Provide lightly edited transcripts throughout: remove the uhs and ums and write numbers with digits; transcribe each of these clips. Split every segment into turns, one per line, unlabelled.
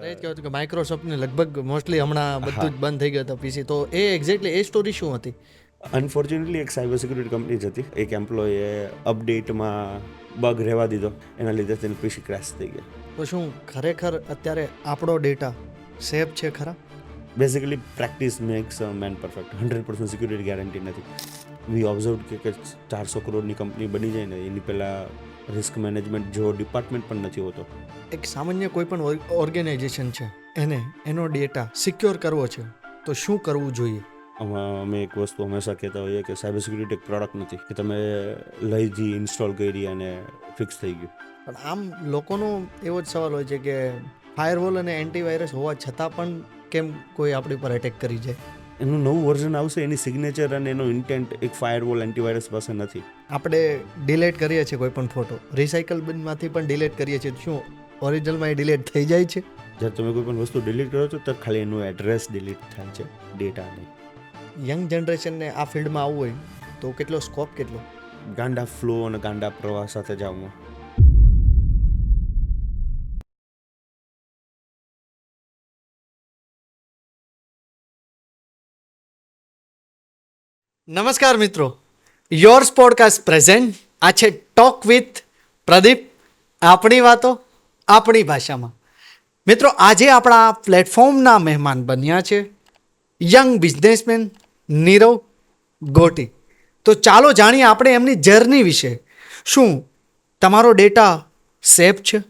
મારે એ જ કહેવું હતું કે માઇક્રોસોફ્ટને લગભગ મોસ્ટલી હમણાં બધું
હા.
જ બંધ થઈ ગયું હતું પીસી, તો એ એક્ઝેક્ટલી એ સ્ટોરી શું હતી?
અનફોર્ચ્યુનેટલી એક સાયબર સિક્યુરિટી કંપની જ હતી. એક એમ્પ્લોયે અપડેટમાં બગ રહેવા દીધો, એના લીધે તેનું પીસી ક્રેશ થઈ ગયા.
તો શું ખરેખર અત્યારે આપણો ડેટા સેફ છે ખરા?
Basically practice max main perfect. 100% security guarantee નથી. વી ઓબ્ઝર્વ કે 400 કરોડની કંપની બની જાય ને એની પહેલાં રિસ્ક મેનેજમેન્ટ જેવો ડિપાર્ટમેન્ટ પણ નથી હોતો.
એક સામાન્ય કોઈ પણ ઓર્ગેનાઇઝેશન છે, એને એનો ડેટા સિક્યોર કરવો છે તો શું કરવું જોઈએ?
અમે એક વસ્તુ હંમેશા કહેતા હોઈએ કે સાયબર સિક્યુરિટી એક પ્રોડક્ટ નથી કે તમે લઈ જઈ ઇન્સ્ટોલ કરી અને ફિક્સ થઈ ગયું.
પણ આમ લોકોનો એવો જ સવાલ હોય છે કે ફાયરવોલ અને એન્ટીવાયરસ હોવા છતાં પણ કેમ કોઈ આપણી પર એટેક કરી જાય?
એનું નવું વર્ઝન આવશે, એની સિગ્નેચર અને એનો ઇન્ટેન્ટ એક ફાયરવોલ એન્ટીવાયરસ પાસે નથી.
આપણે ડિલીટ કરીએ છીએ કોઈ પણ ફોટો, રિસાયકલ બિનમાંથી પણ ડિલીટ કરીએ છીએ, શું ઓરિજિનલમાં એ ડિલીટ થઈ જાય છે?
જ્યારે તમે કોઈ પણ વસ્તુ ડિલીટ કરો છો ત્યારે ખાલી એનું એડ્રેસ ડિલીટ થાય છે, ડેટા નહીં.
યંગ જનરેશનને આ ફિલ્ડમાં આવવું હોય તો કેટલો સ્કોપ કેટલો?
ગાંડા ફ્લો અને ગાંડા પ્રવાહ સાથે જાઉં.
નમસ્કાર મિત્રો, યોર્સ પોડકાસ્ટ પ્રેઝન્ટ. આ છે ટોક વિથ પ્રદીપ, આપણી વાતો આપણી ભાષામાં. મિત્રો, આજે આપણા પ્લેટફોર્મના મહેમાન બન્યા છે યંગ બિઝનેસમેન નીરવ ગોટી. તો ચાલો જાણીએ આપણે એમની જર્ની વિશે. શું તમારો ડેટા સેફ છે?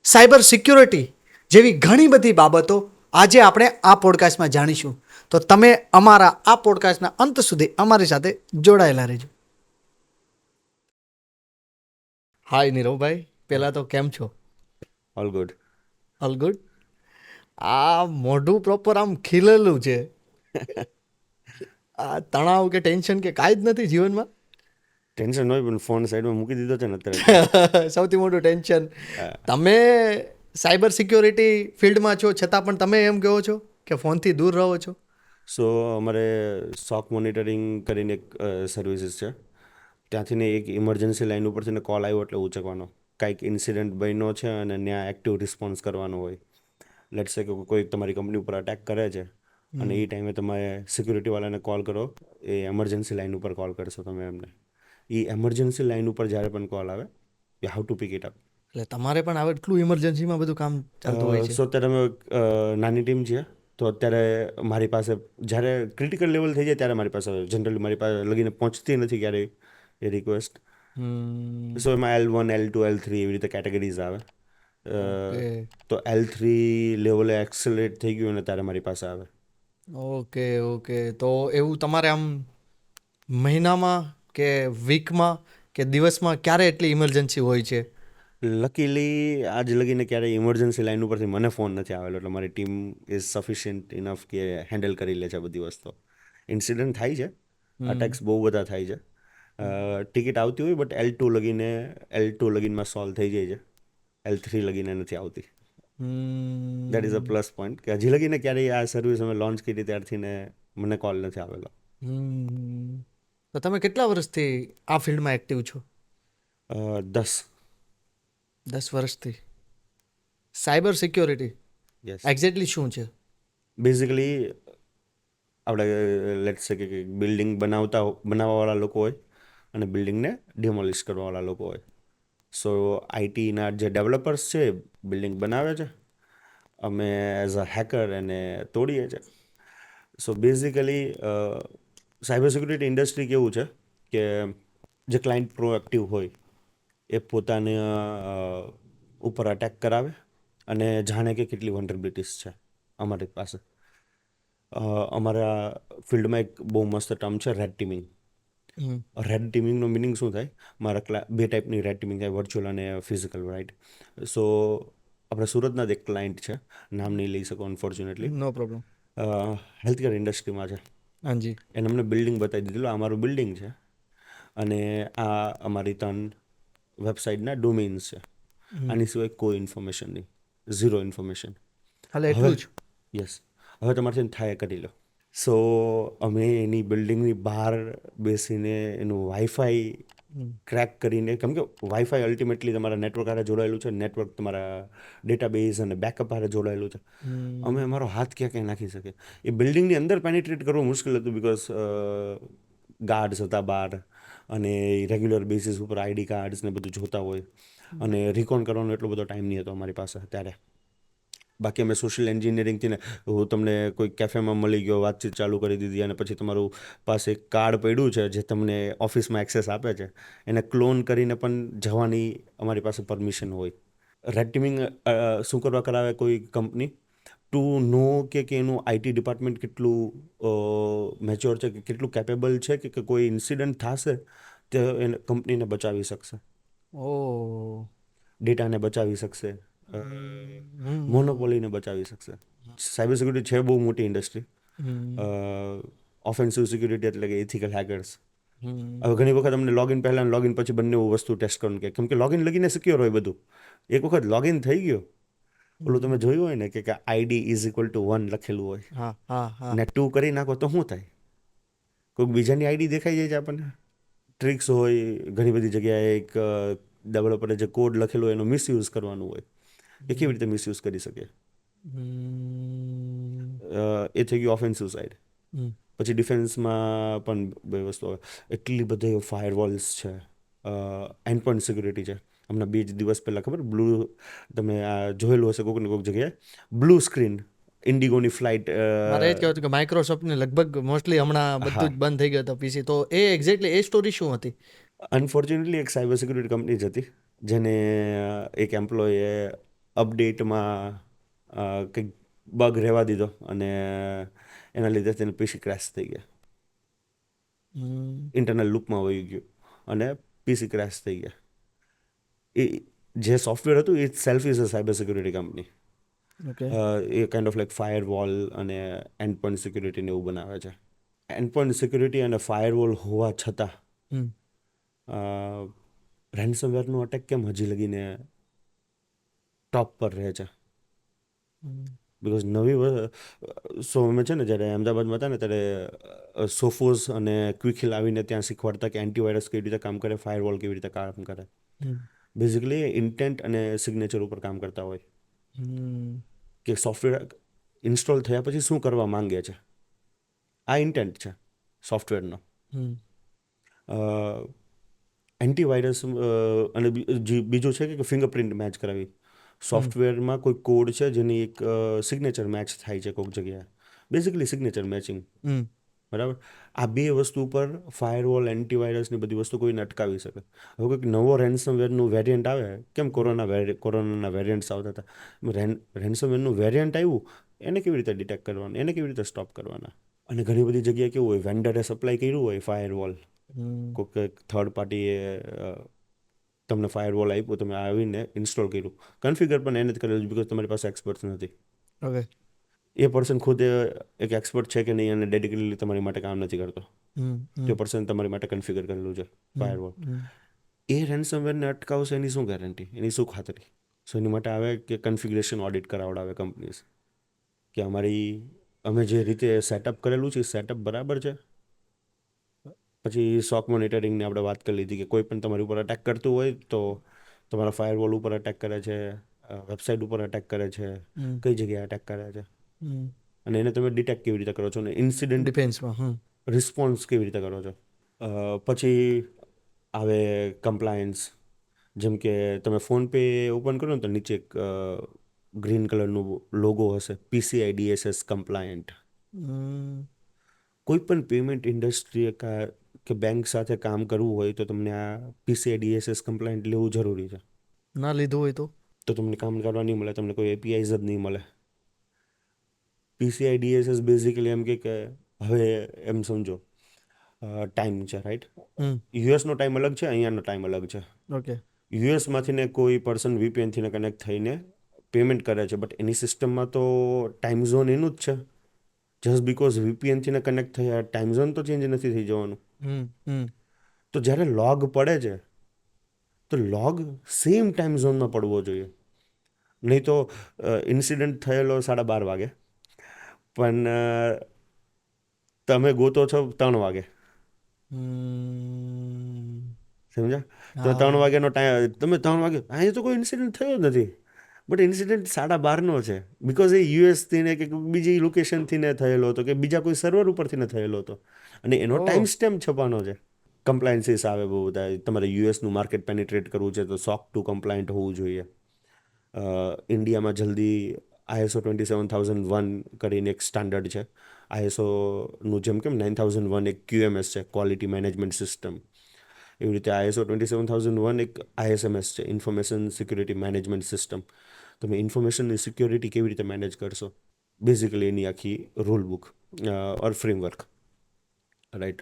સાયબર સિક્યોરિટી જેવી ઘણી બધી બાબતો આજે આપણે આ પોડકાસ્ટમાં જાણીશું. તો તમે અમારા આ પોડકાસ્ટના અંત સુધી અમારી સાથે જોડાયેલા રહેજો. હાય નીરવભાઈ, પહેલાં તો કેમ છો?
All good.
All good. આ મોઢું પ્રોપર આમ ખીલેલું છે. આ તણાવ કે ટેન્શન કે કાંઈ જ નથી જીવનમાં?
ટેન્શન હોય પણ ફોન સાઈડમાં મૂકી દીધો છે ને અત્યારે.
સૌથી મોટું ટેન્શન. તમે સાયબર સિક્યોરિટી ફિલ્ડમાં છો છતાં પણ તમે એમ કહો છો કે ફોનથી દૂર રહો છો?
સો અમારે સોક મોનિટરિંગ કરીને એક સર્વિસીસ છે, ત્યાંથી ને એક ઇમરજન્સી લાઈન ઉપરથી કોલ આવ્યો એટલે ઉચકવાનો. કાંઈક ઇન્સિડન્ટ બન્યો છે અને ત્યાં એક્ટિવ રિસ્પોન્સ કરવાનો હોય. લેટ્સ સે કે કોઈ તમારી કંપની ઉપર અટેક કરે છે અને એ ટાઈમે તમે સિક્યુરિટીવાળાને કોલ કરો, એ એમરજન્સી લાઈન ઉપર કોલ કરશો તમે એમને. એ એમરજન્સી લાઈન ઉપર જ્યારે પણ કોલ આવે, you have to pick it up.
એટલે તમારે પણ હવે એટલું ઇમરજન્સીમાં બધું કામ ચાલતું હોય છે?
સો અત્યારે અમે નાની ટીમ છીએ, તો અત્યારે મારી પાસે જ્યારે ક્રિટિકલ લેવલ થઈ જાય ત્યારે મારી પાસે જનરલી મારી પાસે લગીને પહોંચતી નથી ક્યારેય એ રિક્વેસ્ટ. સો એમાં L1, L2, L3 એવી રીતે કેટેગરીઝ આવે. તો L3 લેવલે એક્સેલરેટ થઈ ગયું અને ત્યારે મારી પાસે આવે.
Okay okay. તો એવું તમારે આમ મહિનામાં કે વીકમાં કે દિવસમાં ક્યારે એટલી ઇમરજન્સી હોય છે?
લકીલી આજ લગીને ક્યારેય ઇમરજન્સી લાઈન ઉપરથી મને ફોન નથી આવેલો, એટલે મારી ટીમ ઇઝ સફિશિયન્ટ ઇનફ કે હેન્ડલ કરી લે છે બધી વસ્તુ. ઇન્સિડન્ટ થાય છે, અટેક્સ બહુ બધા થાય છે, ટિકિટ આવતી હોય, બટ L2 લગીનમાં સોલ્વ થઈ જાય છે. L3 લગીને નથી આવતી. That is a plus point કે હજી લગીને ક્યારેય આ સર્વિસ અમે લોન્ચ કરી ત્યારથી ને મને કોલ નથી આવેલો.
તો તમે કેટલા વર્ષથી આ ફિલ્ડમાં એક્ટિવ છો?
10.
10 વર્ષથી. Cyber security
yes.
એક્ઝેક્ટલી શું છે?
બેઝિકલી આપણે લેટ્સ સે કે બિલ્ડિંગ બનાવવાવાળા લોકો હોય અને બિલ્ડિંગને ડિમોલિશ કરવાવાળા લોકો હોય. સો આઈટીના જે ડેવલપર્સ છે બિલ્ડિંગ બનાવે છે, અમે એઝ અ હેકર એને તોડીએ છીએ. So basically cyber security industry કેવું છે કે જે ક્લાયન્ટ પ્રોએક્ટિવ હોય એ પોતાને ઉપર અટેક કરાવે અને જાણે કે કેટલી વલ્નરેબિલિટીઝ છે અમારી પાસે. અમારા ફિલ્ડમાં એક બહુ મસ્ત ટર્મ છે રેડ ટીમિંગ. રેડ ટીમિંગનો મિનિંગ શું થાય? બે ટાઈપની રેડ ટીમિંગ થાય, વર્ચ્યુઅલ અને ફિઝિકલ, રાઈટ? સો આપણે સુરતના જ એક ક્લાયન્ટ છે, નામ નહીં લઈ શકો અનફોર્ચ્યુનેટલી,
નો પ્રોબ્લેમ.
હેલ્થકેર ઇન્ડસ્ટ્રીમાં છે.
હાજી.
એને અમને બિલ્ડિંગ બતાવી દીધેલું, આ અમારું બિલ્ડિંગ છે અને આ અમારી 3 વેબસાઇટના ડોમેન્સ છે. આની સિવાય કોઈ ઇન્ફોર્મેશન નહીં, ઝીરો ઇન્ફોર્મેશન.
હાલે
હવે
એટલું જ.
યસ, હવે તમારે થાય કરી લો. સો અમે એની બિલ્ડિંગની બહાર બેસીને એનું વાઈફાઈ ક્રેક કરીને, કેમ કે વાઈફાઈ અલ્ટિમેટલી તમારા નેટવર્ક હારે જોડાયેલું છે, નેટવર્ક તમારા ડેટાબેઝ અને બેકઅપ હારે જોડાયેલું છે. અમે અમારો હાથ ક્યાં ક્યાં નાખી શકીએ. એ બિલ્ડિંગની અંદર પેનિટ્રેટ કરવું મુશ્કેલ હતું, બિકોઝ ગાર્ડ્સ હતા બહાર, અને રેગ્યુલર બેસિસ ઉપર આઈડી કાર્ડ્સ ને બધું જોતા હોય, અને રિકોન કરવાનો એટલો બધો ટાઈમ નહીં હતો અમારી પાસે ત્યારે. બાકી અમે સોશિયલ એન્જિનિયરિંગથી ને, હું તમને કોઈ કેફેમાં મળી ગયો, વાતચીત ચાલુ કરી દીધી, અને પછી તમારું પાસે એક કાર્ડ પડ્યું છે જે તમને ઓફિસમાં એક્સેસ આપે છે, એને ક્લોન કરીને પણ જવાની અમારી પાસે પરમિશન હોય. રેડ ટીમિંગ શું કરવા કરાવે કોઈ કંપની? ટુ નો કે એનું આઈટી ડિપાર્ટમેન્ટ કેટલું મેચ્યોર છે, કે કેટલું કેપેબલ છે, કે કોઈ ઇન્સિડન્ટ થશે તો એને કંપનીને બચાવી શકશે,
ઓ
ડેટાને બચાવી શકશે, મોનોપોલીને બચાવી શકશે. સાયબર સિક્યુરિટી છે બહુ મોટી ઇન્ડસ્ટ્રી. ઓફેન્સિવ સિક્યુરિટી એટલે કે એથિકલ હેકર્સ. હવે ઘણી વખત અમને લોગિન પહેલાં લોગિન પછી બંને વસ્તુ ટેસ્ટ કરવાનું કે, કેમ કે લોગિન લગીને સિક્યોર હોય બધું. એક વખત લોગિન થઈ ગયો, ઓલું તમે જોયું હોય ને કે આઈડી ઇઝ ઇક્વલ ટુ 1 લખેલું હોય,
હા હા હા
ને 2 કરી નાખો તો શું થાય? કોઈક બીજાની આઈડી દેખાઈ જાય છે આપણને. ટ્રિક્સ હોય ઘણી બધી જગ્યાએ. એક ડેવલપરે જે કોડ લખેલો હોય એનો મિસયુઝ કરવાનું હોય, એ કેવી રીતે મિસયુઝ કરી શકે? એ થઈ ગયું ઓફેન્સિવ સાઈડ. પછી ડિફેન્સમાં પણ બે વસ્તુ આવે. એટલી બધી ફાયરવોલ્સ છે, એન્ડપોઈન્ટ સિક્યુરિટી છે. હમણાં 2 દિવસ પહેલાં ખબર, તમે આ જોયેલું હશે કોઈક ને કોઈક જગ્યાએ, બ્લુ સ્ક્રીન ઇન્ડિગોની ફ્લાઇટ.
મારે એ જ કહેવું હતું કે માઇક્રોસોફ્ટને લગભગ મોસ્ટલી હમણાં બધું જ બંધ થઈ ગયું હતું પીસી. તો એ એક્ઝેક્ટલી એ સ્ટોરી શું હતી?
અનફોર્ચ્યુનેટલી એક સાયબર સિક્યુરિટી કંપની જ હતી, જેને એક એમ્પ્લોયે અપડેટમાં કંઈક બગ રહેવા દીધો, અને એના લીધે તેને પીસી ક્રેશ થઈ ગયા. ઇન્ટરનલ લૂપમાં વહી ગયું અને પીસી ક્રેશ થઈ ગયા. એ જે સોફ્ટવેર હતું એ self is a cyber security company.
Okay.
A kind of like firewall અને એન્ડ પોઈન્ટ સિક્યુરિટીને એવું બનાવે છે. એન્ડ પોઈન્ટ સિક્યુરિટી અને ફાયરવોલ હોવા છતાં રેન્સમવેરનું અટેક કેમ હજી લગીને ટોપ પર રહે છે? બિકોઝ અમે છે ને જ્યારે અમદાવાદમાં હતા ને, ત્યારે સોફોસ અને ક્વિકહિલ આવીને ત્યાં શીખવાડતા કે એન્ટીવાયરસ કેવી રીતે કામ કરે, ફાયરવોલ કેવી રીતે કામ કરે. બેઝિકલી ઇન્ટેન્ટ અને સિગ્નેચર ઉપર કામ કરતા હોય, કે સોફ્ટવેર ઇન્સ્ટોલ થયા પછી શું કરવા માંગે છે, આ ઇન્ટેન્ટ છે સોફ્ટવેરનો. એન્ટીવાયરસ અને બીજું છે કે ફિંગરપ્રિન્ટ મેચ કરાવી. સોફ્ટવેરમાં કોઈ કોડ છે જેની એક સિગ્નેચર મેચ થાય છે કોઈક જગ્યાએ, બેઝિકલી સિગ્નેચર મેચિંગ. બરાબર. આ બે વસ્તુ ઉપર ફાયરવોલ, એન્ટીવાયરસની બધી વસ્તુ કોઈને અટકાવી શકે. હવે કોઈક નવો રેન્સમવેરનું વેરિયન્ટ આવે, કેમ કોરોનાના વેરિયન્ટ્સ આવતા હતા, રેન્સમવેરનું વેરિયન્ટ આવ્યું, એને કેવી રીતે ડિટેક્ટ કરવાનું, એને કેવી રીતે સ્ટોપ કરવાના? અને ઘણી બધી જગ્યાએ કેવું હોય, વેન્ડરે સપ્લાય કર્યું હોય ફાયરવોલ, કોઈક થર્ડ પાર્ટીએ તમને ફાયરવોલ આપ્યું, તમે આવીને ઇન્સ્ટોલ કર્યું, કન્ફિગર પણ એને જ કરેલું, બિકોઝ તમારી પાસે એક્સપર્ટ નથી.
ઓકે.
એ પર્સન ખુદ એક એક્સપર્ટ છે કે નહીં, અને ડેડિકેટલી તમારી માટે કામ નથી કરતો. તે પર્સન તમારી માટે કન્ફિગર કરેલું છે ફાયરવોલ. એ રેન્સમવેરને અટકાવશે એની શું ગેરંટી, એની શું ખાતરી? સો એની માટે આવે કે કન્ફિગરેશન ઓડિટ કરાવડાવે કંપનીઝ, કે અમે જે રીતે સેટઅપ કરેલું છે એ સેટઅપ બરાબર છે. પછી શોક મોનિટરિંગની આપણે વાત કરી લીધી, કે કોઈ પણ તમારી ઉપર અટેક કરતું હોય તો તમારા ફાયરવોલ ઉપર અટેક કરે છે, વેબસાઇટ ઉપર અટેક કરે છે, કઈ જગ્યાએ અટેક કરે છે, અને એને તમે ડિટેક્ટ કેવી રીતે કરો છો, અને ઇન્સિડન્ટ
ડિફેન્સમાં.
રિસ્પોન્સ કેવી રીતે કરો છો. પછી આવે કમ્પ્લાયન્સ. જેમ કે તમે ફોનપે ઓપન કરો ને તો નીચે એક ગ્રીન કલરનું લોગો હશે, PCI DSS કમ્પ્લાયન્ટ. કોઈ પણ પેમેન્ટ ઇન્ડસ્ટ્રી કે બેંક સાથે કામ કરવું હોય તો તમને આ PCI DSS કમ્પ્લાયન્ટ લેવું જરૂરી છે.
ના લીધું હોય
તો તમને કામ કરવા નહીં મળે, તમને કોઈ APIs જ નહીં મળે. PCI DSS બેઝિકલી એમ કે હવે એમ સમજો, ટાઈમ છે, રાઈટ? યુએસનો ટાઈમ અલગ છે, અહીંયાનો ટાઈમ અલગ છે.
ઓકે.
યુએસમાંથી ને કોઈ પર્સન VPNથી કનેક્ટ થઈને પેમેન્ટ કરે છે, બટ એની સિસ્ટમમાં તો ટાઈમ ઝોન એનું જ છે. જસ્ટ બિકોઝ VPNથી કનેક્ટ થયા, ટાઈમ ઝોન તો ચેન્જ નથી થઈ જવાનું. તો જ્યારે લોગ પડે છે, તો લોગ સેમ ટાઈમ ઝોનમાં પડવો જોઈએ. નહીં તો ઇન્સિડન્ટ થયેલો 12:30 વાગે, પણ તમે ગોતો છો 3 વાગે,
હમ.
સમજ્યા? તો
હા.
3 વાગ્યાનો ટાઈમ, તમે 3 વાગે, અહીંયા તો કોઈ ઇન્સિડન્ટ થયો જ નથી, બટ ઇન્સિડન્ટ 12:30નો છે, બિકોઝ એ યુએસથી ને કે બીજી લોકેશનથી ને થયેલો હતો, કે બીજા કોઈ સર્વર ઉપરથી ને થયેલો હતો, અને એનો
ઓહ.
ટાઈમ સ્ટેમ્પ છપાનો છે. કમ્પ્લાયન્સીસ આવે બહુ બધા, તમારે યુએસનું માર્કેટ પેનિટ્રેટ કરવું છે તો SOC 2 કમ્પ્લાયન્ટ હોવું જોઈએ. ઇન્ડિયામાં જલ્દી ISO 27001 કરીને એક સ્ટાન્ડર્ડ છે. ISOનું જેમ કેમ 9001 એક QMS છે, ક્વોલિટી મેનેજમેન્ટ સિસ્ટમ, એવી રીતે ISO 27001 એક ISMS છે, ઇન્ફોર્મેશન સિક્યુરિટી મેનેજમેન્ટ સિસ્ટમ. તમે ઇન્ફોર્મેશનની સિક્યોરિટી કેવી રીતે મેનેજ કરશો, બેઝિકલી એની આખી rule book or framework, right?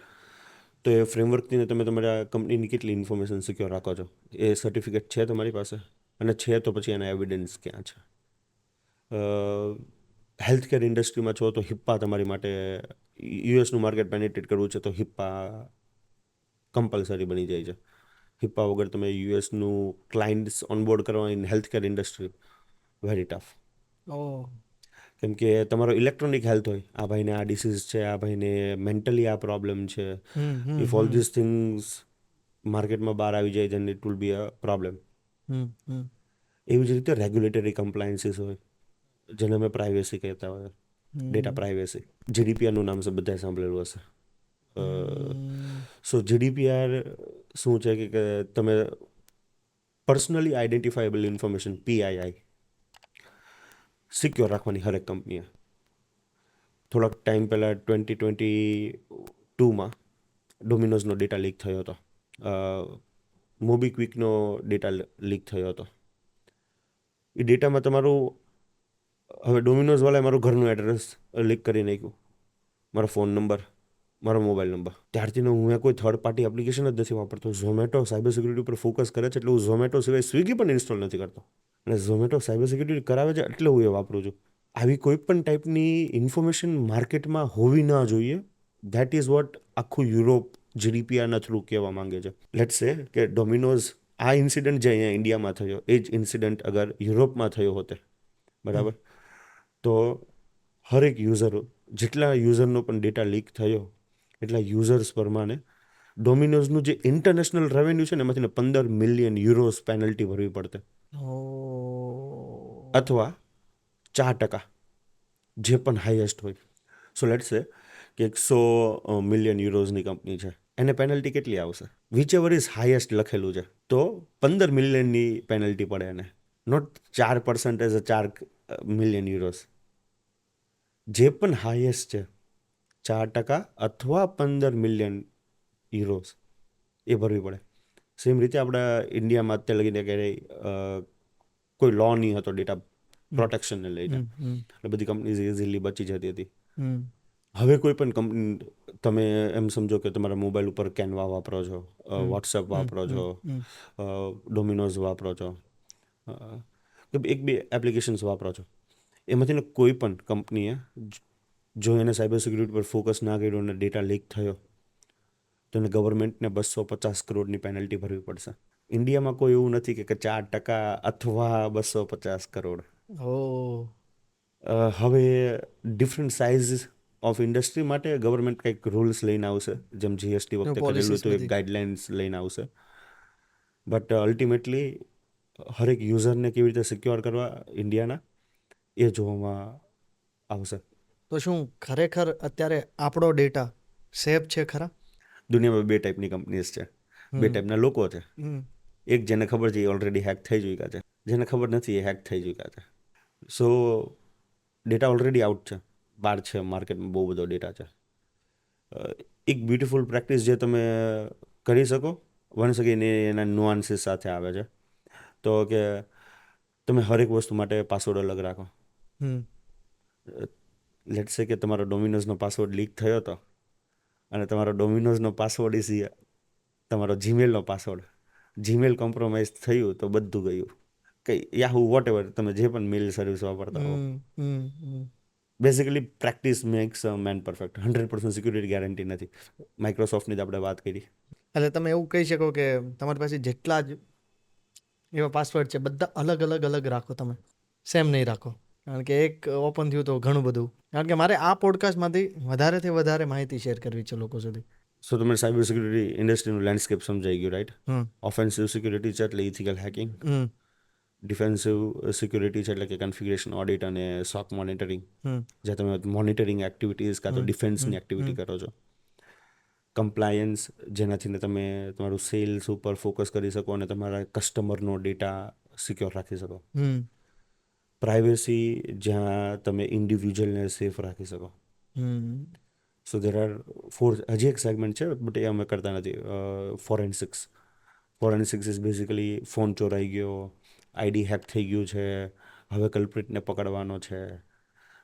તો એ ફ્રેમવર્કથી તમે તમારા કંપનીની કેટલી ઇન્ફોર્મેશન સિક્યોર રાખો છો, એ સર્ટિફિકેટ છે તમારી પાસે? અને છે તો પછી એના એવિડન્સ ક્યાં છે? હેલ્થ કેર ઇન્ડસ્ટ્રીમાં છો તો હિપ્પા તમારી માટે, યુએસનું માર્કેટ પેનિટ્રેટ કરવું છે તો હિપ્પા કમ્પલસરી બની જાય છે. હિપ્પા વગર તમે યુએસનું ક્લાયન્ટ્સ ઓનબોર્ડ કરવા in health care industry very tough.
Oh.
કેમ કે તમારો ઇલેક્ટ્રોનિક હેલ્થ હોય, આ ભાઈને આ ડિસીઝ છે, આ ભાઈને મેન્ટલી આ પ્રોબ્લેમ છે,
hmm hmm
if all
hmm
this things માર્કેટમાં બહાર આવી જાય then it will be a problem.
હમ હમ
એવી જ રીતે રેગ્યુલેટરી કમ્પ્લાયન્સીસ હોય, જેને અમે પ્રાઇવેસી કહેતા હોય, ડેટા
હમ
પ્રાઇવેસી. GDPRનું નામ છે, બધાએ સાંભળેલું હશે.
હમ
સો GDPR શું છે કે તમે પર્સનલી આઈડેન્ટિફાયેબલ ઇન્ફોર્મેશન PII સિક્યોર રાખવાની હરેક કંપનીએ. થોડાક ટાઈમ પહેલાં 2022માં ડોમિનોઝનો ડેટા લીક થયો હતો, મોબીક્વિકનો ડેટા લીક થયો હતો. એ ડેટામાં તમારું, હવે ડોમિનોઝવાળાએ મારું ઘરનું એડ્રેસ લીક કરી નાખ્યું, મારો ફોન નંબર, મારો મોબાઈલ નંબર. ત્યારથી હું કોઈ થર્ડ પાર્ટી એપ્લિકેશન જ નથી વાપરતો. ઝોમેટો સાયબર સિક્યુરિટી પર ફોકસ કરે છે એટલે હું ઝોમેટો સિવાય સ્વિગી પણ ઇન્સ્ટોલ નથી કરતો, અને ઝોમેટો સાયબર સિક્યુરિટી કરાવે છે એટલે હું એ વાપરું છું. આવી કોઈ પણ ટાઈપની ઇન્ફોર્મેશન માર્કેટમાં હોવી ના જોઈએ. ધેટ ઇઝ વોટ આખું યુરોપ GDPRના થ્રુ કહેવા માંગે છે. લેટ્સ સે કે ડોમિનોઝ, આ ઇન્સિડન્ટ જે અહીંયા ઇન્ડિયામાં થયો, એ જ ઇન્સિડન્ટ અગર યુરોપમાં થયો હોતે,
હમ
બરાબર, તો હરેક યુઝર, જેટલા યુઝરનો પણ ડેટા લીક થયો એટલા યુઝર્સ પ્રમાણે ડોમિનોઝનું જે ઇન્ટરનેશનલ રેવન્યુ છે ને એમાંથીને 15 મિલિયન યુરોઝ પેનલ્ટી ભરવી પડતે,
ઓહ.
અથવા 4%, જે પણ હાઈએસ્ટ હોય. સો લેટ્સ સે કે 100 મિલિયન યુરોઝની કંપની છે, એને પેનલ્ટી કેટલી આવશે? વિચ એવર ઇઝ હાઈએસ્ટ લખેલું છે તો 15 મિલિયનની પેનલ્ટી પડે એને, નોટ 4% 4 મિલિયન યુરોઝ. જે પણ હાઈએસ્ટ છે 4% અથવા 15 મિલિયન યુરોઝ એ ભરવી પડે. સેમ રીતે આપણા ઇન્ડિયામાં અત્યારે લગીને ક્યારેય કોઈ લો નહીં હતો ડેટા પ્રોટેક્શનને લઈને,
હમ હમ
એટલે બધી કંપનીઝ ઇઝીલી બચી જતી હતી.
હમ
હવે કોઈ પણ કંપની, તમે એમ સમજો કે તમારા મોબાઈલ ઉપર કેનવા વાપરો છો, વોટ્સએપ
હમ
વાપરો
હમ
છો,
હમ
ડોમિનોઝ વાપરો છો, કે એક બે એપ્લિકેશન્સ વાપરો છો, એમાંથીને કોઈ પણ કંપનીએ જો એને સાયબર સિક્યુરિટી પર ફોકસ ના કર્યો અને ડેટા લીક થયો તો એને ગવર્મેન્ટને 250 કરોડની પેનલ્ટી ભરવી પડશે. ઇન્ડિયામાં કોઈ એવું નથી કે 4% અથવા 250 કરોડ.
ઓહ.
હવે ડિફરન્ટ સાઇઝ ઓફ ઇન્ડસ્ટ્રી માટે ગવર્મેન્ટ કંઈક રૂલ્સ લઈને આવશે, જેમ GST વખતે કરેલું
પોલિસીસ
હતું, એક
બધી.
ગાઈડલાઇન્સ લઈને આવશે. બટ અલ્ટિમેટલી હરેક યુઝરને કેવી રીતે સિક્યોર કરવા ઇન્ડિયાના, એ જોવામાં આવશે.
તો શું ખરેખર અત્યારે આપણો ડેટા સેફ છે ખરા?
દુનિયામાં 2 ટાઈપની કંપનીઝ છે, 2
હમ
ટાઈપના લોકો છે.
હમ
એક જેને ખબર છે એ ઓલરેડી હેક થઈ ચૂક્યા છે, જેને ખબર નથી એ હેક થઈ ચૂક્યા છે. સો ડેટા ઓલરેડી આઉટ છે, બહાર છે, માર્કેટમાં બહુ બધો ડેટા છે. એક બ્યુટિફુલ પ્રેક્ટિસ જે તમે કરી શકો, વન્સ અગેન એના નુઆન્સીસ સાથે આવે છે, તો કે તમે હરેક વસ્તુ માટે પાસવર્ડ અલગ રાખો.
હમ
લેટ્સ સે કે તમારો ડોમિનોઝનો પાસવર્ડ લીક થયો હતો અને તમારો ડોમિનોઝનો પાસવર્ડ ઇઝ તમારો જીમેલનો પાસવર્ડ, જીમેલ કોમ્પ્રોમાઇઝ થયું તો બધું ગયું. કંઈ યાહુ વોટ એવર, તમે જે પણ મેલ સર્વિસ વાપરતા હો, બેઝિકલી પ્રેક્ટિસ મેક્સ અ મેન પરફેક્ટ. 100% સિક્યુરિટી ગેરંટી નથી. માઇક્રોસોફ્ટની જ આપણે વાત કરી.
એટલે તમે એવું કહી શકો કે તમારી પાસે જેટલા જ એવા પાસવર્ડ છે બધા અલગ અલગ અલગ રાખો, તમે સેમ નહીં રાખો. કારણ કે એક ઓપન થયું તો ઘણું બધું, કારણ કે મારે આ પોડકાસ્ટમાંથી વધારેથી વધારે માહિતી શેર કરવી છે લોકો સુધી.
સો તમને સાયબર સિક્યુરિટી ઇન્ડસ્ટ્રીનું લેન્ડસ્કેપ સમજાઈ ગયું, રાઈટ?
હમ
ઓફેન્સિવ સિક્યુરિટી છે એટલે ઇથિકલ હેકિંગ,
હમ
ડિફેન્સિવ સિક્યુરિટી છે એટલે કે કન્ફિગરેશન ઓડિટ અને સોક મોનિટરિંગ,
હમ
જ્યાં તમે મોનિટરિંગ એક્ટિવિટીઝ કાં તો
હમ,
ડિફેન્સની
હમ,
એક્ટિવિટી
હમ.
કરો છો. કમ્પ્લાયન્સ, જેનાથી તમે તમારું સેલ્સ ઉપર ફોકસ કરી શકો અને તમારા કસ્ટમરનો ડેટા સિક્યોર રાખી શકો.
હમ
પ્રાઇવેસી, જ્યાં તમે ઇન્ડિવિજ્યુઅલને સેફ રાખી શકો.
હમ
સો દેર આર ફોર. હજી એક સેગમેન્ટ છે બટ એ અમે કરતા નથી. Forensics. Forensics is basically phone ચોરાઈ ગયો, આઈડી હેક થઈ ગયું છે, હવે કલ્પ્રિટને પકડવાનો છે.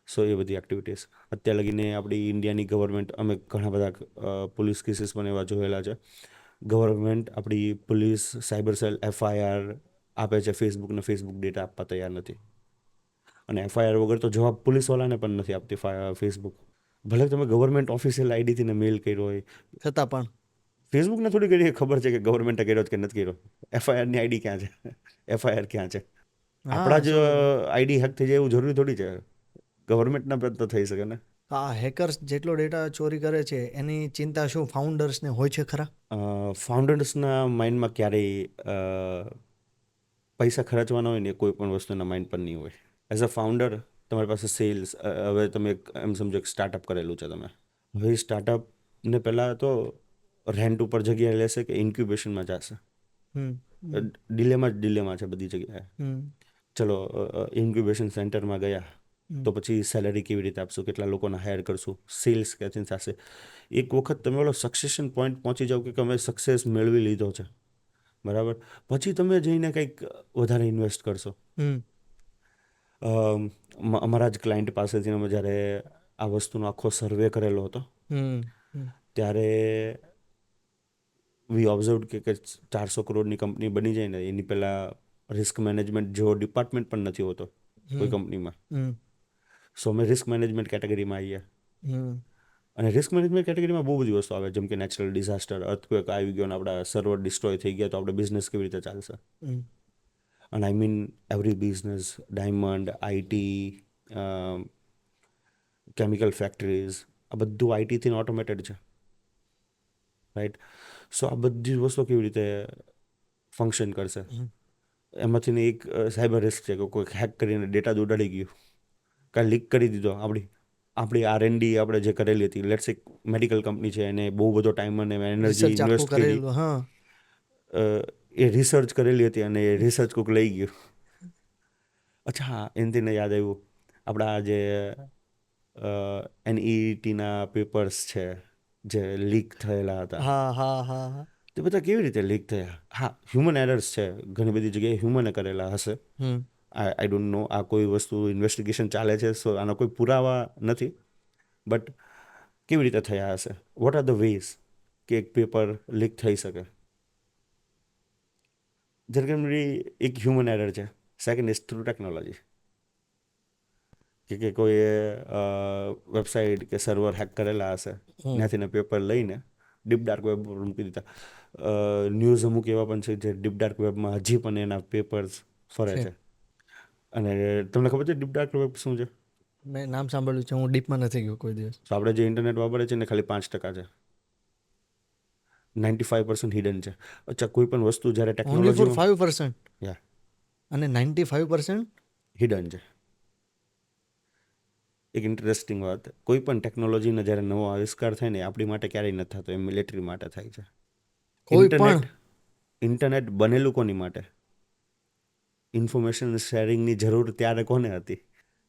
સો એ બધી એક્ટિવિટીઝ અત્યાર લગીને આપણી ઇન્ડિયાની ગવર્મેન્ટ, અમે ઘણા બધા પોલીસ કેસીસ પણ એવા જોયેલા છે. ગવર્મેન્ટ, આપણી પોલીસ, સાયબર સેલ એફઆઈઆર આપે છે ફેસબુકને, ફેસબુક ડેટા આપવા તૈયાર નથી. અને એફઆઈઆર વગર તો જવાબ પોલીસવાળાને પણ નથી આપતી ફેસબુક. ભલે તમે ગવર્મેન્ટ ઓફિશિયલ આઈડીથી મેલ કર્યો હોય,
છતાં પણ
ફેસબુકને થોડી ઘણી ખબર છે કે ગવર્મેન્ટે કર્યો કે નથી કર્યો. એફઆઈઆરની આઈડી ક્યાં છે? એફઆઈઆર ક્યાં છે? આપણા
હા,
જ
સો
આઈડી હેક થઈ જાય એવું જરૂરી થોડી છે. ગવર્મેન્ટના પ્રયત્ન થઈ શકે ને.
આ હેકર્સ જેટલો ડેટા ચોરી કરે છે એની ચિંતા શું ફાઉન્ડર્સને હોય છે ખરા?
ફાઉન્ડર્સના માઇન્ડમાં ક્યારેય પૈસા ખર્ચવાના હોય ને કોઈ પણ વસ્તુના માઇન્ડ પર નહીં હોય. એઝ અ ફાઉન્ડર તમારી પાસે સેલ્સ, હવે તમે એમ સમજો કે સ્ટાર્ટઅપ કરેલું છે તમે. હવે એ સ્ટાર્ટઅપને પહેલાં તો રેન્ટ ઉપર જગ્યા લેશે કે ઇન્ક્યુબેશનમાં જશે?
હમ
ડિલેમાં છે બધી જગ્યાએ.
હમ
ચલો ઇન્ક્યુબેશન સેન્ટરમાં ગયા
હમ.
તો પછી સેલરી કેવી રીતે આપશું, કેટલા લોકોને હાયર કરશું, સેલ્સ ક્યાંથી થશે? એક વખત તમે ઓલો સક્સેશન પોઈન્ટ પહોંચી જાઓ કે અમે સક્સેસ મેળવી લીધો છે, બરાબર, પછી તમે જઈને કંઈક વધારે ઇન્વેસ્ટ કરશો.
હમ
અમારા જ ક્લાયન્ટ પાસેથી અમે જ્યારે આ વસ્તુનો આખો સર્વે કરેલો હતો
હમ હમ
ત્યારે વી ઓબ્ઝર્વ કે 400 કરોડની કંપની બની જાય ને એની પહેલાં રિસ્ક મેનેજમેન્ટ જેવો ડિપાર્ટમેન્ટ પણ નથી હોતો કોઈ કંપનીમાં.
હમ
સો અમે રિસ્ક મેનેજમેન્ટ કેટેગરીમાં આવીએ.
હમ
અને રિસ્ક મેનેજમેન્ટ કેટેગરીમાં બહુ બધી વસ્તુ આવે, જેમ કે નેચરલ ડિઝાસ્ટર, અર્થક્વેક આવી ગયો અને આપણા સર્વર ડિસ્ટ્રોય થઈ ગયા તો આપણે બિઝનેસ કેવી રીતે ચાલશે?
હમ
અને I mean every business, diamond, IT, chemical factories, આ બધું આઈટીથી ઓટોમેટેડ છે, રાઈટ? સો આ બધી વસ્તુઓ કેવી રીતે ફંક્શન કરશે? એમાંથી એક સાયબર રિસ્ક છે કે કોઈ હેક કરીને ડેટા ઉડાડી ગયું, કાંઈ લીક કરી દીધો. આપણી R&D આપણે જે કરેલી હતી, લેટ્સ એક મેડિકલ કંપની છે, એને બહુ બધો ટાઈમ અને એનર્જી
રિસર્ચ આખું
ઇન્વેસ્ટ કરી,
કરેલું, હા.
એ રિસર્ચ કરેલી હતી અને એ રિસર્ચ કોઈક લઈ ગયું. અચ્છા હા, એનાથી ને યાદ આવ્યું, આપણા જે NEETના પેપર્સ છે જે લીક થયેલા હતા,
હા હા હા હા
તે બધા કેવી રીતે લીક થયા? હા, હ્યુમન એરર્સ છે, ઘણી બધી જગ્યાએ હ્યુમને કરેલા હશે.
હમ
આઈ ડોન્ટ નો, આ કોઈ વસ્તુ ઇન્વેસ્ટિગેશન ચાલે છે, સો આનો કોઈ પુરાવા નથી. બટ કેવી રીતે થયા હશે? વોટ આર ધ વેઝ કે એક પેપર લીક થઈ શકે? જનરલી એક હ્યુમન એરર છે. સેકન્ડ ઇઝ થ્રુ ટેકનોલોજી, કે કોઈએ વેબસાઇટ કે સર્વર હેક કરેલા હશે,
હમ
ત્યાંથી પેપર લઈને ડીપ ડાર્ક વેબ પર મૂકી દીધા. ન્યૂઝ અમુક એવા પણ છે જે ડીપ ડાર્ક વેબમાં હજી પણ એના પેપર્સ ફરે છે. અને તમને ખબર છે ડીપ ડાર્ક વેબ શું છે?
મેં નામ સાંભળ્યું છે, હું ડીપમાં નથી ગયો કોઈ દિવસ.
તો આપણે જે ઇન્ટરનેટ વાપરે છે ને ખાલી 5% છે, 95% હિડન છે. અચ્છા, કોઈ પણ વસ્તુ જ્યારે
ઓનલી ફોર
ટેકનોલોજીમાં
5%?
યા
અને 95%?
હિડન છે. એક ઇન્ટરેસ્ટિંગ વાત, કોઈ પણ ટેકનોલોજીનો જ્યારે નવો આવિષ્કાર થાય ને આપણી માટે ક્યારેય નથી થતો, એ મિલિટરી માટે થાય છે.
કોઈ પણ?
ઇન્ટરનેટ બનેલું કોની માટે? ઇન્ફોર્મેશન શેરિંગની જરૂર ત્યારે કોને હતી?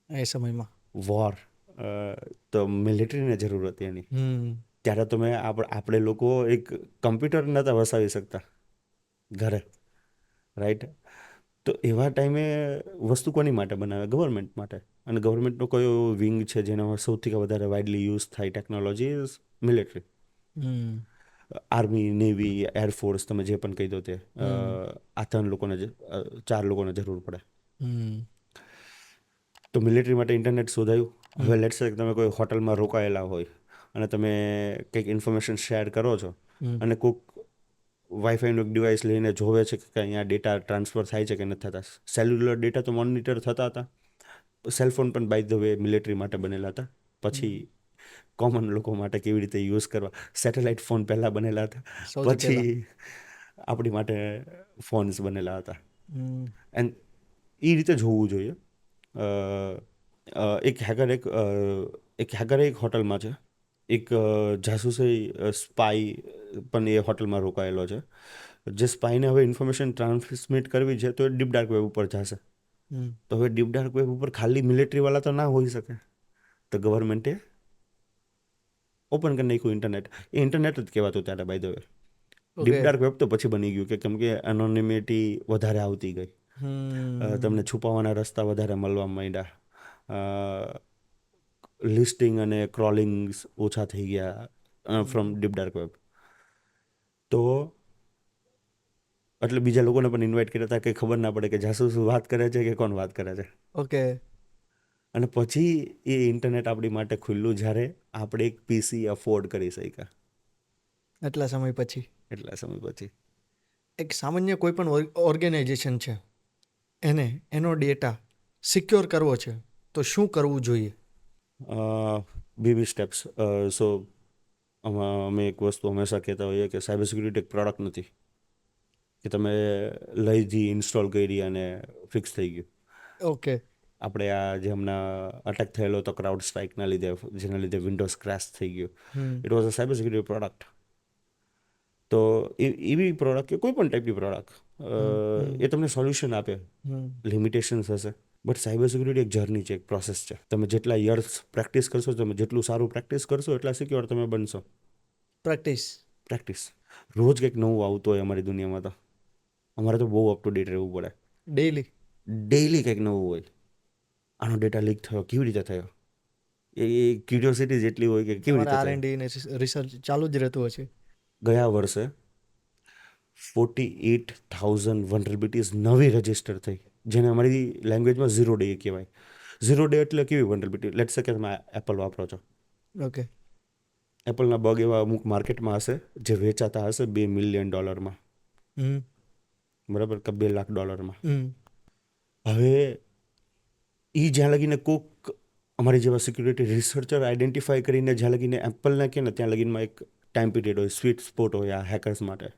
એ સમયમાં
વોર. તો મિલિટરીને જરૂર હતી એની. ત્યારે તમે આપણે લોકો એક કમ્પ્યુટર નહોતા વસાવી શકતા ઘરે, રાઈટ? તો એવા ટાઈમે વસ્તુ કોની માટે બનાવે? ગવર્મેન્ટ માટે. અને ગવર્મેન્ટનો કયો વિંગ છે જેનો સૌથી વધારે વાઇડલી યુઝ થાય technology? Is military. Army, navy, air force, તમે જે પણ કહી દો તે. આ 4 લોકોને જરૂર પડે. તો મિલિટરી માટે ઇન્ટરનેટ શોધાયું. હવે લેટ્સ સે તમે કોઈ હોટલમાં રોકાયેલા હોય અને તમે કંઈક ઇન્ફોર્મેશન શેર કરો છો અને કોઈક વાઈફાઈનું એક ડિવાઇસ લઈને જોવે છે કે અહીંયા ડેટા ટ્રાન્સફર થાય છે કે નથી થતા. સેલ્યુલર ડેટા તો મોનિટર થતા હતા, સેલફોન પણ બાય ધ વે મિલિટરી માટે બનેલા હતા. પછી કોમન લોકો માટે કેવી રીતે યુઝ કરવા, સેટેલાઇટ ફોન પહેલાં બનેલા હતા,
સૌથી
પછી
પહેલા.
આપણી માટે ફોન્સ બનેલા હતા.
હમ.
એન્ડ એ રીતે જોવું જોઈએ. અ, એક હેકર એક હોટલમાં છે, એક જાસૂસી સ્પાય પણ એ હોટલમાં રોકાયેલો છે. જે સ્પાયને હવે ઇન્ફોર્મેશન ટ્રાન્સમિટ કરવી છે તો એ ડીપ ડાર્ક વેબ ઉપર જશે.
હમ.
તો હવે ડીપ ડાર્ક વેબ ઉપર ખાલી મિલિટરીવાળા તો ના હોઈ શકે. તો ગવર્મેન્ટે ઓપન કરી નાખ્યું ઇન્ટરનેટ. એ ઇન્ટરનેટ જ કહેવાતું ત્યારે by the way. Deep
okay.
Dark web તો પછી બની ગયું, કે કેમ કે એનોનિમિટી વધારે આવતી ગઈ. તમને
હમ.
છુપાવવાના રસ્તા વધારે મળવા માંડ્યા. લિસ્ટિંગ અને ક્રોલિંગ્સ ઓછા થઈ ગયા ફ્રોમ ડીપ ડાર્ક વેબ. તો એટલે બીજા લોકોને પણ ઇન્વાઇટ કર્યા હતા કે ખબર ના પડે કે જાસૂસ વાત કરે છે કે કોણ વાત કરે છે.
ઓકે.
અને પછી એ ઇન્ટરનેટ આપણી માટે ખુલ્લું જ્યારે આપણે એક પીસી અફોર્ડ કરી શક્યા.
એટલા સમય પછી
એટલા સમય પછી.
એક સામાન્ય કોઈ પણ ઓર્ગેનાઇઝેશન છે, એને એનો ડેટા સિક્યોર કરવો છે તો શું કરવું જોઈએ?
Baby steps. સો અમે એક વસ્તુ હંમેશા કહેતા હોઈએ કે સાયબર સિક્યુરિટી એક પ્રોડક્ટ નથી કે તમે લઈ જઈ ઇન્સ્ટોલ કરી અને ફિક્સ થઈ ગયું.
ઓકે.
આપણે આ જે હમણાં અટેક થયેલો હતો ક્રાઉડ સ્ટ્રાઇકના લીધે, જેના લીધે વિન્ડોઝ ક્રેશ થઈ ગયું,
hmm.
It was a cyber security product. તો એવી પ્રોડક્ટ કે કોઈ પણ ટાઈપની પ્રોડક્ટ એ તમને સોલ્યુશન આપે.
હમ.
લિમિટેશન્સ હશે, બટ સાયબર સિક્યુરિટી એક જર્ની છે, એક પ્રોસેસ છે. તમે જેટલા યર્સ પ્રેક્ટિસ કરશો, તમે જેટલું સારું પ્રેક્ટિસ કરશો એટલા સિક્યોર તમે બનશો. પ્રેક્ટિસ. રોજ કંઈક નવું આવતું હોય અમારી દુનિયામાં. તો અમારે તો બહુ અપ ટુ ડેટ રહેવું પડે.
ડેઈલી.
ડેઈલી કંઈક નવું હોય. આનો ડેટા લીક થયો, કેવી રીતે થયો? એ ક્યુરિયોસિટી જેટલી હોય કે કેવી
તમારે
રીતે થયો.
R&D ને રિસર્ચ ચાલુ જ રહેતું હશે.
ગયા વર્ષે 48,000 વનરેબિલિટીઝ નવી રજિસ્ટર થઈ, જેને અમારી લેંગ્વેજમાં ઝીરો ડે કહેવાય. ઝીરો ડે એટલે કેવી વનરેબિલિટી? લેટ્સ સે કે તમે એપલ વાપરો છો.
ઓકે.
એપલના બગ એવા અમુક માર્કેટમાં હશે જે વેચાતા હશે $2 મિલિયન.
હમ.
બરાબર, કે $2 લાખ.
હમ.
હવે એ જ્યાં લગીને કોક અમારી જેવા સિક્યુરિટી રિસર્ચર આઈડેન્ટિફાઈ કરીને જ્યાં લગીને એપલને કહે ને ત્યાં લગીનમાં એક ટાઈમ પીરિયડ હોય, સ્વીટ સ્પોટ હોય આ હેકર્સ માટે.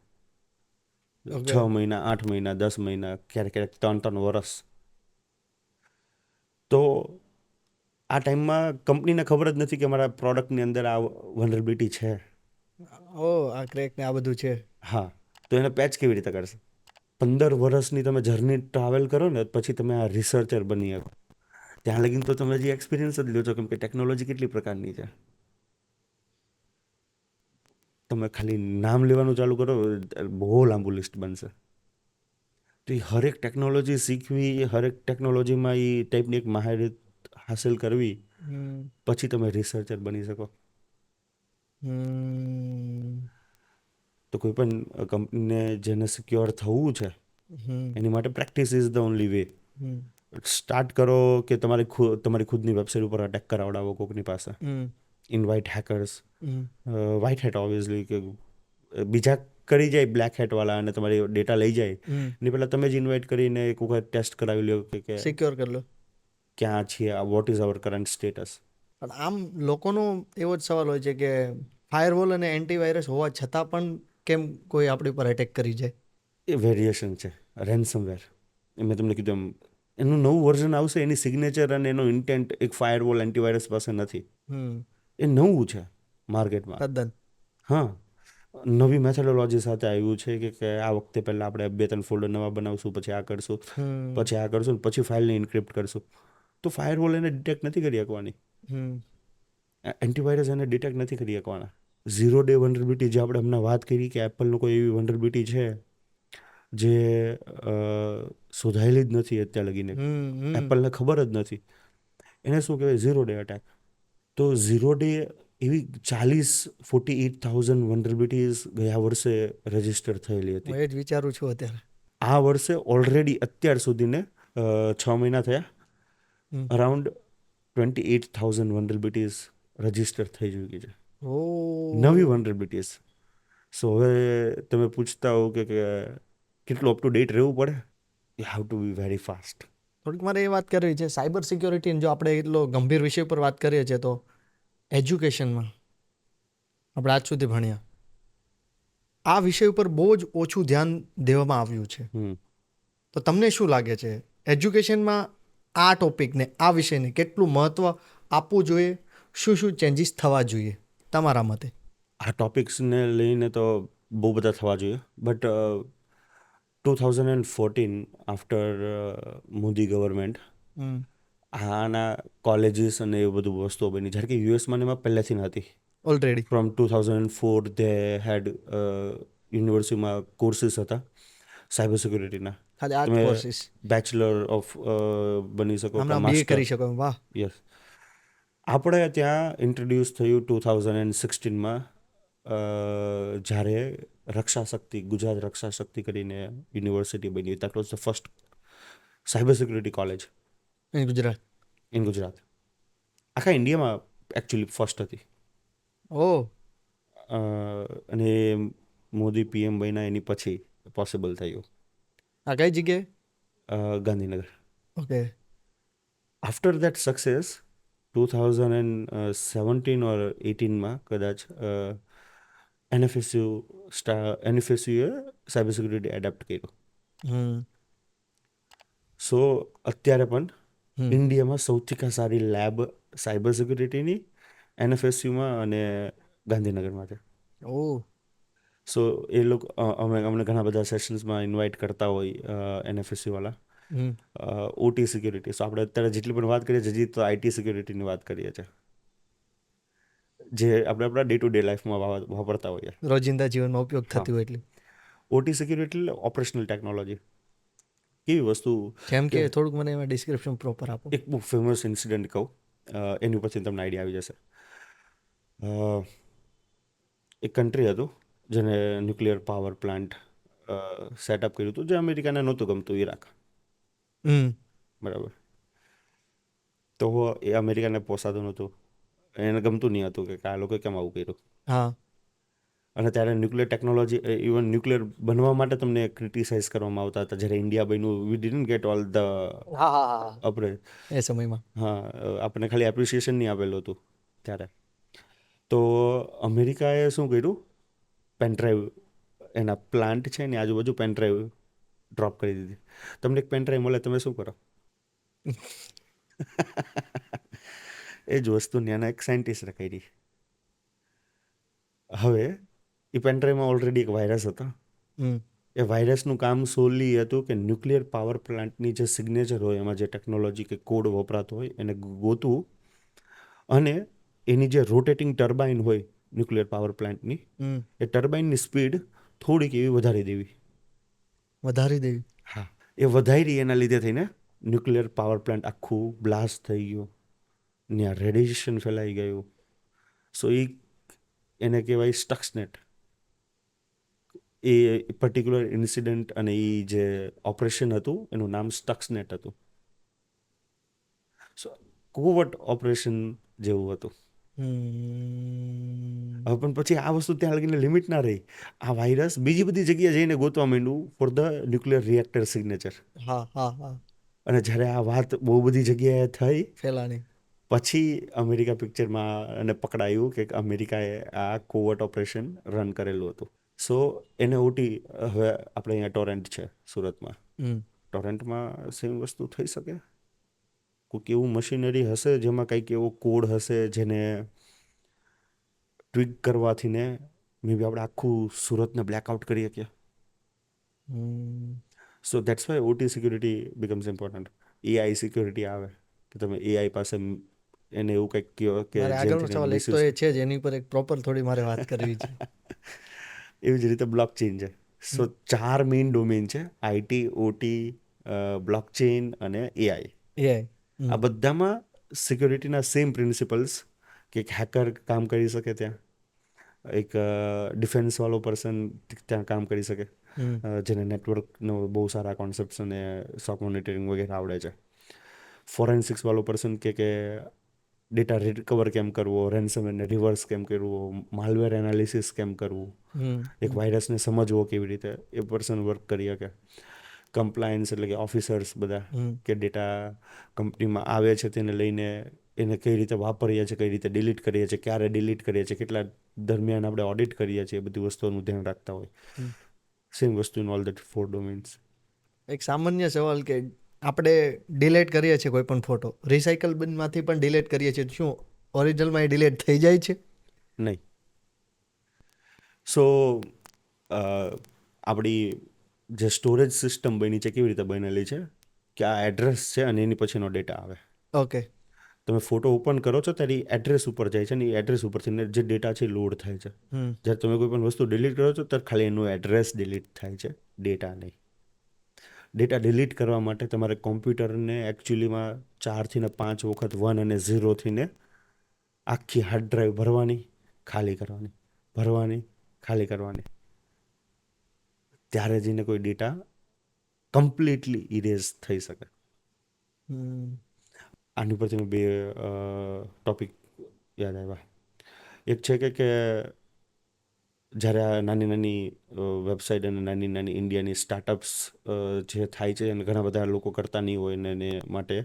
ઓકે.
6 મહિના, 8 મહિના, 10 મહિના, ક્યારેક 3 વર્ષ. તો આ ટાઈમમાં કંપનીને ખબર જ નથી કે અમારા પ્રોડક્ટની અંદર આ વનરેબિલિટી છે.
ઓ, આ ક્રેક ને આ બધું છે.
હા, તો એને પેચ કેવી રીતે કરશે? 15 વર્ષની તમે જર્ની ટ્રાવેલ કરો ને પછી તમે આ રિસર્ચર બની શકો. ત્યાં લગીને તો તમે જે એક્સપિરિયન્સ જ લ્યો છો, કેમ કે ટેકનોલોજી કેટલી પ્રકારની છે. તમે ખાલી નામ લેવાનું ચાલુ કરો, બહુ લાંબુ લિસ્ટ બનશે. તો એ હરેક ટેકનોલોજી શીખવી, હરેક ટેકનોલોજીમાં એ ટાઈપની એક માહિરત હાસિલ કરવી,
હમ.
પછી તમે રિસર્ચર બની શકો.
હમ.
તો કોઈ પણ કંપનીને જેને સિક્યોર થવું છે
હમ.
એની માટે practice is the only way.
Hmm.
Start કરો કે તમારી ખુદની વેબસાઇટ ઉપર અટેક કરાવડાવો કોકની પાસે.
હમ.
ઇનવાઇટ હેકર્સ,
હમ.
વ્હાઇટ હેટ ઓબ્વિયસલી, કે બીજા કરી જાય બ્લેક હેટવાળા અને તમારી ડેટા લઈ જાય
હમ.
ને પહેલાં તમે જ ઇન્વાઇટ કરીને એક વખત ટેસ્ટ કરાવી લો કે
સિક્યોર કરી લો.
ક્યાં છીએ, what is our current status.
પણ આમ લોકોનો એવો જ સવાલ હોય છે કે ફાયરવોલ અને એન્ટીવાયરસ હોવા છતાં પણ કેમ કોઈ આપણી પર એટેક કરી જાય?
એ વેરિએશન છે, રેન્સમવેર. એ મેં તમને કીધું એનું નવું વર્ઝન આવશે, એની સિગ્નેચર અને એનો ઇન્ટેન્ટ એક ફાયરવોલ એન્ટીવાયરસ પાસે નથી.
હમ.
એ નવું છે માર્કેટમાં.
તદ્દન.
હા, નવી મેથોડોલોજી સાથે આવ્યું છે કે આ વખતે પહેલાં આપણે 2-3 ફોલ્ડર નવા બનાવશું, પછી આ કરશું,
હમ.
પછી આ કરશું, પછી ફાઇલને ઇન્ક્રિપ્ટ કરશું. તો ફાયરવોલ એને ડિટેક્ટ નથી કરી શકવાની.
હમ.
એન્ટીવાયરસ એને ડિટેક્ટ નથી કરી શકવાના. ઝીરો ડે વનરેબિલિટી જે આપણે હમણાં વાત કરી કે એપલનો કોઈ એવી વનરેબિલિટી છે જે શોધાયેલી જ નથી અત્યાર લગીને,
હમ.
એપલને ખબર જ નથી, એને શું કહેવાય? Zero day attack. તો ઝીરો ડે એવી 48,000 વનરેબિલિટીઝ ગયા વર્ષે રજિસ્ટર થયેલી હતી.
હું એ જ વિચારું છું અત્યારે.
આ વર્ષે ઓલરેડી અત્યાર સુધીને 6 મહિના થયા,
હમ.
અરાઉન્ડ 28,000 વનરેબિલિટીઝ રજિસ્ટર થઈ ચૂકી છે,
ઓ.
નવી વનરેબિલિટીઝ. સો હવે તમે પૂછતા હો કે કેટલું અપ ટુ ડેટ રહેવું પડે? You have to be very fast.
થોડીક મારે એ વાત કરવી છે સાયબર સિક્યોરિટી, જો આપણે એટલો ગંભીર વિષય પર વાત કરીએ છીએ તો એજ્યુકેશનમાં આપણે આજ સુધી ભણ્યા આ વિષય ઉપર બહુ જ ઓછું ધ્યાન દેવામાં આવ્યું છે.
હમ
તો તમને શું લાગે છે એજ્યુકેશનમાં આ ટોપિકને, આ વિષયને કેટલું મહત્વ આપવું જોઈએ, શું શું ચેન્જીસ થવા જોઈએ તમારા મતે?
આ ટોપિક્સને લઈને તો બહુ બધા થવા જોઈએ, બટ 2014 આફ્ટર મોદી ગવર્મેન્ટ આના કોલેજીસ અને એ બધું વસ્તુઓ બની, જ્યારે કે યુએસમાં ને એમાં પહેલેથી નથી.
ઓલરેડી
ફ્રોમ 2004 દે હેડ યુનિવર્સિટીમાં કોર્સીસ હતા સાયબર સિક્યુરિટીના.
ખાલી આ
તમે
કોર્સિસ
બેચલર ઓફ બની શકો કે
હમણાં બીએ
માસ્ટર.
કરી શકો. વાહ.
યસ. આપણે ત્યાં ઇન્ટ્રોડ્યુસ થયું 2016માં, જ્યારે રક્ષા શક્તિ, ગુજરાત રક્ષા શક્તિ કરીને યુનિવર્સિટી બની. That was the first cyber security college
in Gujarat.
In Gujarat. આખા ઇન્ડિયામાં એકચ્યુઅલી ફર્સ્ટ હતી.
ઓ
અને મોદી પીએમ બન્યા એની પછી પોસિબલ થયું.
આ કઈ જગ્યાએ?
Gandhinagar.
Okay.
After that success 2017 ઓર 18માં કદાચ એનએફએસયુએ સાયબર સિક્યુરિટી એડપ્ટ કર્યું. સો અત્યારે પણ ઇન્ડિયામાં સૌથી સારી લેબ સાયબર સિક્યુરિટીની એનએફએસયુમાં અને ગાંધીનગરમાં છે.
ઓ
સો એ લોકો અમને ઘણા બધા સેશન્સમાં ઇન્વાઇટ કરતા હોય એનએફએસયુવાળા. OT security. સો આપણે અત્યારે જેટલી પણ વાત કરીએ છીએ, હજી તો આઈટી સિક્યુરિટીની વાત કરીએ છીએ, જે આપણે આપણા ડે ટુ ડે લાઈફમાં વાપરતા હોઈએ.
રોજિંદા જીવનમાં ઉપયોગ
હા.
થતી હોય એટલે.
ઓટી સિક્યુરિટી એટલે ઓપરેશનલ ટેકનોલોજી. કેવી વસ્તુ?
જેમ કે થોડુંક મને એમાં ડિસ્ક્રિપ્શન પ્રોપર આપો.
એક બહુ ફેમસ ઇન્સિડન્ટ કહું, એની ઉપરથી તમને આઈડિયા આવી જશે. એક કન્ટ્રી હતું જેને ન્યુક્લિયર પાવર પ્લાન્ટ સેટઅપ કર્યું હતું, જે અમેરિકાને નહોતું ગમતું, ઈરાક. બરાબર. તો એ અમેરિકાને પોસાતું નહોતું, એને ગમતું નહીં હતું કે આ લોકોએ કેમ આવું કર્યું.
હા.
અને ત્યારે ન્યુક્લિયર ટેકનોલોજી, ઇવન ન્યુક્લિયર બનવા માટે તમને ક્રિટિસાઇઝ કરવામાં આવતા હતા. જ્યારે ઇન્ડિયા બન્યું, વી ડિડન્ટ ગેટ ઓલ ધ આપણે
એ સમયમાં
આપણને ખાલી એપ્રિસિએશન નહીં આપેલું હતું ત્યારે. તો અમેરિકાએ શું કર્યું, પેનડ્રાઈવ, એના પ્લાન્ટ છે એની આજુબાજુ પેનડ્રાઈવ ડ્રોપ કરી દીધી. તમને એક પેનડ્રાઈવ મળે, તમે શું કરો? એ જ વસ્તુ ત્યાંના એક સાયન્ટિસ્ટે કરી. હવે એ પેનડ્રાઈવમાં ઓલરેડી એક વાયરસ હતો. એ વાયરસનું કામ સોલી હતું કે ન્યુક્લિયર પાવર પ્લાન્ટની જે સિગ્નેચર હોય, એમાં જે ટેકનોલોજી કે કોડ વપરાતો હોય એને ગોતવું, અને એની જે રોટેટિંગ ટર્બાઇન હોય ન્યુક્લિયર પાવર પ્લાન્ટની, એ ટર્બાઇનની સ્પીડ થોડીક એવી વધારી દેવી. હા. એ વધારી, એના લીધે થઈને ન્યુક્લિયર પાવર પ્લાન્ટ આખું બ્લાસ્ટ થઈ ગયું, ત્યાં રેડિયેશન ફેલાઈ ગયું. સો એને કહેવાય સ્ટક્સનેટ. એ પર્ટિક્યુલર ઇન્સિડન્ટ અને એ જે ઓપરેશન હતું એનું નામ સ્ટક્સનેટ હતું. સો કોવર્ટ ઓપરેશન જેવું હતું. હવે પણ પછી આ વસ્તુ ત્યાં લગીને લિમિટ ના રહી. આ વાયરસ બીજી બધી જગ્યાએ જઈને ગોતવા માંડ્યું for the nuclear reactor signature. અને જ્યારે આ વાત બહુ બધી જગ્યાએ થઈ,
ફેલાની,
પછી અમેરિકા પિક્ચરમાં અને પકડાયું કે અમેરિકાએ આ કોવર્ટ ઓપરેશન રન કરેલું હતું. સો એને ઉટી, હવે આપણે અહીંયા ટોરેન્ટ છે સુરતમાં, ટોરેન્ટમાં સેમ વસ્તુ થઈ શકે? કોઈક એવું મશીનરી હશે જેમાં કંઈક એવો કોડ હશે જેને ટ્વિક કરવાથી ને મે બી આપણે આખું સુરતને બ્લેકઆઉટ કરી શકીએ. So that's why OT security becomes important. AI security આવે કે તમે એઆઈ પાસે એને એવું કંઈક કહો કે
આગળનો સવાલ એક તો એ છે જ, એની પર એક પ્રોપર થોડી મારે વાત કરવી છે.
એવી જ રીતે બ્લોકચેઇન છે. સો 4 મેઇન ડોમેન છે: આઈટી, ઓટી, બ્લોકચેઇન અને એઆઈ. આ બધામાં સિક્યુરિટીના સેમ પ્રિન્સિપલ્સ, કે એક હેકર કામ કરી શકે ત્યાં, એક ડિફેન્સવાળો પર્સન ત્યાં કામ કરી શકે, જેને નેટવર્કનો બહુ સારા કોન્સેપ્ટ્સ અને સ્ટોક મોનિટરિંગ વગેરે આવડે છે. ફોરેન્સિક્સવાળો પર્સન કે ડેટા રિકવર કેમ કરવો, રેન્સમવેરને રિવર્સ કેમ કરવું, માલવેર એનાલિસિસ કેમ કરવું, એક વાયરસને સમજવો કેવી રીતે, એ પર્સન વર્ક કરી શકે. કમ્પ્લાયન્સ એટલે કે ઓફિસર્સ બધા
હમ.
કે ડેટા કંપનીમાં આવે છે તેને લઈને એને કઈ રીતે વાપરીએ છીએ, કઈ રીતે ડિલીટ કરીએ છીએ, ક્યારે ડિલીટ કરીએ છીએ, કેટલા દરમિયાન આપણે ઓડિટ કરીએ છીએ, એ બધી વસ્તુઓનું ધ્યાન રાખતા હોય.
હમ.
સેમ વસ્તુ ઇન ઓલ દેટ 4 ડોમેન્સ.
એક સામાન્ય સવાલ કે આપણે ડિલીટ કરીએ છીએ કોઈ પણ ફોટો, રિસાયકલ બિનમાંથી પણ ડિલીટ કરીએ છીએ, તો શું ઓરિજિનલમાં એ ડિલીટ થઈ જાય છે?
નહીં. સો આપણી જે સ્ટોરેજ સિસ્ટમ બની છે કેવી રીતે બનેલી છે કે આ એડ્રેસ છે અને એની પછીનો ડેટા આવે.
ઓકે.
તમે ફોટો ઓપન કરો છો ત્યારે એડ્રેસ ઉપર જાય છે ને એ એડ્રેસ ઉપરથી જે ડેટા છે એ લોડ થાય છે.
હમ.
જ્યારે તમે કોઈ પણ વસ્તુ ડિલીટ કરો છો ત્યારે ખાલી એનું એડ્રેસ ડિલીટ થાય છે, ડેટા નહીં. ડેટા ડિલીટ કરવા માટે તમારે કોમ્પ્યુટરને એકચ્યુઅલીમાં 4 થી 5 વખત 1 અને 0 થઈને આખી હાર્ડ ડ્રાઈવ ભરવાની, ખાલી કરવાની, ભરવાની, ખાલી કરવાની, ત્યારે જઈને કોઈ ડેટા કમ્પ્લીટલી ઇરેઝ થઈ શકે.
હમ.
આની પરથી મેં 2 ટોપિક યાદ આવ્યા. એક છે કે જ્યારે આ નાની નાની વેબસાઇટ અને નાની નાની ઇન્ડિયાની સ્ટાર્ટઅપ્સ જે થાય છે અને ઘણા બધા લોકો કરતા નહીં હોય ને એને માટે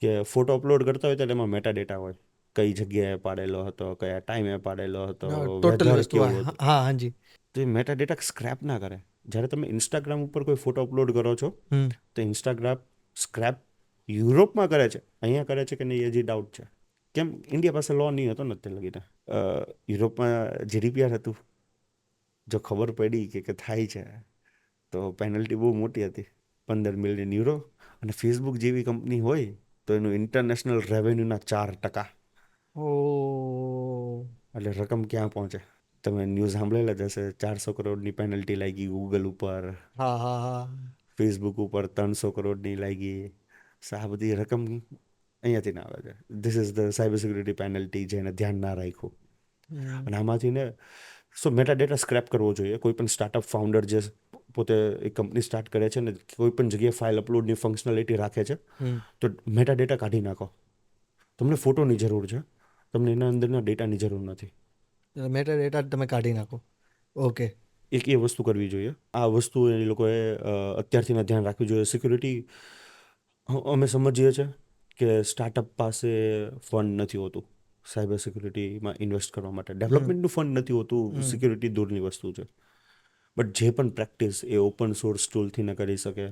કે ફોટો અપલોડ કરતા હોય ત્યારે એમાં મેટા ડેટા હોય, કઈ જગ્યાએ પાડેલો હતો, કયા ટાઈમે પાડેલો હતો,
ટોટલ
વેધર
વસ્તુ
કેવું
હા
હતું.
હા હાજી.
તો એ મેટા ડેટા સ્ક્રેપ ના કરે. જ્યારે તમે ઇન્સ્ટાગ્રામ ઉપર કોઈ ફોટો અપલોડ કરો છો
હમ.
તો ઇન્સ્ટાગ્રામ સ્ક્રેપ યુરોપમાં કરે છે, અહીંયા કરે છે કે નહીં એ હજી ડાઉટ છે. કેમ? ઇન્ડિયા પાસે લો નહીં હતો ને અત્યારે લગીને. યુરોપમાં GDPR હતું. જો ખબર પડી કે થાય છે તો પેનલ્ટી બહુ મોટી હતી, €15 મિલિયન. અને ફેસબુક જેવી કંપની હોય તો એનું ઇન્ટરનેશનલ રેવન્યુના 4%.
ઓ.
એટલે રકમ ક્યાં પહોંચે? તમે ન્યૂઝ સાંભળેલા જ હશે, 400 કરોડની પેનલ્ટી લાગી ગૂગલ ઉપર,
હા હા હા.
ફેસબુક ઉપર 300 કરોડની લાગી. આ બધી રકમ અહીંયાથી ના આવે છે. This is the cyber security penalty જેને ધ્યાન ના રાખ્યું.
હમ.
અને આમાંથી ને મેટા ડેટા સ્ક્રેપ કરવો જોઈએ. કોઈ પણ સ્ટાર્ટઅપ ફાઉન્ડર જે પોતે એક કંપની સ્ટાર્ટ કરે છે ને કોઈ પણ જગ્યાએ ફાઇલ અપલોડની ફંક્શનાલિટી રાખે છે
હમ.
તો મેટા ડેટા કાઢી નાખો. તમને ફોટોની જરૂર છે, તમને એના અંદરના ડેટાની જરૂર નથી.
મેટા ડેટા તમે કાઢી નાખો. ઓકે.
એક એ વસ્તુ કરવી જોઈએ. આ વસ્તુ એ લોકોએ અત્યારથી ધ્યાન રાખવી જોઈએ. સિક્યુરિટી અમે સમજીએ છીએ કે સ્ટાર્ટઅપ પાસે ફંડ નથી હોતું સાયબર સિક્યુરિટીમાં ઇન્વેસ્ટ કરવા માટે. ડેવલપમેન્ટનું ફંડ નથી હોતું, સિક્યુરિટી દૂરની વસ્તુ છે. બટ જે પણ પ્રેક્ટિસ એ ઓપન સોર્સ ટૂલથી ન કરી શકે.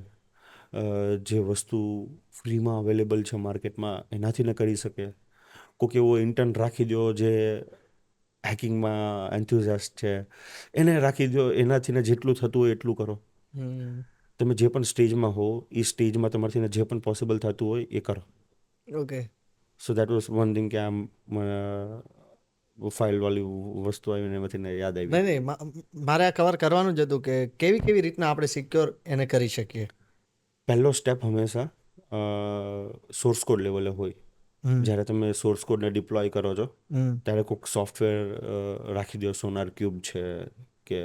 જે વસ્તુ ફ્રીમાં અવેલેબલ છે માર્કેટમાં એનાથી ન કરી શકે. કોઈક એવો ઇન્ટર્ન રાખી દો જે હેકિંગમાં એન્થ્યુઝિયાસ્ટ છે, એને રાખી દો. એનાથી ને જેટલું થતું હોય એટલું કરો.
હમ.
તમે જે પણ સ્ટેજમાં હો એ સ્ટેજમાં તમારાથી જે પણ પોસિબલ થતું હોય એ કરો.
Okay.
So that was one thing કે આમ ફાઇલવાળી વસ્તુ આવીને એમાંથી યાદ આવી.
નહીં નહીં મારે આ કવર કરવાનું જ હતું કે કેવી કેવી રીતના આપણે સિક્યોર એને કરી શકીએ.
પહેલો સ્ટેપ હંમેશા સોર્સ કોડ લેવલે હોય. જ્યારે તમે સોર્સ કોડને ડિપ્લોય કરો છો ત્યારે કોઈક સોફ્ટવેર રાખી દો, સોનાર ક્યુબ છે કે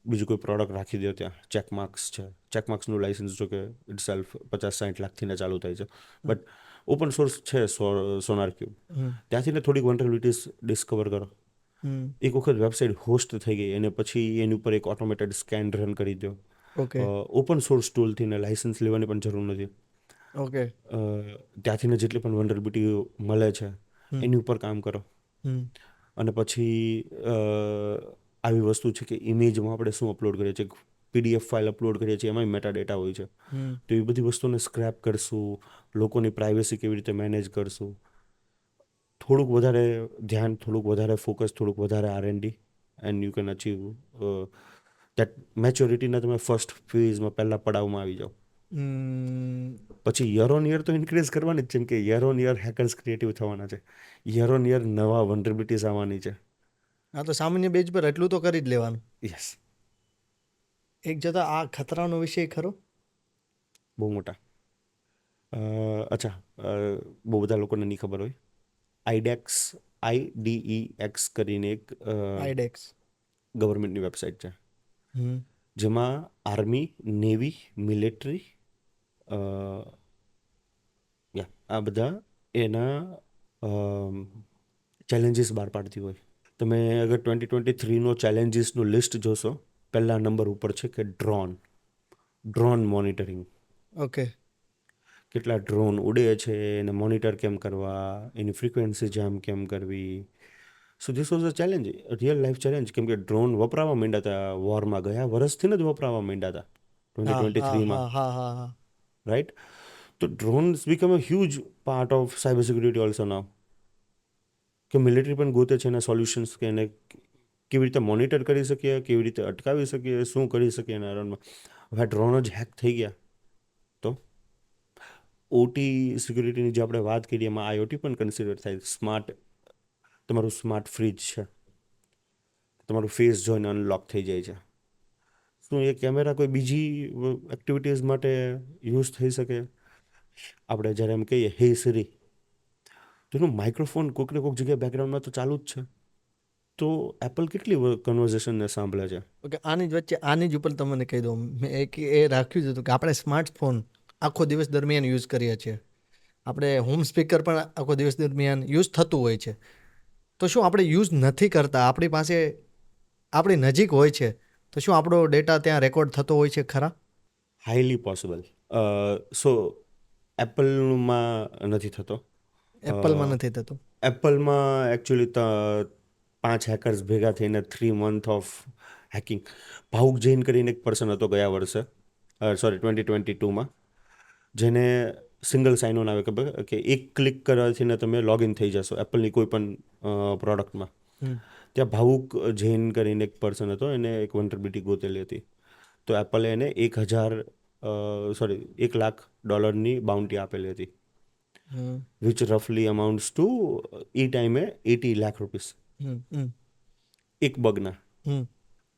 બીજું કોઈ પ્રોડક્ટ રાખી દો. ત્યાં ચેકમાર્ક્સ છે. ચેકમાર્ક્સનું લાઇસન્સ જો કે ઇટ સેલ્ફ 50-60 લાખથી ચાલુ થાય છે. બટ ઓપન સોર્સ છે સોનાર ક્યુબ. ત્યાંથી ને થોડીક વલ્નરેબિલિટીઝ ડિસ્કવર કરો. એક વખત વેબસાઇટ હોસ્ટ થઈ ગઈ અને પછી એની ઉપર એક ઓટોમેટેડ સ્કેન રન કરી દો.
ઓકે.
ઓપન સોર્સ ટૂલથી ને લાઇસન્સ લેવાની પણ જરૂર નથી.
ઓકે.
ત્યાંથી જેટલી પણ વલ્નરેબિલિટી મળે છે એની ઉપર કામ કરો. અને પછી આવી વસ્તુ છે કે ઇમેજમાં આપણે શું અપલોડ કરીએ છીએ, PDF ફાઇલ અપલોડ કરીએ છીએ, એમાં મેટા ડેટા હોય છે. તો એ બધી વસ્તુને સ્ક્રેપ કરશું, લોકોની પ્રાઇવસી કેવી રીતે મેનેજ કરશું, થોડુંક વધારે ધ્યાન, થોડુંક વધારે ફોકસ, થોડુંક વધારે R&D and you can achieve that મેચ્યોરિટીના તમે ફર્સ્ટ ફેઝમાં પહેલાં પડાવમાં આવી જાઓ. પછી યર ઓન યર તો ઇન્ક્રીઝ કરવાની જ છે, કે year on year hackers creative થવાના છે, યર ઓન યર નવા વલ્નરેબિલિટીઝ આવવાની છે.
હા, તો સામાન્ય બેઝ પર એટલું તો કરી જ લેવાનું.
યસ.
એક જતા આ ખતરાનો વિષય ખરો?
બહુ મોટા. અચ્છા, બહુ બધા લોકોને નહીં ખબર હોય. IDEX કરીને એક
આઈડેક્સ
ગવર્મેન્ટની વેબસાઇટ છે જેમાં આર્મી, નેવી, મિલિટરી આ બધા એના ચેલેન્જીસ બહાર પાડતી હોય. તમે અગર 2023નો ચેલેન્જીસનું લિસ્ટ જોશો, પહેલા નંબર ઉપર છે કે ડ્રોન. Drone monitoring.
ઓકે.
કેટલા ડ્રોન ઉડે છે એને મોનિટર કેમ કરવા, એની ફ્રીક્વન્સી જામ કેમ કરવી. સો this was a challenge, real life challenge, કેમ કે ડ્રોન વપરાવા માંડ્યા હતા વોરમાં ગયા વર્ષથી જ વપરાવા માંડ્યા હતા
હા હા
2023માં,
હા હા હા હા.
રાઈટ. તો drones become a huge part of cyber security also now, કે મિલિટરી પણ ગોતે છે એના સોલ્યુશન્સ, કે એને કેવી રીતે મોનિટર કરી શકીએ, કેવી રીતે અટકાવી શકીએ, શું કરી શકીએ એના અરાઉન્ડમાં. હવે ડ્રોન જ હેક થઈ ગયા તો ઓટી સિક્યુરિટીની જે આપણે વાત કરીએ એમાં આઈઓટી પણ કન્સિડર થાય. સ્માર્ટ, તમારું સ્માર્ટ ફ્રીજ છે, તમારું ફેસ જોઈને અનલોક થઈ જાય છે. શું એ કેમેરા કોઈ બીજી એક્ટિવિટીઝ માટે યુઝ થઈ શકે? આપણે જ્યારે એમ કહીએ હે સિરી, તો એનું માઇક્રોફોન કોઈક ને કોઈક જગ્યાએ બેકગ્રાઉન્ડમાં તો ચાલુ જ છે. તો એપલ કેટલી કન્વર્ઝેશનને સાંભળે છે.
ઓકે, આની જ વચ્ચે આની જ ઉપર તમને કહી દઉં, મેં એક એ રાખ્યું જ હતું કે આપણે સ્માર્ટફોન આખો દિવસ દરમિયાન યુઝ કરીએ છીએ. આપણે હોમ સ્પીકર પણ આખો દિવસ દરમિયાન યુઝ થતું હોય છે. તો શું આપણે યુઝ નથી કરતા, આપણી પાસે આપણી નજીક હોય છે, તો શું આપણો ડેટા ત્યાં રેકોર્ડ થતો હોય છે ખરા?
Highly possible. સો એપલમાં નથી થતો.
એપલમાં નથી થતું.
એપલમાં એકચ્યુઅલી 5 હેકર્સ ભેગા થઈને 3 month ઓફ હેકિંગ. ભાવુક જૈન કરીને એક પર્સન હતો ગયા વર્ષે, સોરી 2022માં, જેને સિંગલ સાઇન ઓન આવે કે એક ક્લિક કરવાથી ને તમે લોગિન થઈ જશો એપલની કોઈ પણ પ્રોડક્ટમાં.
હમ.
ત્યાં ભાવુક જૈન કરીને એક પર્સન હતો, એને એક વલ્નરેબિલિટી ગોતેલી હતી. તો એપલે એને 1 લાખ ડોલરની બાઉન્ટી આપેલી હતી,
હમ
વિચ રફલી અમાઉન્ટ્સ ટુ એ ટાઈમે 80 લાખ રૂપીસ
હમ હમ
એક બગના.
હમ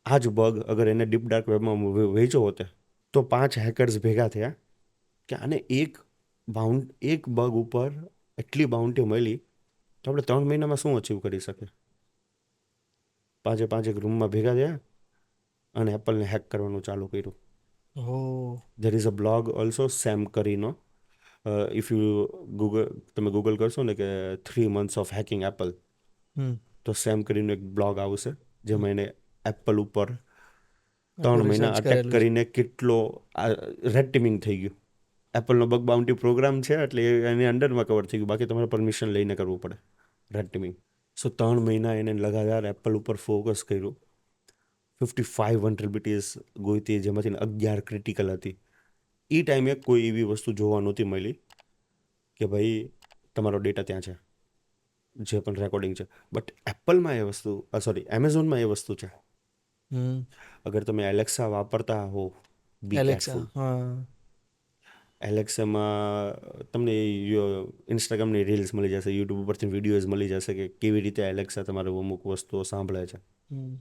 આ જ બગ અગર એને ડીપ ડાર્ક વેબમાં વેચ્યો હોતે તો 5 હેકર્સ ભેગા થયા કે આને એક બગ ઉપર એટલી બાઉન્ટી મળી, તો આપણે 3 મહિનામાં શું અચીવ કરી શકીએ. પાંચે એક રૂમમાં ભેગા થયા અને એપલને હેક કરવાનું ચાલુ કર્યું.
Oh.
There is a blog also same કરીનો. ઇફ યુ તમે ગૂગલ કરશો ને કે 3 months of hacking Apple,
hmm.
તો સેમ કરીને એક બ્લોગ આવશે જેમાં એને એપલ ઉપર
આખું
3 મહિના
રિસર્ચ
અટેક
કરેલું છે.
કરીને કેટલો રેડ ટીમિંગ થઈ ગયું. એપલનો બગ બાઉન્ટી પ્રોગ્રામ છે એટલે એની અંડરમાં કવર થઈ ગયું, બાકી તમારે પરમિશન લઈને કરવું પડે રેડ ટીમિંગ. સો 3 મહિના એને લગાતાર એપલ ઉપર ફોકસ કર્યું. 55 વલ્નરેબિલિટીઝ ગોઈતી, જેમાંથી 11 ક્રિટિકલ હતી. એ ટાઈમે કોઈ એવી વસ્તુ જોવા નહોતી મળી કે ભાઈ તમારો ડેટા ત્યાં છે, જે પણ રેકોર્ડિંગ છે. બટ એપલમાં એ વસ્તુ, સોરી એમેઝોનમાં એ વસ્તુ છે.
હમ.
અગર તમે એલેક્સા વાપરતા હો, બી
એલેક્સા,
કેરફુલ.
હા.
એલેક્સામાં તમને ઇન્સ્ટાગ્રામની રીલ્સ મળી જશે, યુટ્યુબ ઉપરથી વિડીયોઝ મળી જશે કે કેવી રીતે એલેક્સા તમારું અમુક વસ્તુઓ સાંભળે છે,
હમ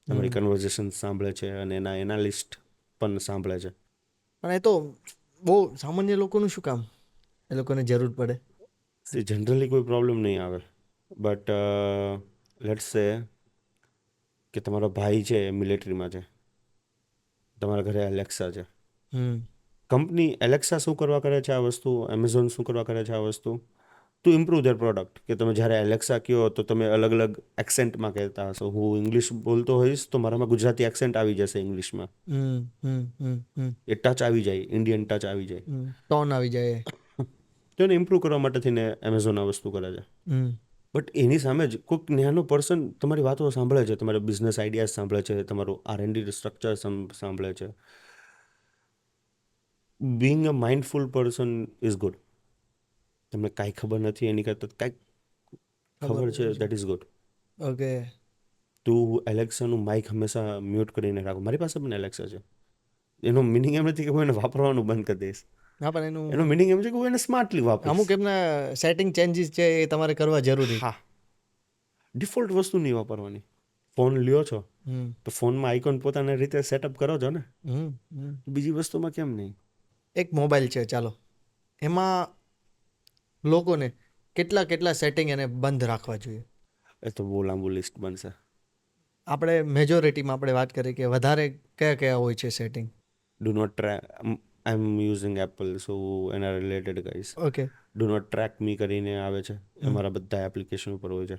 તમારી
હમ.
કન્વર્ઝેશન સાંભળે છે અને એના એનાલિસ્ટ પણ સાંભળે છે.
પણ એ તો બહુ સામાન્ય લોકોનું શું કામ એ લોકોને જરૂર પડે?
જનરલી કોઈ પ્રોબ્લેમ નહીં આવે, બટ લેટ્સ સે કે તમારો ભાઈ છે એ મિલિટરીમાં છે, તમારા ઘરે એલેક્સા છે.
હમ
કંપની એલેક્સા શું કરવા કરે છે આ વસ્તુ, એમેઝોન શું કરવા કરે છે આ વસ્તુ, ટુ ઇમ્પ્રૂવ ધેર પ્રોડક્ટ. કે તમે જ્યારે એલેક્સા કહો તો તમે અલગ અલગ એક્સેન્ટમાં કહેતા હશો. હું ઇંગ્લિશ બોલતો હોઈશ તો મારામાં ગુજરાતી એક્સેન્ટ આવી જશે ઇંગ્લિશમાં,
હમ હમ હમ હમ
એ ટચ આવી જાય, ઇન્ડિયન ટચ આવી જાય.
હમ. ટોન આવી જાય.
તો એને ઇમ્પ્રૂવ કરવા માટે થઈને એમેઝોન આ વસ્તુ કરે છે.
હમ
બટ એની સામે જ કોઈક નાનો પર્સન તમારી વાતો સાંભળે છે, તમારા બિઝનેસ આઈડિયાઝ સાંભળે છે, તમારું R&D સ્ટ્રક્ચર સાંભળે છે. Being a mindful person is good. તમને કાંઈ ખબર નથી એની કરતાં કાંઈક ખબર છે, દેટ ઇઝ ગુડ.
ઓકે.
તું એલેક્સાનું માઇક હંમેશા મ્યુટ કરીને રાખો. મારી પાસે પણ એલેક્સા છે. એનો મિનિંગ એમ નથી કે હું એને વાપરવાનું બંધ કરી દઈશ.
હા, પણ એનું
એનો મિનિંગ એમ છે કે હું એને સ્માર્ટલી વાપરીશ.
અમુક એમના સેટિંગ ચેન્જીસ છે એ તમારે કરવા જરૂરી.
હા, ડિફોલ્ટ વસ્તુ નહીં વાપરવાની. ફોન લ્યો છો
હમ
તો ફોનમાં આઇકોન પોતાની રીતે સેટઅપ કરો છો ને,
હમ હમ.
બીજી વસ્તુમાં કેમ નહીં?
એક મોબાઈલ છે ચાલો, એમાં લોકોને કેટલા કેટલા સેટિંગ એને બંધ રાખવા જોઈએ?
એ તો બહુ લાંબુ લિસ્ટ બનશે.
આપણે મેજોરિટીમાં આપણે વાત કરીએ કે વધારે કયા કયા હોય છે setting?
Do not track, I am using Apple, so એના રિલેટેડ કહીશ.
Okay.
Do not track me કરીને આવે છે, એ મારા બધા એપ્લિકેશન ઉપર હોય છે.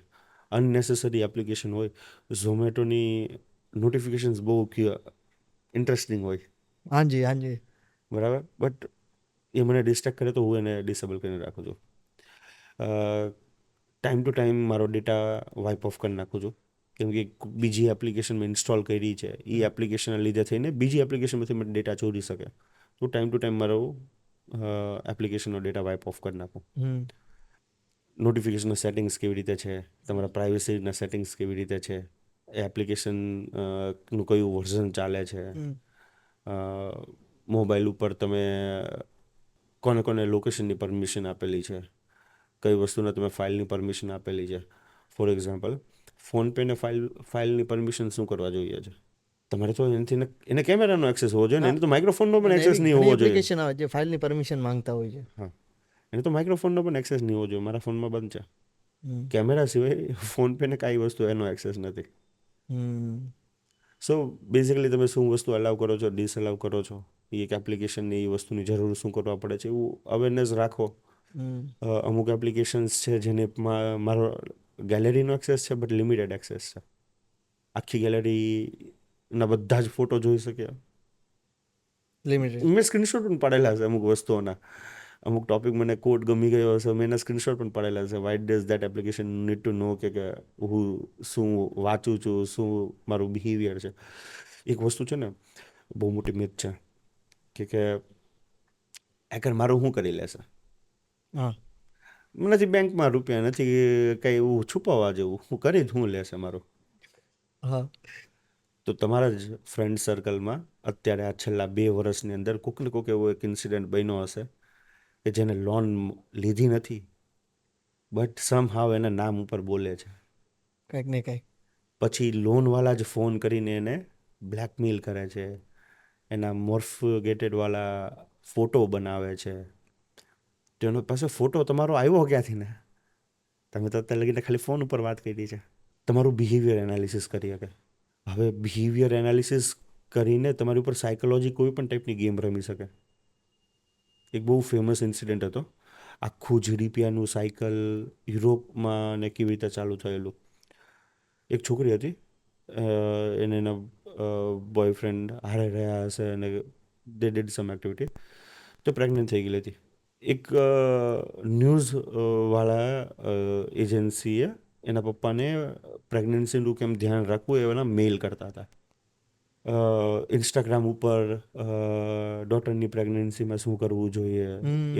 અનનેસેસરી એપ્લિકેશન હોય, ઝોમેટોની નોટિફિકેશન્સ બહુ ઇન્ટરેસ્ટિંગ હોય.
હાજી હાજી.
બરાબર. બટ એ મને ડિસ્ટ્રેક્ટ કરે તો હું એને ડિસેબલ કરીને રાખું છું. ટાઈમ ટુ ટાઈમ મારો ડેટા વાઇપ ઓફ કરી નાખું છું, કેમ કે બીજી એપ્લિકેશન મેં ઇન્સ્ટોલ કરી છે, એ એપ્લિકેશનના લીધે થઈને બીજી એપ્લિકેશનમાંથી મને ડેટા ચોરી શકે. તો ટાઈમ ટુ ટાઈમ મારો એપ્લિકેશનનો ડેટા વાઇપ ઓફ કરી નાખું. નોટિફિકેશનના સેટિંગ્સ કેવી રીતે છે, તમારા પ્રાઇવસીના સેટિંગ્સ કેવી રીતે છે, એ એપ્લિકેશન નું કયું વર્ઝન ચાલે છે, મોબાઈલ ઉપર તમે કોને કોને લોકેશનની પરમિશન આપેલી છે, કઈ વસ્તુને તમે ફાઇલની પરમિશન આપેલી છે. ફોર એક્ઝામ્પલ, ફોનપેને ફાઇલની પરમિશન શું કરવા જોઈએ છે? તમારે તો એનાથી એને કેમેરાનો એક્સેસ હોવો જોઈએ ને, એને તો માઇક્રોફોનનો પણ એક્સેસ નહીં હોવો જોઈએ.
એપ્લિકેશન આવે જે ફાઇલની પરમિશન માંગતા હોય છે.
હા, એને તો માઇક્રોફોનનો પણ એક્સેસ નહીં હોવો જોઈએ. મારા ફોનમાં બંધ છે. કેમેરા સિવાય ફોનપેને કાંઈ વસ્તુ એનો એક્સેસ નથી. સો બેઝિકલી તમે શું વસ્તુ અલાઉ કરો છો, ડિસઅલાઉ કરો છો, એ એક એપ્લિકેશનની એ વસ્તુની જરૂર શું કરવા પડે છે, એવું અવેરનેસ રાખો. અમુક એપ્લિકેશન્સ છે જેને મારો ગેલેરીનો એક્સેસ છે, બટ લિમિટેડ એક્સેસ છે. આખી ગેલેરીના બધા જ ફોટો જોઈ શકે.
લિમિટેડ.
મેં સ્ક્રીનશોટ પણ પાડેલા છે અમુક વસ્તુઓના. અમુક ટોપિક મને કોડ ગમી ગયો હશે, મેં એના સ્ક્રીનશોટ પણ પાડેલા છે. What does that application need to know કે હું શું વાંચું છું, શું મારું બિહેવિયર છે. એક વસ્તુ છે ને, બહુ મોટી મિથ છે કે હેકર મારું શું કરી લેશે.
હા.
નથી બેંકમાં રૂપિયા, નથી કંઈ એવું છુપાવવા જેવું, હું કરી જ શું લેશે મારું.
હા.
તો તમારા જ ફ્રેન્ડ સર્કલમાં અત્યારે આ છેલ્લા 2 વર્ષની અંદર કોઈક ને કોઈક એવો એક ઇન્સિડન્ટ બન્યો હશે કે જેને લોન લીધી નથી, બટ સમહાવ એના નામ ઉપર બોલે છે.
કંઈક ને કંઈક.
પછી લોનવાળા જ ફોન કરીને એને બ્લેકમેલ કરે છે, એના મોર્ફગેટેડવાળા ફોટો બનાવે છે. તો એનો પાસે ફોટો તમારો આવ્યો ક્યાંથી ને? તમે તો અત્યારે લગીને ખાલી ફોન ઉપર વાત કરી છે. તમારું બિહેવિયર એનાલિસિસ કરી શકે. હવે બિહેવિયર એનાલિસિસ કરીને તમારી ઉપર સાયકોલોજી કોઈ પણ ટાઈપની ગેમ રમી શકે. એક બહુ ફેમસ ઇન્સિડન્ટ હતો. આખું જીડીપીઆરનું સાયકલ યુરોપમાં ને કેવી રીતે ચાલુ થયેલું. એક છોકરી હતી, એને એના બોયફ્રેન્ડ હારે રહ્યા હશે અને દે ડીડ સમ એક્ટિવિટી, તો પ્રેગ્નન્ટ થઈ ગયેલી હતી. એક ન્યૂઝ વાળા એજન્સીએ એના પપ્પાને પ્રેગ્નન્સીનું કેમ ધ્યાન રાખવું એના મેલ કરતા હતા. ઇન્સ્ટાગ્રામ ઉપર ડોટરની પ્રેગ્નન્સીમાં શું કરવું જોઈએ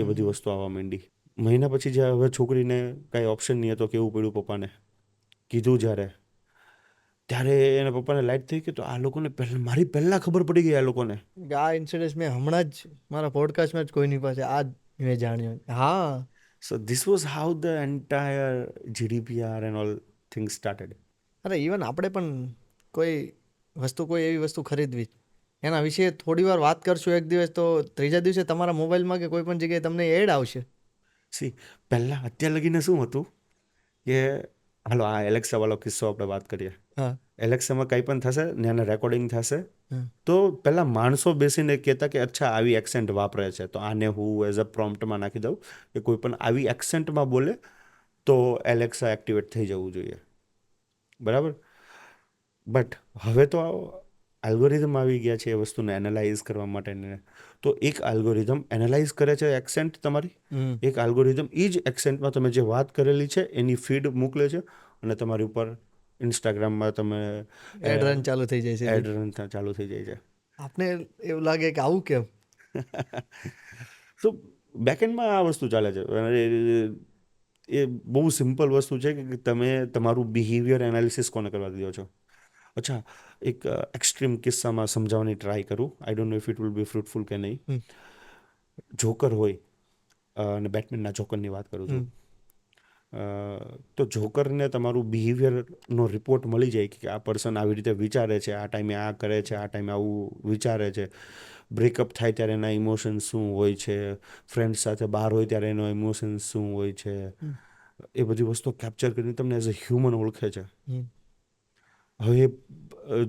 એ બધી વસ્તુ આવવા માંડી. મહિના પછી જે હવે છોકરીને કાંઈ ઓપ્શન નહીં હતો, કેવું પડ્યું પપ્પાને. કીધું જ્યારે, ત્યારે એના પપ્પાને લાઈટ થઈ કે તો આ લોકોને મારી પહેલાં ખબર પડી ગઈ આ લોકોને.
આ ઇન્સિડન્સ મેં હમણાં જ મારા પોડકાસ્ટમાં જ કોઈની પાસે આ જ મેં જાણ્યો. હા.
So this was how the entire GDPR and all things started.
અરે ઇવન આપણે પણ કોઈ એવી વસ્તુ ખરીદવી, એના વિશે થોડી વાર વાત કરશું એક દિવસ, તો ત્રીજા દિવસે તમારા મોબાઈલમાં કે કોઈ પણ જગ્યાએ તમને એડ આવશે.
સી પહેલાં અત્યાર લગીને શું હતું કે હાલો આ એલેક્સા વાળો કિસ્સો આપણે વાત કરીએ.
હા.
એલેક્સામાં કંઈ પણ થશે ને એને રેકોર્ડિંગ થશે, તો પહેલાં માણસો બેસીને કહેતા કે અચ્છા આવી એક્સેન્ટ વાપરે છે, તો આને હું એઝ અ પ્રોમ્પ્ટમાં નાખી દઉં કે કોઈ પણ આવી એક્સેન્ટમાં બોલે તો એલેક્સા એક્ટિવેટ થઈ જવું જોઈએ. બરાબર. બટ હવે તો આલ્ગોરિધમ આવી ગયા છે એ વસ્તુને એનાલાઇઝ કરવા માટેને. તો એક આલ્ગોરિધમ એનાલાઇઝ કરે છે એક્સેન્ટ તમારી, એક આલ્ગોરિધમ એ જ એક્સેન્ટમાં તમે જે વાત કરેલી છે એની ફીડ મોકલે છે, અને તમારી ઉપર ઇન્સ્ટાગ્રામમાં તમે
એડ રન ચાલુ થઈ જાય છે.
એડ રન ચાલુ થઈ જાય છે.
આપને એવું લાગે કે આવું કેમ?
તો બેકએન્ડમાં આ વસ્તુ ચાલે છે. એ બહુ સિમ્પલ વસ્તુ છે કે તમે તમારું બિહેવિયર એનાલિસિસ કોને કરવા દો છો. અચ્છા, એક એક્સ્ટ્રીમ કિસ્સામાં સમજાવવાની ટ્રાય કરું. I don't know if it will be fruitful કે નહીં. જોકર હોય, અને બેટમેનના જોકરની વાત કરું છું. તો જોકરને તમારું બિહેવિયરનો રિપોર્ટ મળી જાય કે આ પર્સન આવી રીતે વિચારે છે, આ ટાઈમે આ કરે છે, આ ટાઈમે આવું વિચારે છે. બ્રેકઅપ થાય ત્યારે એના ઇમોશન્સ શું હોય છે, ફ્રેન્ડ્સ સાથે બહાર હોય ત્યારે એનો ઇમોશન્સ શું હોય છે, એ બધી વસ્તુ કેપ્ચર કરીને તમને એઝ અ હ્યુમન ઓળખે છે. હવે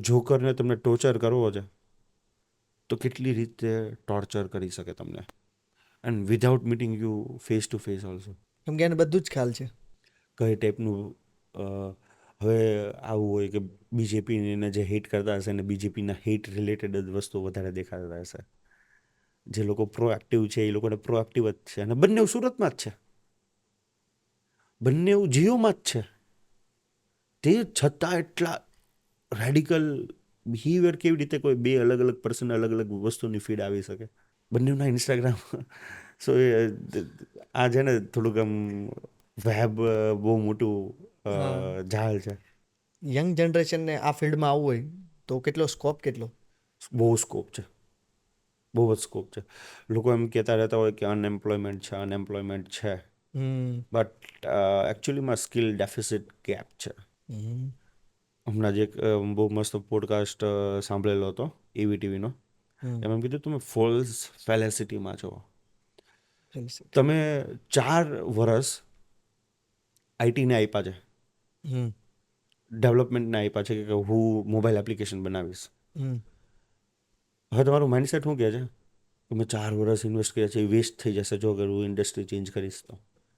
જોકરને તમને ટોર્ચર કરવો છે, તો કેટલી રીતે ટોર્ચર કરી શકે તમને, and without meeting you face to face also.
કેમ કે એને બધું જ ખ્યાલ છે.
કઈ ટાઈપનું હવે આવું હોય કે બીજેપીને જે હેટ કરતા હશે ને બીજેપીના હેટ રિલેટેડ જ વસ્તુ વધારે દેખાતા હશે. જે લોકો પ્રોએક્ટિવ છે એ લોકોને પ્રોએક્ટિવ જ છે, અને બંને સુરતમાં જ છે, બંને જીઓમાં જ છે. તે છતાં એટલા રેડિકલ બિહેવિયર કેવી રીતે કોઈ બે અલગ અલગ પર્સન અલગ અલગ વસ્તુની ફીડ આવી શકે? બંનેના ઇન્સ્ટાગ્રામ સો આ છે ને થોડુંક આમ વેબ બહુ મોટું જાળ છે.
યંગ જનરેશનને આ ફિલ્ડમાં આવવું હોય તો કેટલો સ્કોપ કેટલો?
બહુ સ્કોપ છે, બહુ જ સ્કોપ છે. લોકો એમ કહેતા રહેતા હોય કે અનએમ્પ્લોયમેન્ટ છે, બટ એકચ્યુઅલીમાં સ્કિલ ડેફિસિટ ગેપ છે. હમણાં જ એક બહુ મસ્ત પોડકાસ્ટ સાંભળેલો હતો EVTVનો. એમાં કીધું તમે ફોલ્સ ફેલેસિટીમાં છો. તમે 4 વર્ષ આઈટીને આપ્યા છે, ડેવલપમેન્ટને આપ્યા છે કે હું મોબાઈલ એપ્લિકેશન બનાવીશ. હવે તમારું માઇન્ડસેટ શું કહે છે કે મેં 4 વર્ષ ઇન્વેસ્ટ કર્યા છે, એ વેસ્ટ થઈ જશે જો અગર હું ઇન્ડસ્ટ્રી ચેન્જ કરીશ તો.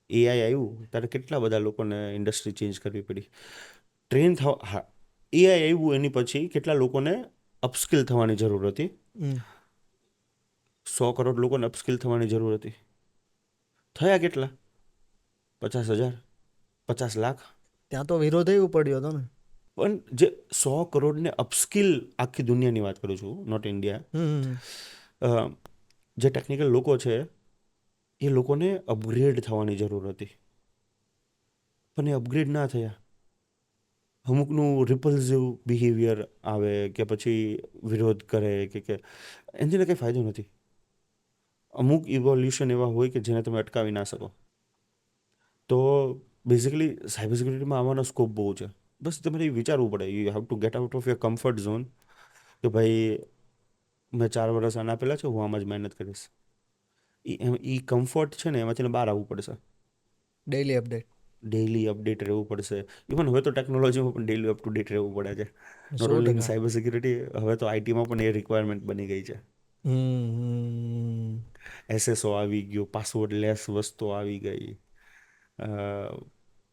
એઆઈ આવ્યું ત્યારે કેટલા બધા લોકોને ઇન્ડસ્ટ્રી ચેન્જ કરવી પડી. ટ્રેન થવા હા એઆઈ આવ્યું એની પછી કેટલા લોકોને અપસ્કિલ થવાની જરૂર હતી. 100 કરોડ લોકોને અપસ્કિલ થવાની જરૂર હતી. થયા કેટલા? 50,000, 50 લાખ.
ત્યાં તો વિરોધ પડ્યો હતો ને.
પણ જે 100 કરોડને અપસ્કિલ, આખી દુનિયાની વાત કરું છું, નોટ ઇન્ડિયા, જે ટેકનિકલ લોકો છે એ લોકોને અપગ્રેડ થવાની જરૂર હતી, પણ એ અપગ્રેડ ના થયા. અમુકનું રિપલ્સિવ બિહેવિયર આવે કે પછી વિરોધ કરે કે એનાથી કંઈ ફાયદો નથી. અમુક ઇવોલ્યુશન એવા હોય કે જેને તમે અટકાવી ના શકો. તો બેઝિકલી સાયબર સિક્યુરિટીમાં આવવાનો સ્કોપ બહુ છે. બસ તમારે એ વિચારવું પડે, you have to get out of your comfort zone કે ભાઈ મેં 4 વર્ષ આના પહેલાં છે, હું આમાં જ મહેનત કરીશ. એ કમ્ફર્ટ છે ને એમાંથી બહાર આવવું પડશે. ડેઈલી અપડેટ રહેવું પડશે. ઇવન હવે તો ટેકનોલોજીમાં પણ ડેઈલી અપ ટુ ડેટ રહેવું પડે છે. Not only in cyber security, હવે તો આઈટીમાં પણ એ રિક્વાયરમેન્ટ બની ગઈ છે. એસએસઓ આવી ગયું, પાસવર્ડ લેસ વસ્તુ આવી ગઈ,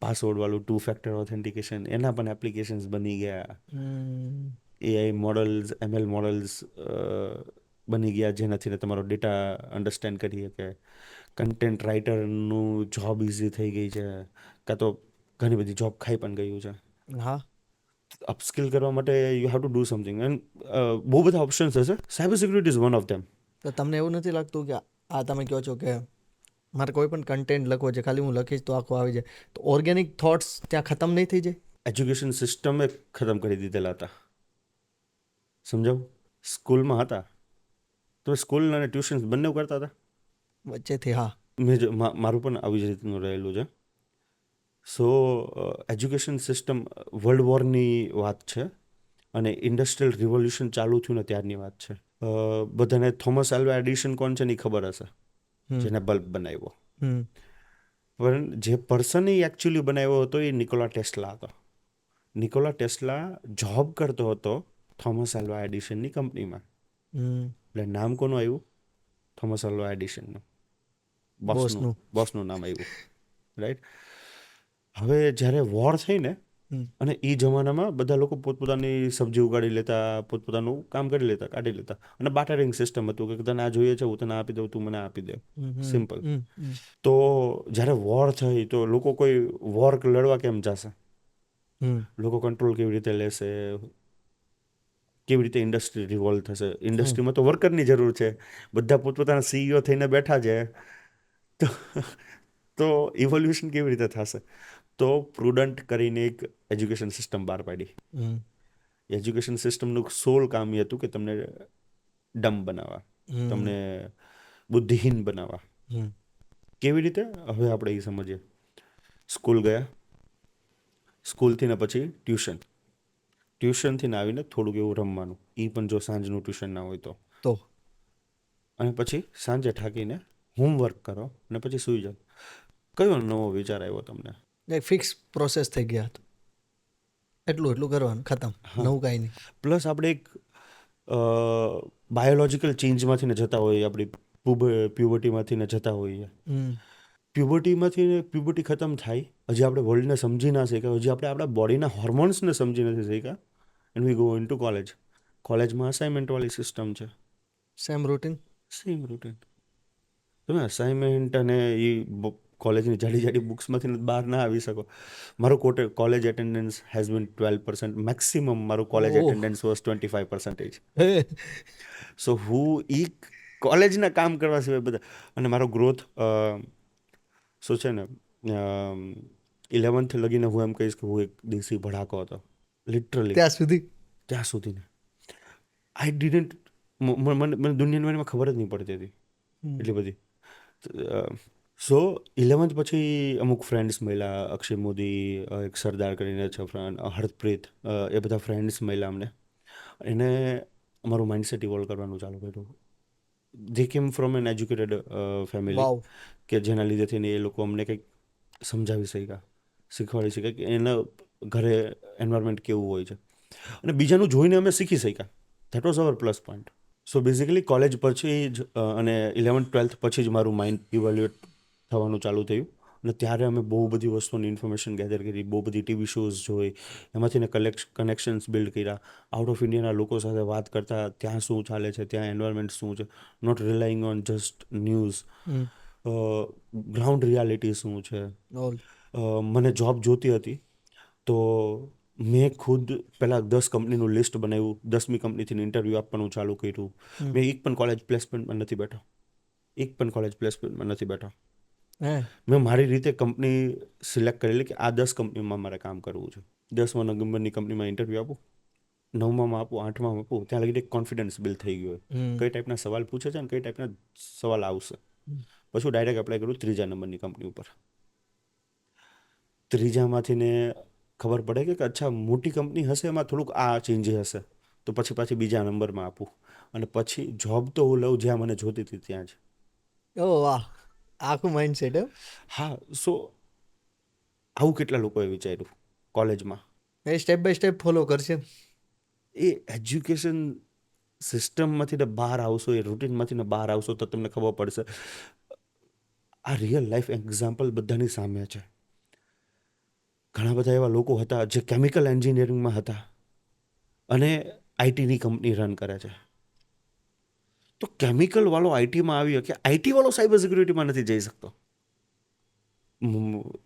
પાસવર્ડવાળું 2 ફેક્ટર ઓથેન્ટિકેશન, એના પણ એપ્લિકેશન્સ બની ગયા. એઆઈ મોડલ્સ, ML મોડલ્સ બની ગયા જેનાથી તમારો ડેટા અન્ડરસ્ટેન્ડ કરી શકે. કન્ટેન્ટ રાઇટરનું જોબ ઇઝી થઈ ગઈ છે, કાં તો ઘણી બધી જોબ ખાઈ પણ ગયું છે.
હા,
અપસ્કિલ કરવા માટે you have to do something, and બહુ બધા ઓપ્શન્સ હશે. Cyber security is one of them.
તો તમને એવું નથી લાગતું કે આ તમે કહો છો કે મારે કોઈ પણ કન્ટેન્ટ લખવો છે, ખાલી હું લખીશ તો આખું આવી જાય, તો ઓર્ગેનિક થોટ્સ ત્યાં ખતમ નહીં થઈ જાય?
એજ્યુકેશન સિસ્ટમે ખતમ કરી દીધેલા હતા, સમજાવું? સ્કૂલમાં હતા તો સ્કૂલ અને ટ્યુશન્સ બંને કરતા હતા
વચ્ચેથી. હા,
મારું પણ આવી જ રીતનું રહેલું છે. સો એજ્યુકેશન સિસ્ટમ વર્લ્ડ વોરની વાત છે અને ઇન્ડસ્ટ્રીયલ રિવોલ્યુશન ચાલુ થયું ને ત્યારની વાત છે. બધાને થોમસ આલ્વા એડિશન કોણ છે ને એ ખબર હશે, જેને બલ્બ બનાવ્યો. પણ જે પર્સને એકચ્યુઅલી બનાવ્યો હતો એ નિકોલા ટેસ્લા હતો. નિકોલા ટેસ્લા જોબ કરતો હતો થોમસ આલ્વા એડિશનની કંપનીમાં. એટલે નામ કોનું આવ્યું? Thomas Alva એડિશનનું. બોસનું નામ આવ્યું, રાઈટ? હવે જ્યારે વોર થઈ ને, અને એ જમાનામાં બધા લોકો પોતપોતાની સબ્જી ઉગાડી લેતા, પોતપોતાનું કામ કરી લેતા, કાઢી લેતા, અને બાર્ટરિંગ સિસ્ટમ હતું કે તને આ જોઈએ છે હું તને આપી દઉં, તું મને આપી દે, સિમ્પલ. તો જ્યારે વોર થઈ તો લોકો કોઈ વોર લડવા કેમ જશે? લોકો કંટ્રોલ કેવી રીતે લેશે, કેવી રીતે ઇન્ડસ્ટ્રી રિવોલ્વ થશે? ઇન્ડસ્ટ્રીમાં તો વર્કરની જરૂર છે, બધા પોતપોતાના CEO થઈને બેઠા છે, તો ઇવોલ્યુશન કેવી રીતે થશે? તો પ્રુડન્ટ કરીને એક એજ્યુકેશન સિસ્ટમ બહાર પાડી. એજ્યુકેશન સિસ્ટમનું સોલ કામ એ હતું કે તમને ડમ બનાવવા, તમને બુદ્ધિહીન બનાવવા. કેવી રીતે? હવે આપણે એ સમજીએ. સ્કૂલ ગયા, સ્કૂલથી ને પછી ટ્યુશનથી ને આવીને થોડુંક એવું રમવાનું, એ પણ જો સાંજનું ટ્યુશન ના હોય તો. અને પછી સાંજે થાકીને હોમવર્ક કરો અને પછી સૂઈ જાઓ. કયો નવો વિચાર આવ્યો તમને?
એક ફિક્સ પ્રોસેસ થઈ ગયા હતું, એટલું કરવાનું, ખતમ, નવું કાંઈ નહીં.
પ્લસ આપણે એક બાયોલોજિકલ ચેન્જમાંથી ને જતા હોઈએ, આપણી પ્યુબર્ટીમાંથી ને જતા હોઈએ. પ્યુબર્ટી ખતમ થાય, હજી આપણે વર્લ્ડને સમજી ના શક્યા, હજી આપણે આપણા બોડીના હોર્મોન્સને સમજી નથી શક્યા, and we go into કોલેજમાં અસાઇનમેન્ટવાળી સિસ્ટમ છે,
સેમ રૂટીન.
Same routine. તમે અસાઇનમેન્ટ અને એ કોલેજની જાડી જાડી બુક્સમાંથી બહાર ના આવી શકો. મારું college attendance has been 12%, maximum મારું કોલેજ
ઓહ.
Attendance was 25%. સો હું કોલેજના કામ કરવા સિવાય બધા, અને મારો ગ્રોથ શું છે ને, 11th લગીને હું એમ કહીશ કે હું એક દેશી ભડાકો હતો, લિટરલી
ત્યાં સુધી.
ત્યાં સુધીને. આઈ ડીડન્ટ મને દુનિયાની બારેમાં ખબર જ નહીં પડતી હતી એટલી બધી. સો 11th પછી અમુક ફ્રેન્ડ્સ મળ્યા, અક્ષય મોદી, એક સરદાર કરીને છે ફ્રેન્ડ, હર્ષપ્રીત, એ બધા ફ્રેન્ડ્સ મળ્યા અમને. એને અમારું માઇન્ડસેટ ઇવોલ્વ કરવાનું ચાલુ કર્યું. They came from an educated family,
wow.
કે જેના લીધેથી એ લોકો અમને કંઈક સમજાવી શક્યા, શીખવાડી શક્યા કે એના ઘરે એન્વાયરમેન્ટ કેવું હોય છે, અને બીજાનું જોઈને અમે શીખી શક્યા. That was hour plus point. So basically college પછી જ અને 11th-12th પછી જ મારું માઇન્ડ ઇવેલ્યુએટ થવાનું ચાલુ થયું, અને ત્યારે અમે બહુ બધી વસ્તુની ઇન્ફોર્મેશન ગેધર કરી, બહુ બધી ટીવી શોઝ જોઈ, એમાંથી કનેક્શન્સ બિલ્ડ કર્યા, આઉટ ઓફ ઇન્ડિયાના લોકો સાથે વાત કરતા, ત્યાં શું ચાલે છે, ત્યાં એન્વાયરમેન્ટ શું છે, not relying on just news, ground reality શું છે. મને જોબ જોતી હતી તો મેં ખુદ પહેલાં 10 કંપનીનું લિસ્ટ બનાવ્યું, 10મી કંપનીથી ઇન્ટરવ્યૂ આપવાનું ચાલુ કર્યું. મેં એક પણ કોલેજ પ્લેસમેન્ટમાં નથી બેઠો, મેં મારી રીતે કંપની સિલેક્ટ કરેલી કે આ 10 કંપનીમાં મારે કામ કરવું છે. 10મા નંબરની કંપનીમાં ઇન્ટરવ્યૂ આપું, 9માં આપું, 8માં આપું, ત્યાં લગી એક કોન્ફિડન્સ બિલ્ડ થઈ ગયો હોય, કઈ ટાઈપના સવાલ પૂછે છે અને કઈ ટાઈપના સવાલ આવશે. પછી ડાયરેક્ટ એપ્લાય કરું 3જા નંબરની કંપની ઉપર. 3જામાંથી ને ખબર પડે કે અચ્છા મોટી કંપની હશે, એમાં થોડુંક આ ચેન્જ હશે, તો પછી પાછી 2જા નંબરમાં આપું, અને પછી જોબ તો હું લઉં જ્યાં મને જોતી હતી ત્યાં જ.
ઓ વાહ, આખું માઇન્ડસેટ.
હા. સો આવું કેટલા લોકોએ વિચાર્યું કોલેજમાં.
એ સ્ટેપ બાય સ્ટેપ ફોલો કરશે.
એ એજ્યુકેશન સિસ્ટમમાંથી ને બહાર આવશો, એ રૂટીનમાંથી ને બહાર આવશો તો તમને ખબર પડશે. આ રિયલ લાઈફ એક્ઝામ્પલ બધાની સામે છે. ઘણા બધા એવા લોકો હતા જે કેમિકલ એન્જિનિયરિંગમાં હતા અને આઈટીની કંપની રન કરે છે. તો કેમિકલ વાળો આઈટીમાં આવ્યો કે આઈટી વાળો સાયબર સિક્યુરિટીમાં નથી જઈ શકતો.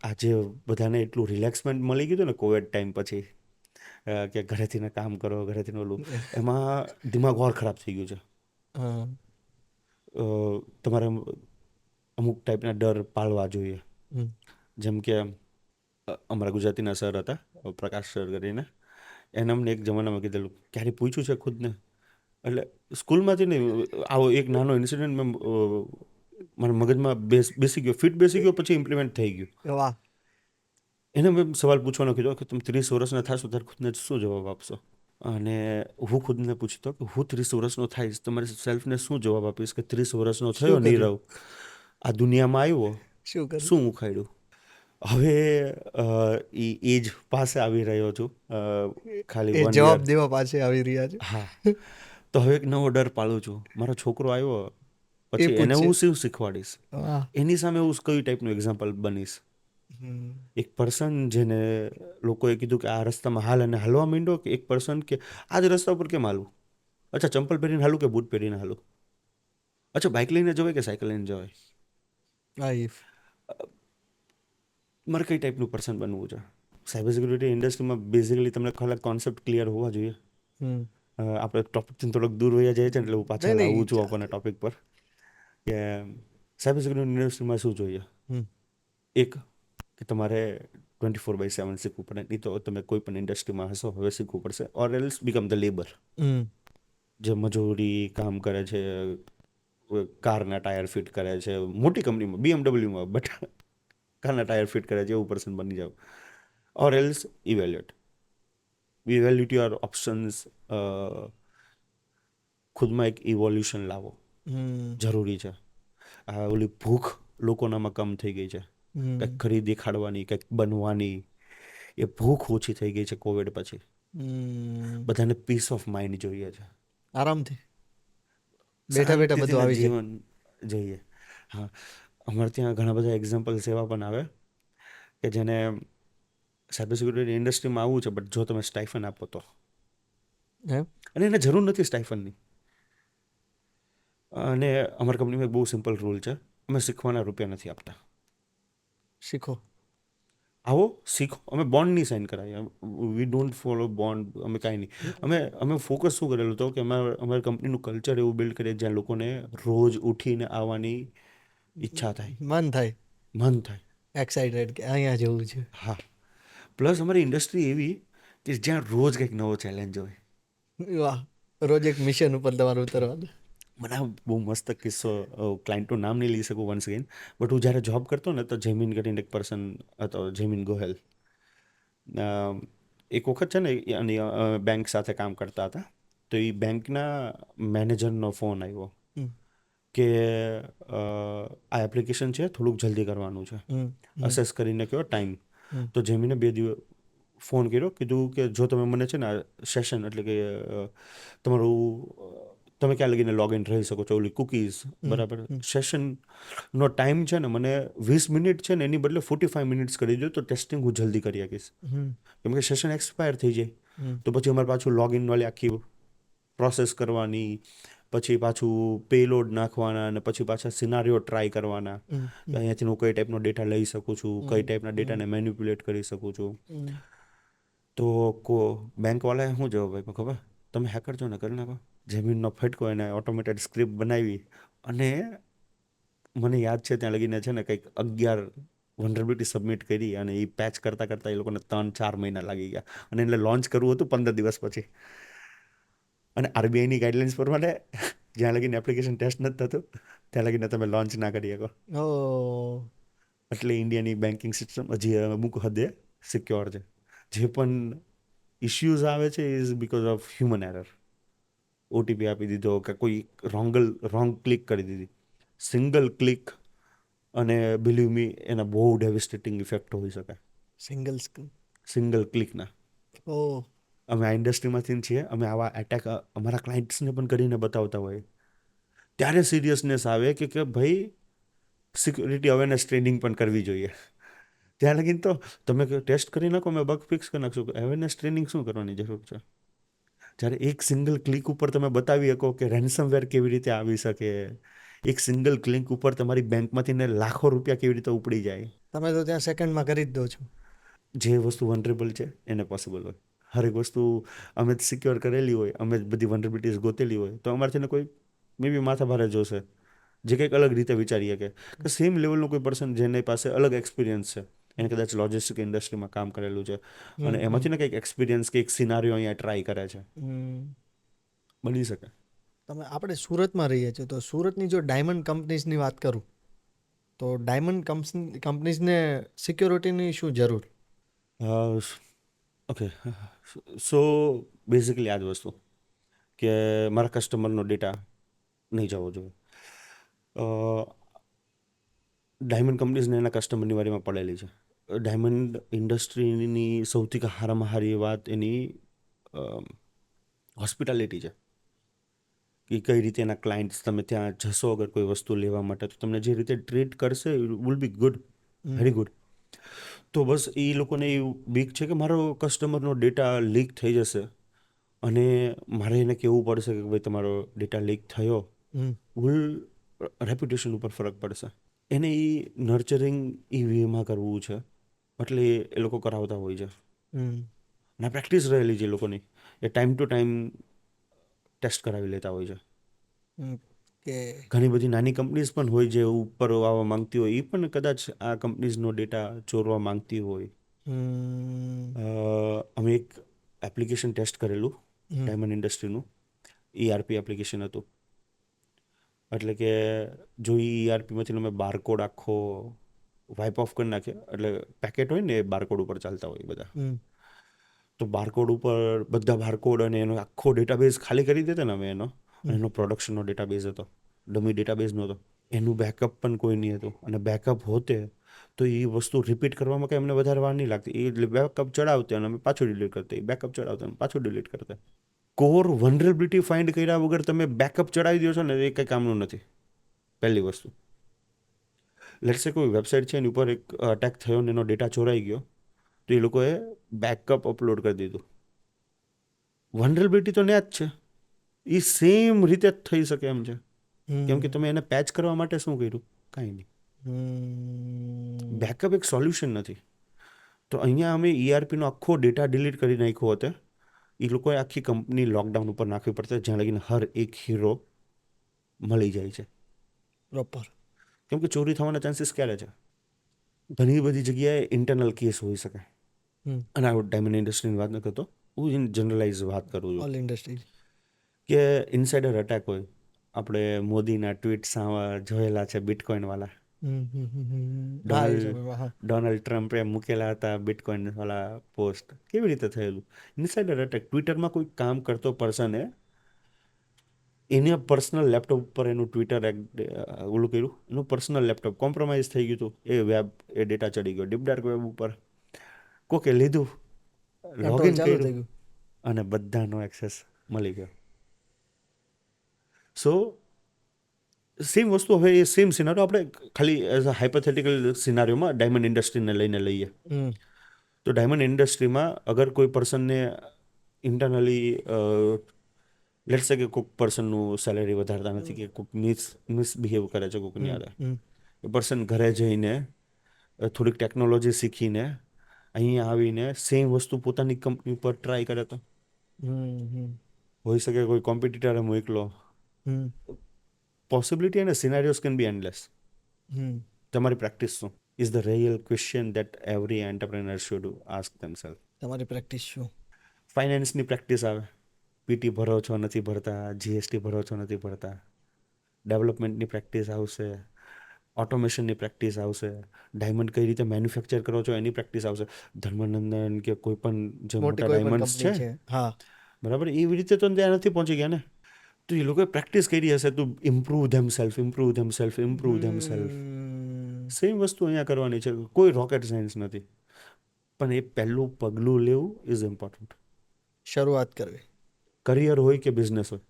આજે બધાને એટલું રિલેક્સમેન્ટ મળી ગયું ને કોવિડ ટાઈમ પછી, કે ઘરેથી ને કામ કરો, ઘરેથી ઓલું, એમાં દિમાગ ઓર ખરાબ થઈ ગયું છે. તમારે અમુક ટાઈપના ડર પાળવા જોઈએ. જેમ કે અમારા ગુજરાતીના સર હતા, પ્રકાશ સર કરીને, એને અમને એક જમાનામાં કીધેલું, ક્યારે પૂછ્યું છે ખુદને, એટલે સ્કૂલમાંથી નહીં, આવો એક નાનો ઇન્સિડન્ટ મેં મારા મગજમાં બેસી ગયો, બેસી ગયો, પછી ઇમ્પ્લિમેન્ટ થઈ ગયું.
વાહ.
એને મેં સવાલ પૂછવાનો કીધો કે તમે 30 વર્ષના થશો ત્યારે ખુદને શું જવાબ આપશો. અને હું ખુદને પૂછતો કે હું 30 વર્ષનો થઈશ, તમારી સેલ્ફને શું જવાબ આપીશ કે 30 વર્ષનો થયો નીરવ, આ દુનિયામાં આવ્યો, શું ઉખાડ્યું. હવે એ એજ પાસે આવી રહ્યો છું, ખાલી 1
જવાબ
યર
દેવા પાસે આવી રહ્યા છે.
હા. તો હવે એક નવો ડર પાળું છું, મારો છોકરો આવ્યો પછી એને હું શું શીખવાડીશ, એની સામે હું કઈ ટાઈપનું એક્ઝામ્પલ બનીશ. એક પર્સન જેને લોકોએ કીધું કે આ રસ્તામાં હાલ અને હાલવા માંડો, કે એક પર્સન કે આ જ રસ્તા ઉપર કેમ હાલવું, અચ્છા ચંપલ પહેરીને હાલું કે બૂટ પહેરીને હાલું, અચ્છા બાઇક લઈને જવાય કે સાયકલ લઈને જવાય, મારે કઈ ટાઈપનું પર્સન બનવું છે. સાયબર સિક્યુરિટી ઇન્ડસ્ટ્રીમાં બેઝિકલી તમને ખાલી કોન્સેપ્ટ ક્લિયર હોવા જોઈએ. આપણે ટોપિકથી થોડોક દૂર વયા જાય છે એટલે હું પાછળ આવું છું આપણને ટોપિક પર, કે સાયબર સિક્યુરિટી ઇન્ડસ્ટ્રીમાં શું જોઈએ. એક કે તમારે 24/7 શીખવું પડે, નહીં તો તમે કોઈ પણ ઇન્ડસ્ટ્રીમાં હશો હવે શીખવું પડશે, or else become the labour. જે મજૂરી કામ કરે છે, કારના ટાયર ફિટ કરે છે મોટી કંપનીમાં, BMW-માં, બટ કારના ટાયર ફિટ કરે છે એવું પર્સન બની જાવ. Or else evaluate your options, ખુદમાં એક ઇવોલ્યુશન લાવો જરૂરી છે. ઓલી ભૂખ લોકોનામાં કમ થઈ ગઈ છે, કંઈક ખરી દેખાડવાની, કંઈક બનવાની, એ ભૂખ ઓછી થઈ ગઈ છે કોવિડ પછી. બધાને પીસ ઓફ માઇન્ડ જોઈએ છે,
આરામથી બેઠા બેઠા બધું આવી જાય,
જીવન જોઈએ. હા, અમારે ત્યાં ઘણા બધા એક્ઝામ્પલ્સ એવા પણ આવે કે જેને સાયબર સિક્યુરિટી ઇન્ડસ્ટ્રીમાં આવવું છે, બટ જો તમે સ્ટાઇફન આપો તો,
એમ
અને એને જરૂર નથી સ્ટાઇફનની. અને અમારી કંપનીમાં એક બહુ સિમ્પલ રૂલ છે, અમે શીખવાના રૂપિયા નથી આપતા.
શીખો.
આવો શીખો, અમે બોન્ડ નહીં સાઇન કરાવીએ, વી ડોન્ટ ફોલો બોન્ડ, અમે કાંઈ નહીં. અમે ફોકસ શું કરેલું હતું કે અમારી કંપનીનું કલ્ચર એવું બિલ્ડ કરીએ જ્યાં લોકોને રોજ ઉઠીને આવવાની ઈચ્છા થાય,
મન થાય
મન થાય.
એક્સાઇટેડ કે અહીંયા જવું છે.
હા, પ્લસ અમારી ઇન્ડસ્ટ્રી એવી કે જ્યાં રોજ કંઈક નવો ચેલેન્જ હોય.
વાહ, રોજ એક મિશન ઉપર તમારું ઉતરવાનું.
મને આ બહુ મસ્ત કિસ્સો, ક્લાયન્ટનું નામ નહીં લઈ શકું વન્સ અગેન, બટ હું જ્યારે જોબ કરતો ને તો જેમિન કરીને એક પર્સન હતો, જેમિન ગોહેલ. એક વખત છે ને અને બેંક સાથે કામ કરતા હતા, તો એ બેંકના મેનેજરનો ફોન આવ્યો કે આ એપ્લિકેશન છે, થોડુંક જલ્દી કરવાનું છે, અસેસ કરીને કહો ટાઈમ. તો જેમીને 2 દિવસ ફોન કર્યો, કીધું કે જો તમે મને છે ને સેશન એટલે કે તમારું તમે ક્યાં લગીને લોગિન રહી શકો છો, ઓલી કુકીઝ બરાબર, સેશનનો ટાઈમ છે ને મને 20 મિનિટ છે ને એની બદલે 45 મિનિટ્સ કરી દો, તો ટેસ્ટિંગ હું જલ્દી કરી શકીશ. કેમ કે સેશન એક્સપાયર થઈ જાય તો પછી અમારે પાછું લોગિન વાળી આખી પ્રોસેસ કરવાની, પછી પાછું પેલોડ નાખવાના, અને પછી પાછા સિનારીઓ ટ્રાય કરવાના, અહીંયાથી હું કઈ ટાઈપનો ડેટા લઈ શકું છું, કઈ ટાઈપના ડેટાને મેન્યુપ્યુલેટ કરી શકું છું. તો બેંકવાળાએ શું જવાબ આપ્યો ખબર? તમે હેકર છો ને કરી નાખો. જેમીનનો ફટકો એને ઓટોમેટેડ સ્ક્રિપ્ટ બનાવી, અને મને યાદ છે ત્યાં લગીને છે ને કંઈક 11 વનરેબિલિટી સબમિટ કરી, અને એ પેચ કરતાં કરતાં એ લોકોને 3-4 મહિના લાગી ગયા, અને એટલે લોન્ચ કરવું હતું 15 દિવસ પછી. અને આરબીઆઈની ગાઈડલાઇન્સ પ્રમાણે જ્યાં લગીને એપ્લિકેશન ટેસ્ટ નથી થતું ત્યાં લગીને તમે લોન્ચ ના કરી શકો. એટલે ઇન્ડિયાની બેન્કિંગ સિસ્ટમ હજી અમુક હદે સિક્યોર છે. જે પણ ઇશ્યુઝ આવે છે is because of human error. OTP આપી દીધો કે કોઈ રોંગ ક્લિક કરી દીધી, સિંગલ ક્લિક, અને બિલીવ મી એના બહુ ડેવિસ્ટેટિંગ ઇફેક્ટ હોઈ શકે સિંગલ ક્લિકના. અમે આ ઇન્ડસ્ટ્રીમાંથી છીએ, અમે આવા એટેક અમારા ક્લાયન્ટ્સને પણ કરીને બતાવતા હોય, ત્યારે સિરિયસનેસ આવે કે ભાઈ સિક્યોરિટી અવેરનેસ ટ્રેનિંગ પણ કરવી જોઈએ. ત્યાં લગીને તો તમે ટેસ્ટ કરી નાખો, અમે બગ ફિક્સ કરી નાખશું, અવેરનેસ ટ્રેનિંગ શું કરવાની જરૂર છે? જ્યારે એક સિંગલ ક્લિક ઉપર તમે બતાવી શકો કે રેન્સમવેર કેવી રીતે આવી શકે, એક સિંગલ ક્લિક ઉપર તમારી બેંકમાંથી ને લાખો રૂપિયા કેવી રીતે ઉપડી જાય.
તમે તો ત્યાં સેકન્ડમાં કરી જ દો છો.
જે વસ્તુ વનરેબલ છે એને પોસિબલ હોય. હરેક વસ્તુ અમે જ સિક્યોર કરેલી હોય, અમે જ બધી વનરેબિલિટીઝ ગોતેલી હોય, તો અમારાથી ને કોઈ મે બી માથા ભારે જોશે, જે કંઈક અલગ રીતે વિચારીએ કે સેમ લેવલનું કોઈ પર્સન જેની પાસે અલગ એક્સપિરિયન્સ છે, એને કદાચ લોજિસ્ટિક ઇન્ડસ્ટ્રીમાં કામ કરેલું છે, અને એમાંથી ને કંઈક એક્સપિરિયન્સ કે એક સિનારીઓ અહીંયા ટ્રાય કરે છે, બની શકે.
આપણે સુરતમાં રહીએ છીએ, તો સુરતની જો ડાયમંડ કંપનીઝની વાત કરું, તો ડાયમંડ કંપનીઝને સિક્યોરિટીની શું જરૂર?
ઓકે, સો બેઝિકલી આ જ વસ્તુ કે મારા કસ્ટમરનો ડેટા નહીં જવો જોઈએ. ડાયમંડ કંપનીઝને એના કસ્ટમરની વારીમાં પડેલી છે. ડાયમંડ ઇન્ડસ્ટ્રીની સૌથી હારામાં હારી વાત એની હોસ્પિટાલિટી છે, કે કઈ રીતે એના ક્લાયન્ટ્સ, તમે ત્યાં જશો અગર કોઈ વસ્તુ લેવા માટે, તો તમને જે રીતે ટ્રીટ કરશે will be good, very good. તો બસ એ લોકોને એવું બીક છે કે મારો કસ્ટમરનો ડેટા લીક થઈ જશે, અને મારે એને કહેવું પડશે કે ભાઈ તમારો ડેટા લીક થયો, વિલ રેપ્યુટેશન ઉપર ફરક પડશે. એને એ નર્ચરિંગ એ વેમાં કરવું છે, એટલે એ લોકો કરાવતા હોય છે, અને પ્રેક્ટિસ રહેલી છે એ લોકોની, એ ટાઈમ ટુ ટાઈમ ટેસ્ટ કરાવી લેતા હોય છે. ઘણી બધી નાની કંપનીઝ પણ હોય જે ઉપર આવવા માંગતી હોય, એ પણ કદાચ આ કંપનીઝનો ડેટા ચોરવા માંગતી હોય. અમે એક એપ્લિકેશન ટેસ્ટ કરેલું ડાયમંડ ઇન્ડસ્ટ્રીનું, ERP એપ્લિકેશન હતું. એટલે કે જો ERPમાંથી અમે બારકોડ આખો વાઇપ ઓફ કરી નાખીએ, એટલે પેકેટ હોય ને એ બારકોડ ઉપર ચાલતા હોય બધા, તો બારકોડ ઉપર બધા બારકોડ અને એનો આખો ડેટાબેઝ ખાલી કરી દેતા ને અમે એનો પ્રોડક્શનનો ડેટાબેઝ હતો, ડમી ડેટાબેઝ નહોતો, એનું બેકઅપ પણ કોઈ નહીં હતું, અને બેકઅપ હોતે તો એ વસ્તુ રિપીટ કરવામાં કંઈ અમને વધારે વાર નહીં લાગતી. એ બેકઅપ ચડાવતે અને અમે પાછું ડિલીટ કરતા, એ બેકઅપ ચડાવતા અને પાછું ડિલીટ કરતા. કોર વનરેબિલિટી ફાઇન્ડ કર્યા વગર તમે બેકઅપ ચડાવી દો છો ને, એ કંઈ કામનું નથી, પહેલી વસ્તુ. લેટ્સ સે કોઈ વેબસાઇટ છે એની ઉપર એક અટેક થયો ને એનો ડેટા ચોરાઈ ગયો, તો એ લોકોએ બેકઅપ અપલોડ કરી દીધું. વનરેબિલિટી તો ત્યાં જ છે, એ સેમ રીતે જ થઈ શકે એમ છે. કેમ કે તમે એને પેચ કરવા માટે શું કર્યું? કાંઈ નહીં. બેકઅપ એક સોલ્યુશન નથી. તો અહીંયા અમે ERPનો આખો ડેટા ડિલીટ કરી નાખ્યો હોતે, એ લોકોએ આખી કંપની લોકડાઉન ઉપર નાખવી પડશે, જ્યાં લગીને હર એક હીરો મળી જાય છે.
પ્રોપર.
કેમ કે ચોરી થવાના ચાન્સીસ ક્યારે છે? ઘણી બધી જગ્યાએ ઇન્ટરનલ કેસ હોઈ શકે. અને આ ડાયમંડ ઇન્ડસ્ટ્રીની વાત ન કરતો, હું ઇન જનરલાઇઝ વાત કરું છું
ઓલ ઇન્ડસ્ટ્રી.
કે ઇનસાઇડર અટેક હોય. આપણે મોદીના ટ્વીટ જોયેલા છે બિટકોઇનવાળા. ડોનાલ્ડ ટ્રમ્પે મૂકેલા હતા બિટકોઇનવાળા પોસ્ટ. કેવી રીતે થયેલું? Insider attack. ટ્વિટરમાં કોઈ કામ કરતો પર્સને એના પર્સનલ લેપટોપ ઉપર એનું ટ્વિટર ઓલું કર્યું, એનું પર્સનલ લેપટોપ કોમ્પ્રોમાઇઝ થઈ ગયું હતું, એ ડેટા ચડી ગયો ડીપ ડાર્ક વેબ ઉપર. કોકે લીધું, લોગિન કર્યું અને બધાનો એક્સેસ મળી ગયો. સો સેમ વસ્તુ હવે એ સેમ સિનારીઓ આપણે ખાલી એઝ અ હાઇપોથેટિકલ સિનારીઓમાં ડાયમંડ ઇન્ડસ્ટ્રીને લઈને લઈએ. તો ડાયમંડ ઇન્ડસ્ટ્રીમાં અગર કોઈ પર્સનને ઇન્ટરનલી લેટ્સ સે કે કોઈક પર્સનનું સેલેરી વધારતા નથી કે કોઈક મિસબિહેવ કરે છે કોઈકની યારે, એ પર્સન ઘરે જઈને થોડીક ટેકનોલોજી શીખીને અહીંયા આવીને સેમ વસ્તુ પોતાની કંપની ઉપર ટ્રાય કરે તો હોઈ શકે કોઈ કોમ્પિટિટરે મોકલો. પોસિબિલિટી અને સિનારીઓઝ કેન બી એન્ડલેસ. તમારી પ્રેક્ટિસ શું? Is the real question that every entrepreneur should ask themself.
તમારી પ્રેક્ટિસ શું?
ફાઇનાન્સની પ્રેક્ટિસ આવે, PT ભરો છો નથી ભરતા, GST ભરો છો નથી ભરતા. ડેવલપમેન્ટની પ્રેક્ટિસ આવશે, ઓટોમેશનની પ્રેક્ટિસ આવશે, ડાયમંડ કઈ રીતે મેન્યુફેક્ચર કરો છો એની પ્રેક્ટિસ આવશે. ધર્મનંદન કે કોઈ પણ જે મોટા ડાયમંડ્સ છે, બરાબર, એવી રીતે તો ત્યાં નથી પહોંચી ગયા ને. તો એ લોકોએ પ્રેક્ટિસ કરી હશે તો ઇમ્પ્રૂવ ધેમસેલ્ફ. સેમ વસ્તુ અહીંયા કરવાની છે. કોઈ રોકેટ સાયન્સ નથી, પણ એ પહેલું પગલું લેવું ઇઝ ઇમ્પોર્ટન્ટ.
શરૂઆત કરવી.
કરિયર હોય કે બિઝનેસ હોય.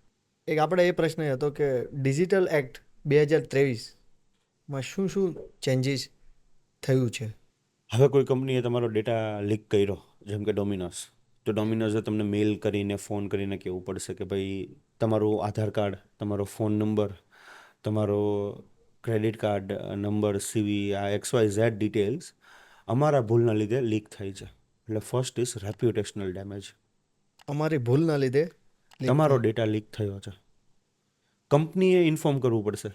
એક આપણે એ પ્રશ્ન હતો કે ડિજિટલ એક્ટ 2023માં શું શું ચેન્જીસ થયું છે?
હવે કોઈ કંપનીએ તમારો ડેટા લીક કર્યો, જેમ કે ડોમિનોઝ, તો ડોમિનોઝે તમને મેલ કરીને ફોન કરીને કહેવું પડશે કે ભાઈ તમારું આધાર કાર્ડ, તમારો ફોન નંબર, તમારો ક્રેડિટ કાર્ડ નંબર, CV, આ XYZ ડિટેલ્સ અમારા ભૂલના લીધે લીક થઈ છે. એટલે ફર્સ્ટ ઇઝ રેપ્યુટેશનલ ડેમેજ. અમારી ભૂલના લીધે તમારો ડેટા લીક થયો છે. કંપનીએ ઇન્ફોર્મ કરવું પડશે.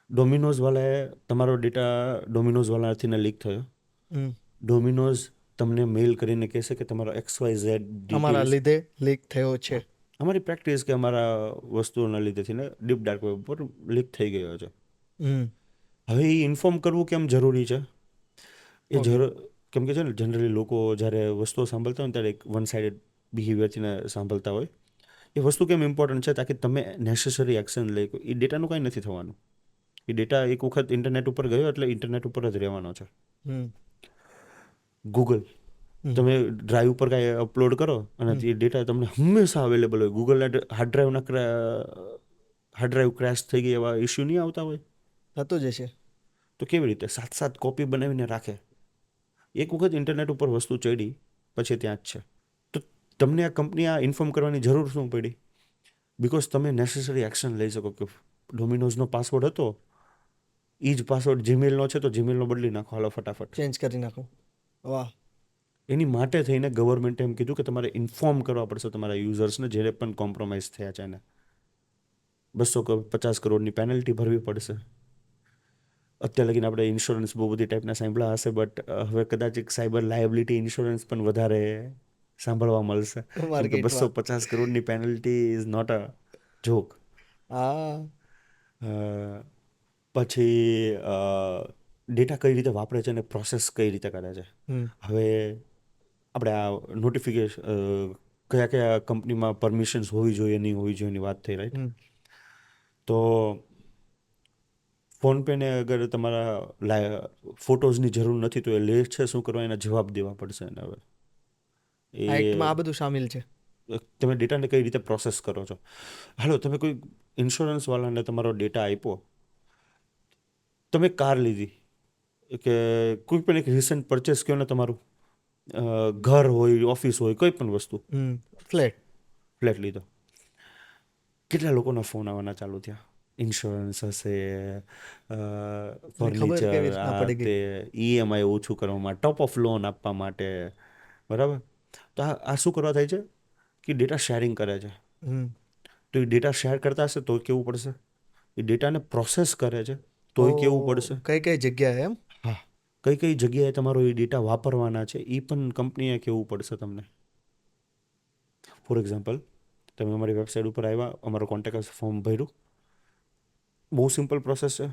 ડોમિનોઝવાળાએ તમારો ડેટા ડોમિનોઝવાળાથી લીક થયો, ડોમિનોઝ તમને મેલ કરીને કહેશે કે તમારો XYZ
અમારા લીધે લીક થયો છે.
અમારી પ્રેક્ટિસ કે અમારા વસ્તુઓના લીધેથી ને ડીપ ડાર્ક વેબ પર લીક થઈ ગયો છે. હવે એ ઇન્ફોર્મ કરવું કેમ જરૂરી છે? કેમ કે છે ને જનરલી લોકો જ્યારે વસ્તુઓ સાંભળતા હોય ત્યારે એક વન સાઇડેડ બિહેવિયરથી સાંભળતા હોય. એ વસ્તુ કેમ ઇમ્પોર્ટન્ટ છે? તાકી તમે નેસેસરી એક્શન લઈ. એ ડેટાનું કાંઈ નથી થવાનું. એ ડેટા એક વખત ઇન્ટરનેટ ઉપર ગયો એટલે ઇન્ટરનેટ ઉપર જ રહેવાનો છે. ગૂગલ, તમે ડ્રાઈવ ઉપર કાંઈ અપલોડ કરો અને એ ડેટા તમને હંમેશા અવેલેબલ હોય. ગૂગલ હાર્ડ ડ્રાઈવ ક્રેશ થઈ ગઈ એવા ઇસ્યુ નહીં આવતા હોય?
થતું જ હશે.
તો કેવી રીતે 7 કોપી બનાવીને રાખે? એક વખત ઇન્ટરનેટ ઉપર વસ્તુ ચડી પછી ત્યાં જ છે. તો તમને આ કંપની આ ઇન્ફોર્મ કરવાની જરૂર શું પડી? બિકોઝ તમે નેસેસરી એક્શન લઈ શકો કે ડોમિનોઝનો પાસવર્ડ હતો, એ જ પાસવર્ડ જીમેલનો છે તો જીમેલનો બદલી નાખો, હાલો ફટાફટ
ચેન્જ કરી નાખો. વાહ.
એની માટે થઈને ગવર્મેન્ટે એમ કીધું કે તમારે ઇન્ફોર્મ કરવા પડશે તમારા યુઝર્સને જ્યારે પણ કોમ્પ્રોમાઇઝ થયા છે એને. 250 કરોડની પેનલ્ટી ભરવી પડશે. અત્યાર લગીને આપણે ઇન્સ્યોરન્સ બહુ બધી ટાઈપના સાંભળ્યા હશે, બટ હવે કદાચ એક સાયબર લાયબિલિટી ઇન્સ્યોરન્સ પણ વધારે સાંભળવા મળશે. 250 કરોડની penalty is not a joke. પછી ડેટા કઈ રીતે વાપરે છે અને પ્રોસેસ કઈ રીતે કરે છે. હવે આપણે આ નોટિફિકેશન કયા કયા કંપનીમાં પરમિશન્સ હોવી જોઈએ નહીં હોવી જોઈએ એની વાત થઈ, રાઈટ? તો ફોનપેને અગર તમારા ફોટોઝની જરૂર નથી તો એ લે છે શું કરવા? એના જવાબ દેવા પડશે એને. હવે
એક્ટમાં આ બધું સામેલ છે.
તમે ડેટાને કઈ રીતે પ્રોસેસ કરો છો. હાલો, તમે કોઈ ઇન્સ્યોરન્સવાળાને તમારો ડેટા આપ્યો, તમે કાર લીધી, કે કોઈ પણ એક રિસન્ટ પરચેસ કહો ને તમારું, ઘર હોય, ઓફિસ હોય, કોઈ પણ વસ્તુ,
ફ્લેટ.
ફ્લેટ લીધો, કેટલા લોકોના ફોન આવવાના ચાલુ થયા, ઇન્સ્યોરન્સ હશે,
ખબર
ફર્નિચર,
કેવી રીતના
આ
પડી ગઈ.
તે, ઈએમઆઈ ઓછું કરવા માટે, ટોપ ઓફ લોન આપવા માટે, બરાબર. તો આ શું કરવા થાય છે કે ડેટા શેરિંગ કરે છે.
હમ.
તો એ ડેટા શેર કરતા હશે તો કેવું પડશે, એ ડેટાને પ્રોસેસ કરે છે તોય કેવું પડશે.
કઈ જગ્યાએ એમ.
હા, કઈ કઈ જગ્યાએ તમારો એ ડેટા વાપરવાના છે એ પણ કંપનીએ કહેવું પડશે તમને. ફોર એક્ઝામ્પલ, તમે અમારી વેબસાઇટ ઉપર આવ્યા, અમારો કોન્ટેક્ટ ફોર્મ ભર્યું, બહુ સિમ્પલ પ્રોસેસ છે,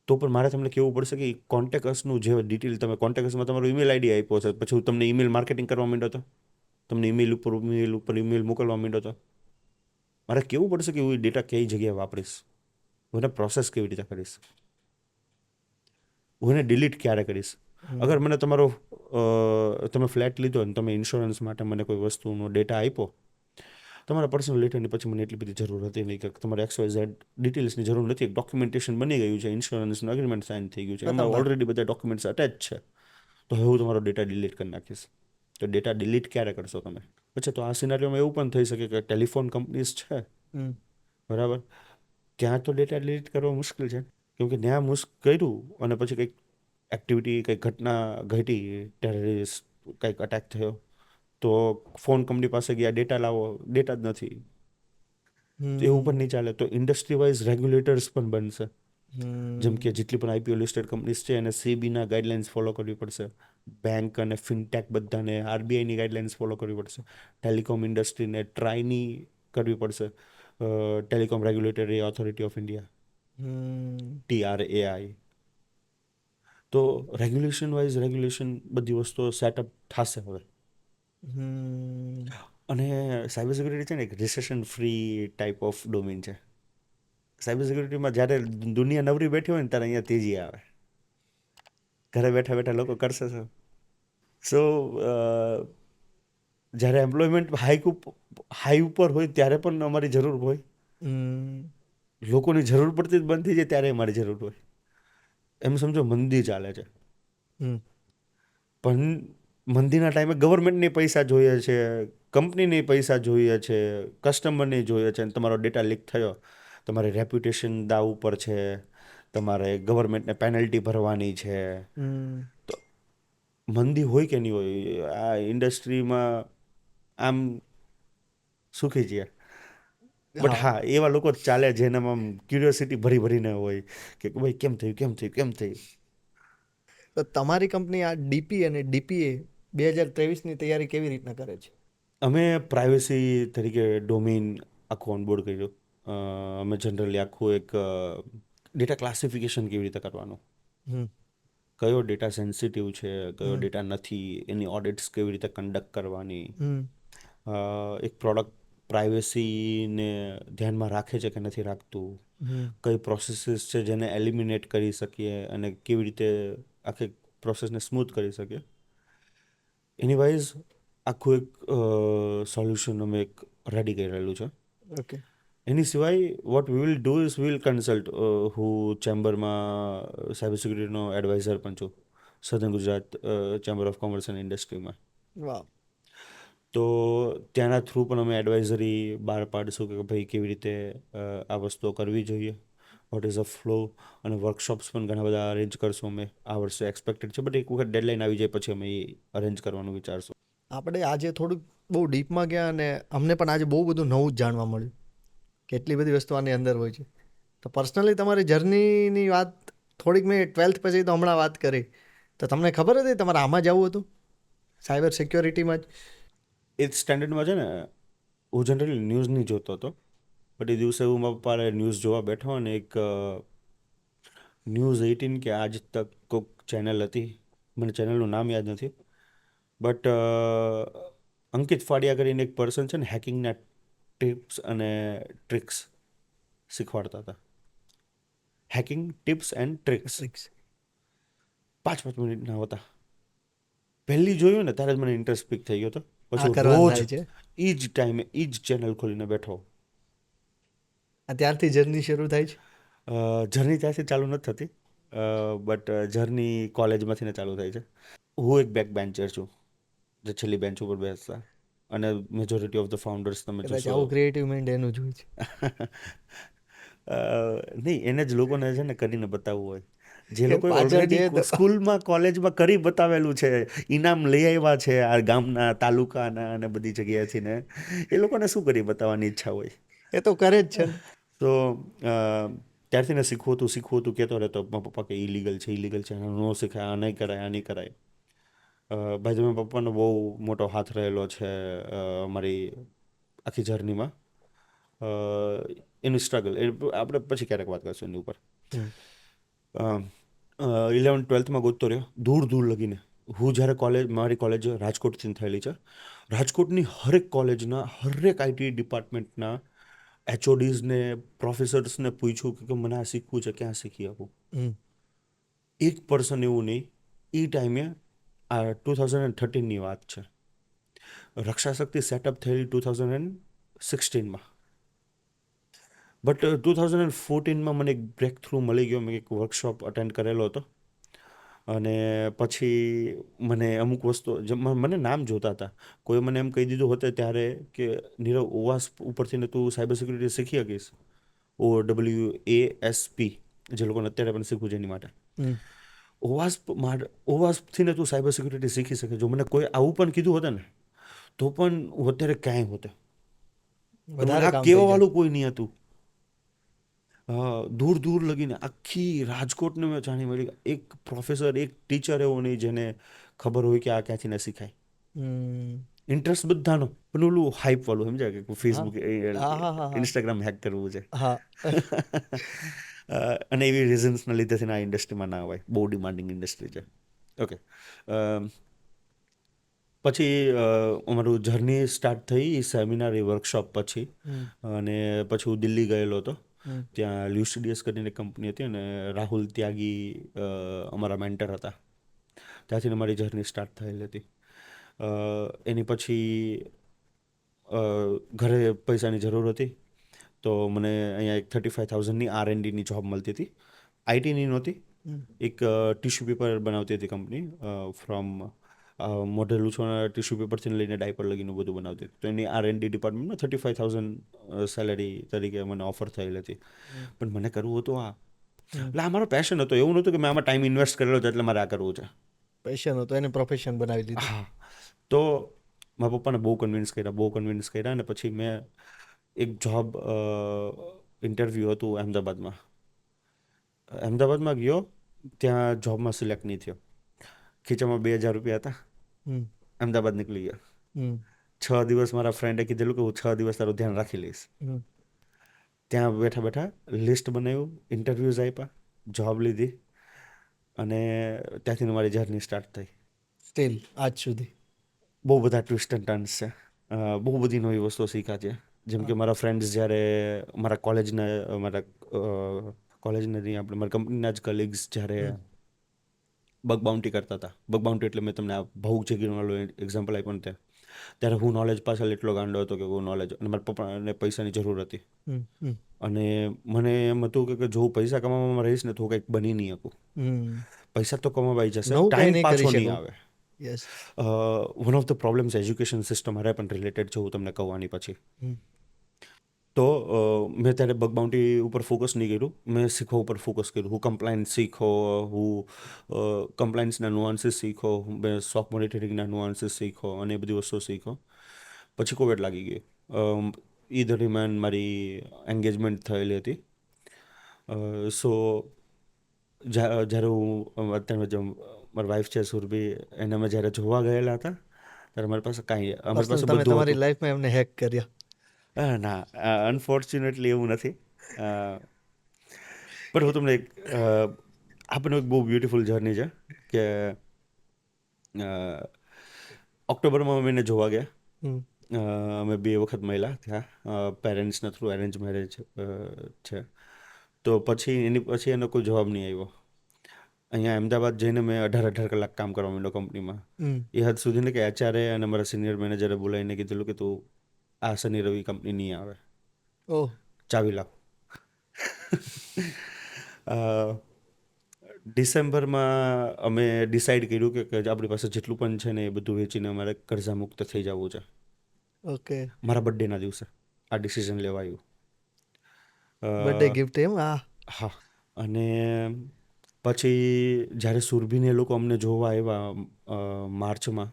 તો પણ મારે તમને કહેવું પડશે કે કોન્ટેક્ટસનું જે ડિટેલ, તમે કોન્ટેક્ટસમાં તમારો ઈમેલ આઈડી આપ્યો છે, પછી હું તમને ઈમેલ માર્કેટિંગ કરવા માંડ્યો હતો, તમને ઈમેલ ઉપર ઈમેલ મોકલવા માંડ્યો હતો, મારે કહેવું પડશે કે હું એ ડેટા કઈ જગ્યાએ વાપરીશ, હું એને પ્રોસેસ કેવી રીતે કરીશ, હું એને ડિલીટ ક્યારે કરીશ. અગર મને તમારો તમે ફ્લેટ લીધો અને તમે ઇન્સ્યોરન્સ માટે મને કોઈ વસ્તુનો ડેટા આપ્યો, તમારા પર્સનલ ડેટાની પછી મને એટલી બધી જરૂર હતી નહીં, કે તમારે XYZ ડિટેલ્સની જરૂર નથી, એક ડોક્યુમેન્ટેશન બની ગયું છે, ઇન્સ્યોરન્સનું એગ્રીમેન્ટ સાઇન થઈ ગયું છે, એમાં
બરાબર.
ઓલરેડી બધા ડોક્યુમેન્ટ્સ અટેચ છે, તો હવે હું તમારો ડેટા ડિલીટ કરી નાખીશ. તો ડેટા ડિલીટ ક્યારે કરશો તમે? પછી તો આ સિનારીઓમાં એવું પણ થઈ શકે કે ટેલિફોન કંપનીઝ છે, બરાબર, ત્યાં તો ડેટા ડિલીટ કરવો મુશ્કેલ છે, કેમકે ત્યાં કર્યું અને પછી કંઈક એક્ટિવિટી, કંઈક ઘટના ઘટી, ટેરરિસ્ટ કંઈક અટેક થયો, તો ફોન કંપની પાસે ગયા, ડેટા લાવો, ડેટા જ નથી, તો એવું પણ નહીં ચાલે. તો ઇન્ડસ્ટ્રી વાઇઝ રેગ્યુલેટર્સ પણ બનશે, જેમ કે જેટલી પણ IPO લિસ્ટેડ કંપનીઝ છે એને SEBIના ગાઈડલાઇન્સ ફોલો કરવી પડશે, બેંક અને ફિનટેક બધાને RBIની ગાઈડલાઇન્સ ફોલો કરવી પડશે, ટેલિકોમ ઇન્ડસ્ટ્રીને ટ્રાયની કરવી પડશે, telecom regulatory authority of India, TRAI. તો રેગ્યુલેશન બધી વસ્તુઓ સેટઅપ થશે હવે. અને સાયબર સિક્યુરિટી છે ને એક recession free type of domain છે. સાયબર સિક્યુરિટીમાં જ્યારે દુનિયા નવરી બેઠી હોય ને ત્યારે અહીંયા તેજી આવે, ઘરે બેઠા બેઠા લોકો કરશે શું. સો જ્યારે એમ્પ્લોયમેન્ટ હાઈ ઉપર હોય ત્યારે પણ અમારી જરૂર હોય, લોકોની જરૂર પડતી જ બંધ થઈ જાય ત્યારે અમારી જરૂર હોય. એમ સમજો મંદી ચાલે છે, પણ મંદીના ટાઈમે ગવર્મેન્ટને પૈસા જોઈએ છે, કંપનીને પૈસા જોઈએ છે, કસ્ટમરને જોઈએ છે, અને તમારો ડેટા લીક થયો, તમારી રેપ્યુટેશન દાવ ઉપર છે, તમારે ગવર્મેન્ટને પેનલ્ટી ભરવાની છે. તો મંદી હોય કે નહીં હોય, આ ઇન્ડસ્ટ્રીમાં આમ સુખી છીએ. બટ હા, એવા લોકો જ ચાલે જેનામાં ક્યુરિયોસિટી ભરીને હોય કે ભાઈ કેમ થયું.
તો તમારી કંપની આ DP અને DPA 2023ની તૈયારી કેવી રીતના કરે છે?
અમે પ્રાઇવેસી તરીકે ડોમેઇન આખું ઓનબોર્ડ કર્યું. અમે જનરલી આખું એક ડેટા ક્લાસિફિકેશન કેવી રીતે કરવાનું, કયો ડેટા સેન્સિટિવ છે, કયો ડેટા નથી, એની ઓડિટ્સ કેવી રીતે કન્ડક્ટ કરવાની, એક પ્રોડક્ટ પ્રાઇવેસીને ધ્યાનમાં રાખે છે કે નથી રાખતું, કઈ પ્રોસેસીસ છે જેને એલિમિનેટ કરી શકીએ અને કેવી રીતે આખી પ્રોસેસને સ્મૂથ કરી શકીએ, એની વાઇઝ આખું એક સોલ્યુશન અમે એક રેડી કરેલું છે.
ઓકે.
એની સિવાય what we will do is we will consult, હું ચેમ્બરમાં સાયબર સિક્યુરિટીનો એડવાઇઝર પણ છું, સધન Gujarat chamber of commerce and ઇન્ડસ્ટ્રીમાં.
વાહ.
તો ત્યાંના થ્રુ પણ અમે એડવાઇઝરી બહાર પાડીશું કે ભાઈ કેવી રીતે આ વસ્તુઓ કરવી જોઈએ, વોટ ઇઝ અ ફ્લો, અને વર્કશોપ્સ પણ ઘણા બધા અરેન્જ કરશું અમે આ વર્ષે એક્સપેક્ટેડ છે, બટ એક વખત ડેડલાઇન આવી જાય પછી અમે એ અરેન્જ કરવાનું વિચારશું.
આપણે આજે થોડુંક બહુ ડીપમાં ગયા અને અમને પણ આજે બહુ બધું નવું જ જાણવા મળ્યું, કેટલી બધી વસ્તુ આની અંદર હોય છે. તો પર્સનલી તમારી જર્નીની વાત થોડીક મેં 12th પછી તો હમણાં વાત કરી, તો તમને ખબર હતી તમારે આમાં જવું હતું, સાયબર સિક્યોરિટીમાં જ?
એથ સ્ટેન્ડર્ડમાં છે ને, હું જનરલી ન્યૂઝ નહીં જોતો હતો, બટ એ દિવસે હું મારા પપ્પાને ન્યૂઝ જોવા બેઠો અને એક ન્યૂઝ 18 કે આજ તક કોઈક ચેનલ હતી, મને ચેનલનું નામ યાદ નથી, બટ અંકિત ફાડિયા કરીને એક પર્સન છે ને, હેકિંગના ટિપ્સ અને ટ્રિક્સ શીખવાડતા હતા. હેકિંગ ટિપ્સ એન્ડ ટ્રિક્સ 5 મિનિટના હતા. પહેલી જોયું ને ત્યારે જ મને ઇન્ટરેસ્ટ પીક થઈ ગયો હતો. પછી રોજ એ જ ટાઈમે એ જ ચેનલ ખોલીને બેઠો.
ત્યારથી જર્ની શરૂ થાય છે?
જર્ની ત્યાંથી ચાલુ નથી થતી, બટ જર્ની કોલેજમાંથી ને ચાલુ થાય છે. હું એક બેક બેન્ચર છું, જે છેલ્લી બેન્ચ ઉપર બેસતા, અને મેજોરિટી ઓફ ધ ફાઉન્ડર્સ તમે
કદાચ
જોશો.
આવું ક્રિએટિવ માઇન્ડ એનું જ હોય છે.
નહીં, એને જ લોકોને છે ને કરીને બતાવવું હોય. જે
કે
લોકોએ
પાછળ
ઓલરેડી
જઈએ તો
સ્કૂલમાં કોલેજમાં કરી બતાવેલું છે, ઇનામ લઈ આવ્યા છે આ ગામના તાલુકાના અને બધી જગ્યાએથી ને, એ લોકોને શું કરી બતાવવાની ઈચ્છા હોય.
એ તો કરે જ છે ને.
તો ત્યારથી ને શીખવું હતું કહેતો રહેતો. મારા પપ્પા કે ઇલીગલ છે, ઇલીગલ છે, ન શીખાય, આ નહીં કરાય, આ નહીં કરાય. ભાઈ મારા પપ્પાનો બહુ મોટો હાથ રહેલો છે મારી આખી જર્નીમાં. એનું સ્ટ્રગલ એ આપણે પછી ક્યારેક વાત કરીશું એની ઉપર. 11th-12thમાં ગોતતો રહ્યો દૂર દૂર લગીને. હું જ્યારે મારી કોલેજ રાજકોટથી થયેલી છે. રાજકોટની હરેક કોલેજના હરેક આઈટી ડિપાર્ટમેન્ટના HODsને પ્રોફેસર્સને પૂછ્યું કે મને આ શીખવું છે, ક્યાં શીખી આપું. એક પર્સન એવું નહીં. એ ટાઈમે આ 2013ની વાત છે. રક્ષાશક્તિ સેટઅપ થયેલી 2016માં. બટ 2014માં મને એક બ્રેક થ્રુ મળી ગયો. મેં એક વર્કશોપ અટેન્ડ કરેલો હતો, અને પછી મને અમુક વસ્તુ મને નામ જોતા હતા. કોઈ મને એમ કહી દીધું હતું ત્યારે કે નીરવ, ઓવાસ ઉપરથી ને તું સાયબર સિક્યુરિટી શીખી શકીશ. OWASP, જે લોકોને અત્યારે પણ શીખવું છે એની માટે. ઓવાસથી ને તું સાયબર સિક્યુરિટી શીખી શકે. જો મને કોઈ આવું પણ કીધું હોત ને, તો પણ હું અત્યારે ક્યાંય હોતે.
વધારે
આ
કામ થઈ
કેવા
જાય.
વાળું કોઈ નહીં હતું. દૂર દૂર લગીને આખી રાજકોટને મેં જાણી મળી. એક પ્રોફેસર, એક ટીચર એવો નહીં જેને ખબર હોય કે આ ક્યાંથી ને શીખાય. ઇન્ટરેસ્ટ બધાનો, પણ ઓલું હાઈપ વાળું, સમજાય કે ફેસબુક,
હા.
ઇન્સ્ટાગ્રામ હેક કરવું છે.
હા.
અને એવી રીઝન્સના લીધેથી આ ઇન્ડસ્ટ્રીમાં ના અવાય. બહુ ડિમાન્ડિંગ ઇન્ડસ્ટ્રી છે. ઓકે. પછી અમારું જર્ની સ્ટાર્ટ થઈ સેમિનાર, એ વર્કશોપ પછી. અને પછી હું દિલ્હી ગયેલો હતો. ત્યાં લ્યુસિડિયસ કરીને કંપની હતી, અને રાહુલ ત્યાગી અમારા મેન્ટર હતા. ત્યાંથી અમારી જર્ની સ્ટાર્ટ થયેલી હતી. એની પછી ઘરે પૈસાની જરૂર હતી, તો મને અહીંયા એક 35,000ની R&Dની જોબ મળતી હતી. આઈટીની નહોતી. એક ટિશ્યુ પેપર બનાવતી હતી કંપની. ફ્રોમ મોઢેલું છોના ટિશ્યુ પેપરથી લઈને ડાયપર લગીને બધું બનાવતી હતી. તો એની R&D ડિપાર્ટમેન્ટમાં 35,000 સેલેરી તરીકે મને ઓફર થયેલી હતી. પણ મને કરવું હતું આ. એટલે આ મારો પેશન હતો. એવું નહોતું કે મેં આમાં ટાઈમ ઇન્વેસ્ટ કરેલો છે એટલે મારે આ કરવું છે.
પેશન હતો, એને પ્રોફેશન બનાવી દીધું.
હા. તો મારા પપ્પાને બહુ કન્વિન્સ કર્યા, અને પછી મેં એક જોબ ઇન્ટરવ્યૂ હતું અમદાવાદમાં ગયો. ત્યાં જોબમાં સિલેક્ટ નહીં થયો. ખીચામાં 2,000 રૂપિયા હતા. અમદાવાદ નીકળી ગયા. 6 દિવસ મારા ફ્રેન્ડે કીધેલું કે હું 6 દિવસ તારું ધ્યાન રાખી લઈશ. ત્યાં બેઠા બેઠા લિસ્ટ બનાવ્યું, ઇન્ટરવ્યૂઝ આપ્યા, જોબ લીધી, અને ત્યાંથી મારી જર્ની સ્ટાર્ટ થઈ.
સ્ટીલ આજ સુધી
બહુ બધા ટ્વિસ્ટ એન્ડ ટર્ન્સ છે. બહુ બધી નવી વસ્તુઓ શીખ્યા છે. જેમ કે મારા ફ્રેન્ડ્સ જ્યારે મારા કોલેજના મારા કંપનીના જ કલીગ્સ જ્યારે બગ બાઉન્ટી કરતા હતા. બગ બાઉન્ટી એટલે મેં તમને આ ભાવુક જગીરવાળું એક્ઝામ્પલ આપ્યું ને ત્યારે હું નોલેજ પાછળ એટલો ગાંડો હતો કે હું નોલેજ, અને મારા પપ્પાને પૈસાની જરૂર હતી. અને મને એમ હતું કે જો હું પૈસા કમાવામાં રહીશ ને તો કંઈક બની નહીં શકું. પૈસા તો કમાવાઈ જશે,
નવું કંઈ
ટાઈમ
નહીં કરી
પાછો નહીં
શકું.
આવે.
Yes.
One of the problems education system હારે પણ રિલેટેડ છે, હું તમને કહું આની પછી. તો મેં ત્યારે બગ બાઉન્ટી ઉપર ફોકસ નહીં કર્યું. મેં શીખવા ઉપર ફોકસ કર્યું. હું કમ્પ્લાયન્સ શીખો, હું કમ્પ્લાયન્સના નુઆન્સીસ શીખો, મેં સ્ટોક મોનિટરિંગના નુઆન્સીસ શીખો, અને એ બધી વસ્તુઓ શીખો. પછી કોવિડ લાગી ગયું. એ દરમિયાન મારી એન્ગેજમેન્ટ થયેલી હતી. સો જ્યારે હું અત્યારે મારી વાઈફ છે સુરભી, એને અમે જ્યારે જોવા ગયેલા હતા ત્યારે અમારી પાસે
તમે
બધું
તમારી
હતું.
લાઈફમાં એમને હેક કર્યા.
ના, અનફોર્ચ્યુનેટલી એવું નથી. પણ હું તમને આપણને એક બહુ બ્યુટિફુલ જર્ની છે કે ઓક્ટોબરમાં અમે એને જોવા ગયા. અમે 2 વખત મળ્યા ત્યાં. પેરેન્ટ્સના થ્રુ અરેન્જ મેરેજ છે. તો પછી એનો કોઈ જવાબ નહીં આવ્યો. અહીંયા અમદાવાદ જઈને મેં 18 કલાક કામ કરવા માંડ્યો કંપનીમાં. એ હદ સુધી ને કે HRએ અને મારા સિનિયર મેનેજરે બોલાવીને કીધેલું કે તું આ શનિ રવિ કંપની નહીં આવે, ચાવી લાવ. ડિસેમ્બરમાં અમે ડિસાઈડ કર્યું કે આપણી પાસે જેટલું પણ છે ને એ બધું વેચીને અમારે કર્જા મુક્ત થઈ જવું છે.
ઓકે.
મારા બર્થડેના દિવસે આ ડિસિઝન લેવાયું.
બર્થડે ગિફ્ટ એમ? હા.
હા. અને પછી જ્યારે સુરભીને એ લોકો અમને જોવા આવ્યા માર્ચમાં,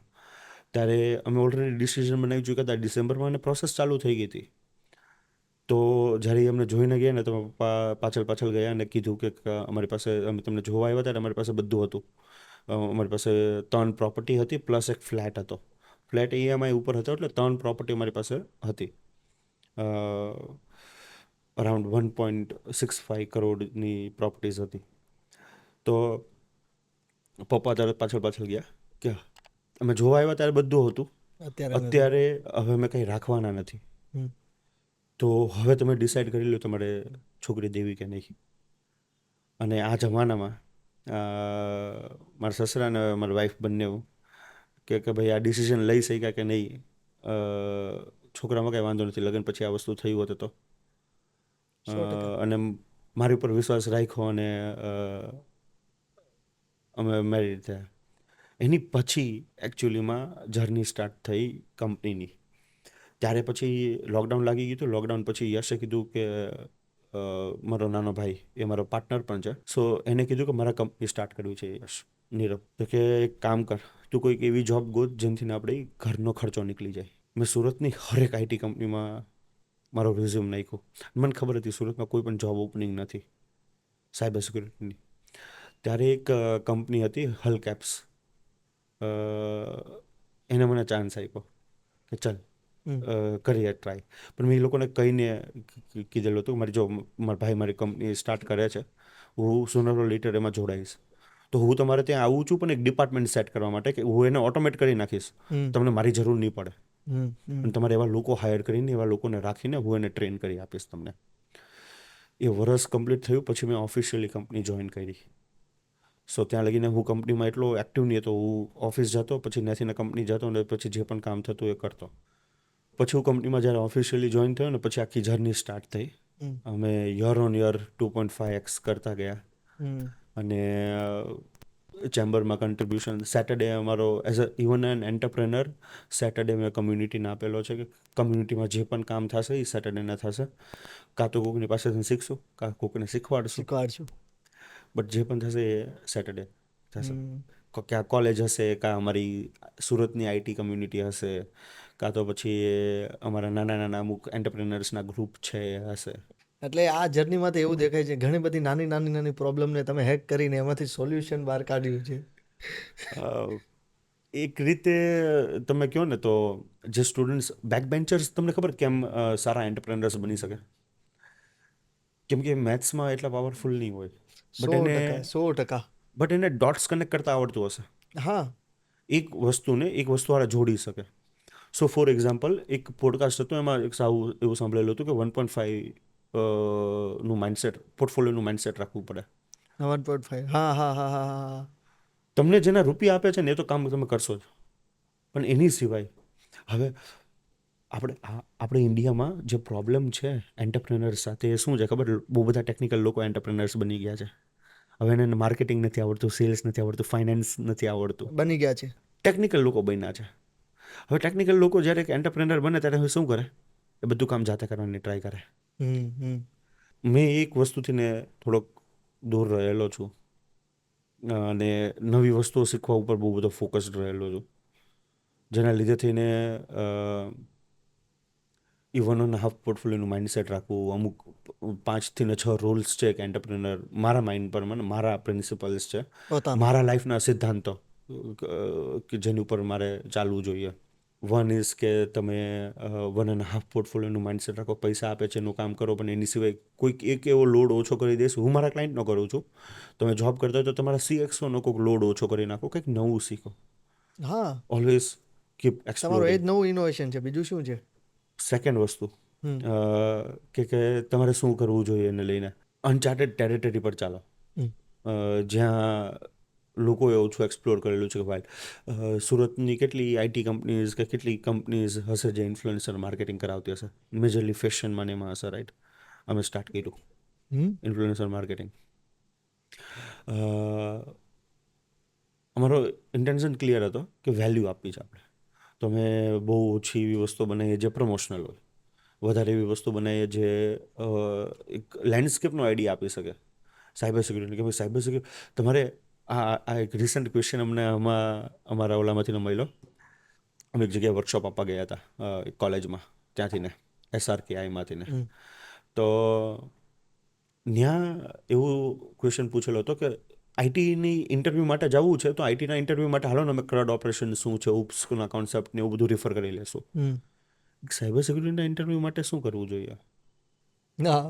ત્યારે અમે ઓલરેડી ડિસિઝન બનાવી ચૂક્યા હતા. ડિસેમ્બરમાં અને પ્રોસેસ ચાલુ થઈ ગઈ હતી. તો જ્યારે એ અમને જોઈને ગયા ને તો પપ્પા પાછળ ગયા અને કીધું કે અમારી પાસે, અમે તમને જોવા આવ્યા ત્યારે અમારી પાસે બધું હતું. અમારી પાસે 3 પ્રોપર્ટી હતી પ્લસ એક ફ્લેટ હતો. ફ્લેટ EMI ઉપર હતો એટલે 3 પ્રોપર્ટી અમારી પાસે હતી. અરાઉન્ડ 1.65 કરોડની પ્રોપર્ટીઝ હતી. તો પપ્પા ત્યારે પાછળ ગયા કે અમે જોવા આવ્યા ત્યારે બધું હતું, અત્યારે હવે અમે કંઈ રાખવાના નથી.
હમ.
તો હવે તમે ડિસાઈડ કરી લો તમારે છોકરી દેવી કે નહીં. અને આ જમાનામાં મારા સસરા અને મારા વાઈફ બંને કે ભાઈ આ ડિસિઝન લઈ શક્યા કે નહીં, છોકરામાં કાંઈ વાંધો નથી, લગ્ન પછી આ વસ્તુ થયું હોત તો.
100%.
અને મારી ઉપર વિશ્વાસ રાખ્યો અને અમે મેરિડ થયા. એની પછી એકચ્યુઅલીમાં જર્ની સ્ટાર્ટ થઈ કંપનીની. ત્યારે પછી લોકડાઉન લાગી ગયું હતું. લોકડાઉન પછી યશે કીધું કે મારો નાનો ભાઈ એ મારો પાર્ટનર પણ છે, સો એને કીધું કે મારા કંપની સ્ટાર્ટ કરવી છે. યશ, નીરવ, તો કે એક કામ કર, તું કોઈક એવી જોબ ગોત જેનાથી આપણે ઘરનો ખર્ચો નીકળી જાય. મેં સુરતની હરેક IT કંપનીમાં મારો રિઝ્યુમ નાખ્યો. મને ખબર હતી સુરતમાં કોઈ પણ જોબ ઓપનિંગ નથી સાયબર સિક્યુરિટીની. ત્યારે એક કંપની હતી હલ કેપ્સ, એને મને ચાન્સ આપ્યો કે ચાલ કરીએ ટ્રાય. પણ મેં એ લોકોને કહીને કીધેલું હતું મારી જો મારા ભાઈ મારી કંપની સ્ટાર્ટ કરે છે, હું સુનર લેટર એમાં જોડાઈશ. તો હું તમારે ત્યાં આવું છું પણ એક ડિપાર્ટમેન્ટ સેટ કરવા માટે કે હું એને ઓટોમેટ કરી નાખીશ, તમને મારી જરૂર નહીં પડે. અને તમારે એવા લોકો હાયર કરીને એવા લોકોને રાખીને હું એને ટ્રેન કરી આપીશ તમને. એ વર્ષ કમ્પ્લીટ થયું પછી મેં ઓફિશિયલી કંપની જોઈન કરી. સો ત્યાં લગીને હું કંપનીમાં એટલો એક્ટિવ નહીં હતો. હું ઓફિસ જતો, પછી ત્યાંથી કંપની જતો અને પછી જે પણ કામ થતું એ કરતો. પછી હું કંપનીમાં જ્યારે ઓફિશિયલી જોઈન થયો ને પછી આખી જર્ની સ્ટાર્ટ થઈ. અમે યર ઓન યર 2.5x કરતા ગયા. અને ચેમ્બરમાં કન્ટ્રીબ્યુશન સેટરડે અમારો as a even an entrepreneur Saturday મેં કમ્યુનિટીને આપેલો છે કે કમ્યુનિટીમાં જે પણ કામ થશે એ સેટરડેના થશે. કાં તો કોઈકની પાસેથી શીખશું, કાં કોઈકને શીખવાડશું, બટ જે પણ થશે એ સેટરડે થશે. ક્યાં કોલેજ હશે, કાં અમારી સુરતની IT કમ્યુનિટી હશે, કાં તો પછી અમારા નાના અમુક એન્ટરપ્રેનર્સના ગ્રુપ છે એ હશે.
એટલે આ જર્નીમાં તો એવું દેખાય છે ઘણી બધી નાની પ્રોબ્લેમને તમે હેક કરીને એમાંથી સોલ્યુશન બહાર કાઢ્યું છે.
એક રીતે તમે કહો ને તો જે સ્ટુડન્ટ્સ બેક બેન્ચર્સ, તમને ખબર કેમ સારા એન્ટરપ્રેનર્સ બની શકે? કેમ કે મેથ્સમાં એટલા પાવરફુલ નહીં હોય,
100%.
બટ એને ડોટ્સ કનેક્ટ કરતા આવડતું હશે.
હા.
એક વસ્તુવાળા જોડી શકે. સો ફોર એક્ઝામ્પલ, એક પોડકાસ્ટ હતો, એમાં એક એવું સાંભળેલું હતું કે 1.5 નું માઇન્ડસેટ, પોર્ટફોલિયોનું માઇન્ડસેટ રાખવું પડે.
1.5. હા.
તમને જેના રૂપિયા આપે છે ને એ તો કામ તમે કરશો જ, પણ એની સિવાય હવે આપણે ઇન્ડિયામાં જે પ્રોબ્લેમ છે એન્ટરપ્રેનર્સ સાથે એ શું છે ખબર? બહુ બધા ટેકનિકલ લોકો એન્ટરપ્રેનર્સ બની ગયા છે. હવે એને માર્કેટિંગ નથી આવડતું, સેલ્સ નથી આવડતું, ફાઇનાન્સ નથી આવડતું,
બની ગયા છે.
ટેકનિકલ લોકો બન્યા છે. હવે ટેકનિકલ લોકો જ્યારે એક એન્ટરપ્રેનર બને ત્યારે હવે શું કરે? એ બધું કામ જાતે કરવાની ટ્રાય કરે. મેં એક વસ્તુથી ને થોડોક દૂર રહેલો છું અને નવી વસ્તુઓ શીખવા ઉપર બહુ બધો ફોકસ્ડ રહેલો છું, જેના લીધે થઈને ઇવન ઓન હાફ પોર્ટફોલિયોનું માઇન્ડસેટ રાખવું. અમુક 5 થી 6 રૂલ્સ છે કે એન્ટરપ્રેનર મારા માઇન્ડ પર, મને મારા પ્રિન્સિપલ્સ છે, મારા લાઈફના સિદ્ધાંતો કે જેની ઉપર મારે ચાલવું જોઈએ. વન ઇઝ કે તમે 1.5 પોર્ટફોલિયોનું માઇન્ડસેટ રાખો, પૈસા આપે છે એનું કામ કરો, પણ એની સિવાય કોઈક એક એવો લોડ ઓછો કરી દઈશ. હું મારા ક્લાયન્ટનો કરું છું, તમે જોબ કરતા હોય તો તમારા CXOનો કોઈક લોડ ઓછો કરી નાખો, કંઈક નવું શીખો.
હા,
ઓલવેઝ કીપ
તમારું એ
એક્સપ્લોરિંગ.
જ નવું ઇનોવેશન છે, બીજું શું છે?
સેકન્ડ વસ્તુ કે તમારે શું કરવું જોઈએ એને લઈને અનચાર્ટેડ ટેરેટરી પર ચાલો, જ્યાં લોકોએ ઓછું એક્સપ્લોર કરેલું છે. વાઇલ સુરતની કેટલી IT કંપનીઝ કે કેટલી કંપનીઝ હશે જે ઇન્ફ્લુએન્સર માર્કેટિંગ કરાવતી હશે? મેજરલી ફેશનમાં એમાં હશે, રાઈટ? અમે સ્ટાર્ટ કર્યું ઇન્ફ્લુએન્સર માર્કેટિંગ. અમારો ઇન્ટેન્શન ક્લિયર હતો કે વેલ્યુ આપવી છે આપણે. તો અમે બહુ ઓછી એવી વસ્તુ બનાવીએ જે પ્રમોશનલ હોય, વધારે એવી વસ્તુ બનાવીએ જે એક લેન્ડસ્કેપનો આઈડિયા આપી શકે સાયબર સિક્યુરિટી. કે ભાઈ સાયબર સિક્યુરિટી તમારે આ એક રિસન્ટ ક્વેશ્ચન અમને અમારા ઓલામાંથી મળ્યો. અમે એક જગ્યાએ વર્કશોપ આપવા ગયા હતા એક કોલેજમાં, ત્યાંથી ને SRKIમાંથી ને. તો ત્યાં એવું ક્વેશ્ચન પૂછેલો હતો કે આઈટીની ઇન્ટરવ્યૂ માટે જવું છે તો આઈટીના ઇન્ટરવ્યૂ માટે હાલો ને અમે ક્રડ ઓપરેશન શું છે, ઉપસના કોન્સેપ્ટ ને એવું બધું રિફર કરી લેશું. સાયબર સિક્યુરિટીના ઇન્ટરવ્યૂ માટે શું કરવું જોઈએ?
હા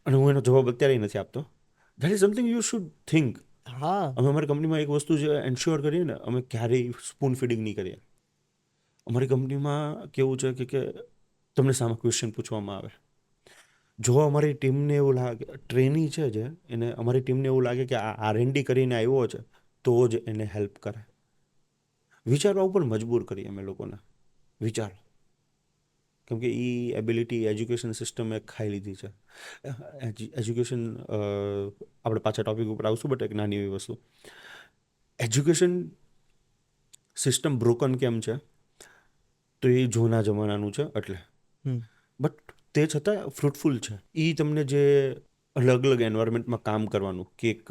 અને હું એનો જવાબ અત્યારે નથી આપતો. That is something you should think.
હા
અમે અમારી કંપનીમાં એક વસ્તુ જે એન્શ્યોર કરીએ ને, અમે ક્યારેય સ્પૂન ફીડિંગ નહીં કરીએ. અમારી કંપનીમાં કેવું છે કે તમને સામે ક્વેશ્ચન પૂછવામાં આવે, જો અમારી ટીમને એવું લાગે, ટ્રેની છે જે એને અમારી ટીમને એવું લાગે કે આ R&D કરીને આવ્યો છે તો જ એને હેલ્પ કરે. વિચારવા ઉપર મજબૂર કરીએ અમે લોકોને, વિચારો. કેમ કે એ એબિલિટી એજ્યુકેશન સિસ્ટમે ખાઈ લીધી છે. એજ્યુકેશન આપણે પાછા ટોપિક ઉપર આવશું, બટ એક નાની એવી વસ્તુ, એજ્યુકેશન સિસ્ટમ બ્રોકન કેમ છે તો એ જૂના જમાનાનું છે એટલે. બટ તે છતાં ફ્રૂટફુલ છે. એ તમને જે અલગ અલગ એન્વાયરમેન્ટમાં કામ કરવાનું, કે એક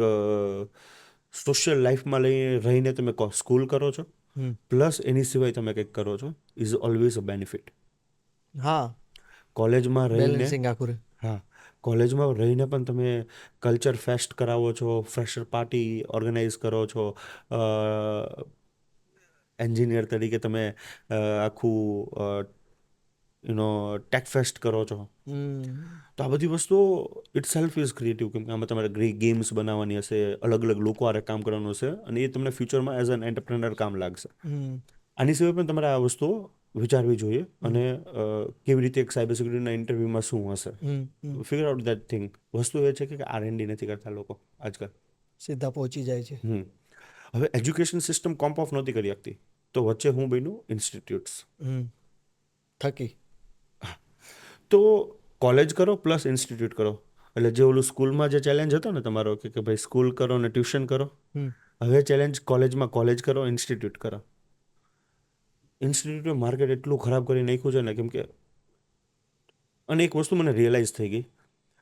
સોશિયલ લાઈફમાં રહીને તમે સ્કૂલ કરો છો પ્લસ એની સિવાય તમે કંઈક કરો છો, ઇઝ ઓલવેઝ અ બેનિફિટ.
હા
કોલેજમાં રહીને,
બેલેન્સિંગ આખું.
હા, કોલેજમાં રહીને પણ તમે કલ્ચર ફેસ્ટ કરાવો છો, ફ્રેશર પાર્ટી ઓર્ગેનાઇઝ કરો છો, એન્જિનિયર તરીકે તમે આખું ટેક ફેસ્ટ કરો છો. તો આ બધી વસ્તુઓ ઇટ સેલ્ફ ઇઝ ક્રિએટિવ. કેમ કે આમાં તમારે ગેમ્સ બનાવવાની હશે, અલગ અલગ લોકો આરે કામ કરવાનું હશે, અને એ તમને ફ્યુચરમાં એઝ એન એન્ટરપ્રેનર કામ લાગશે. આની સિવાય પણ તમારે આ વસ્તુઓ વિચારવી જોઈએ. અને કેવી રીતે એક સાયબર સિક્યુરિટીના ઇન્ટરવ્યૂમાં શું હશે, ફિગર આઉટ દેટ થિંગ. વસ્તુ એ છે કે R&D નથી કરતા લોકો આજકાલ,
સીધા પહોંચી જાય છે.
હવે એજ્યુકેશન સિસ્ટમ કોમ્પ ઓફ નહોતી કરી શકતી, તો વચ્ચે હું બન્યું ઇન્સ્ટિટ્યૂટ્સ
થકી.
તો કોલેજ કરો પ્લસ ઇન્સ્ટિટ્યૂટ કરો. એટલે જે ઓલું સ્કૂલમાં જે ચેલેન્જ હતો ને તમારો કે ભાઈ સ્કૂલ કરો ને ટ્યુશન કરો, હવે ચેલેન્જ કોલેજમાં કોલેજ કરો, ઇન્સ્ટિટ્યૂટ કરો. ઇન્સ્ટિટ્યૂટે માર્કેટ એટલું ખરાબ કરી નાખ્યું છે ને, કેમ કે અને એક વસ્તુ મને રિયલાઇઝ થઈ ગઈ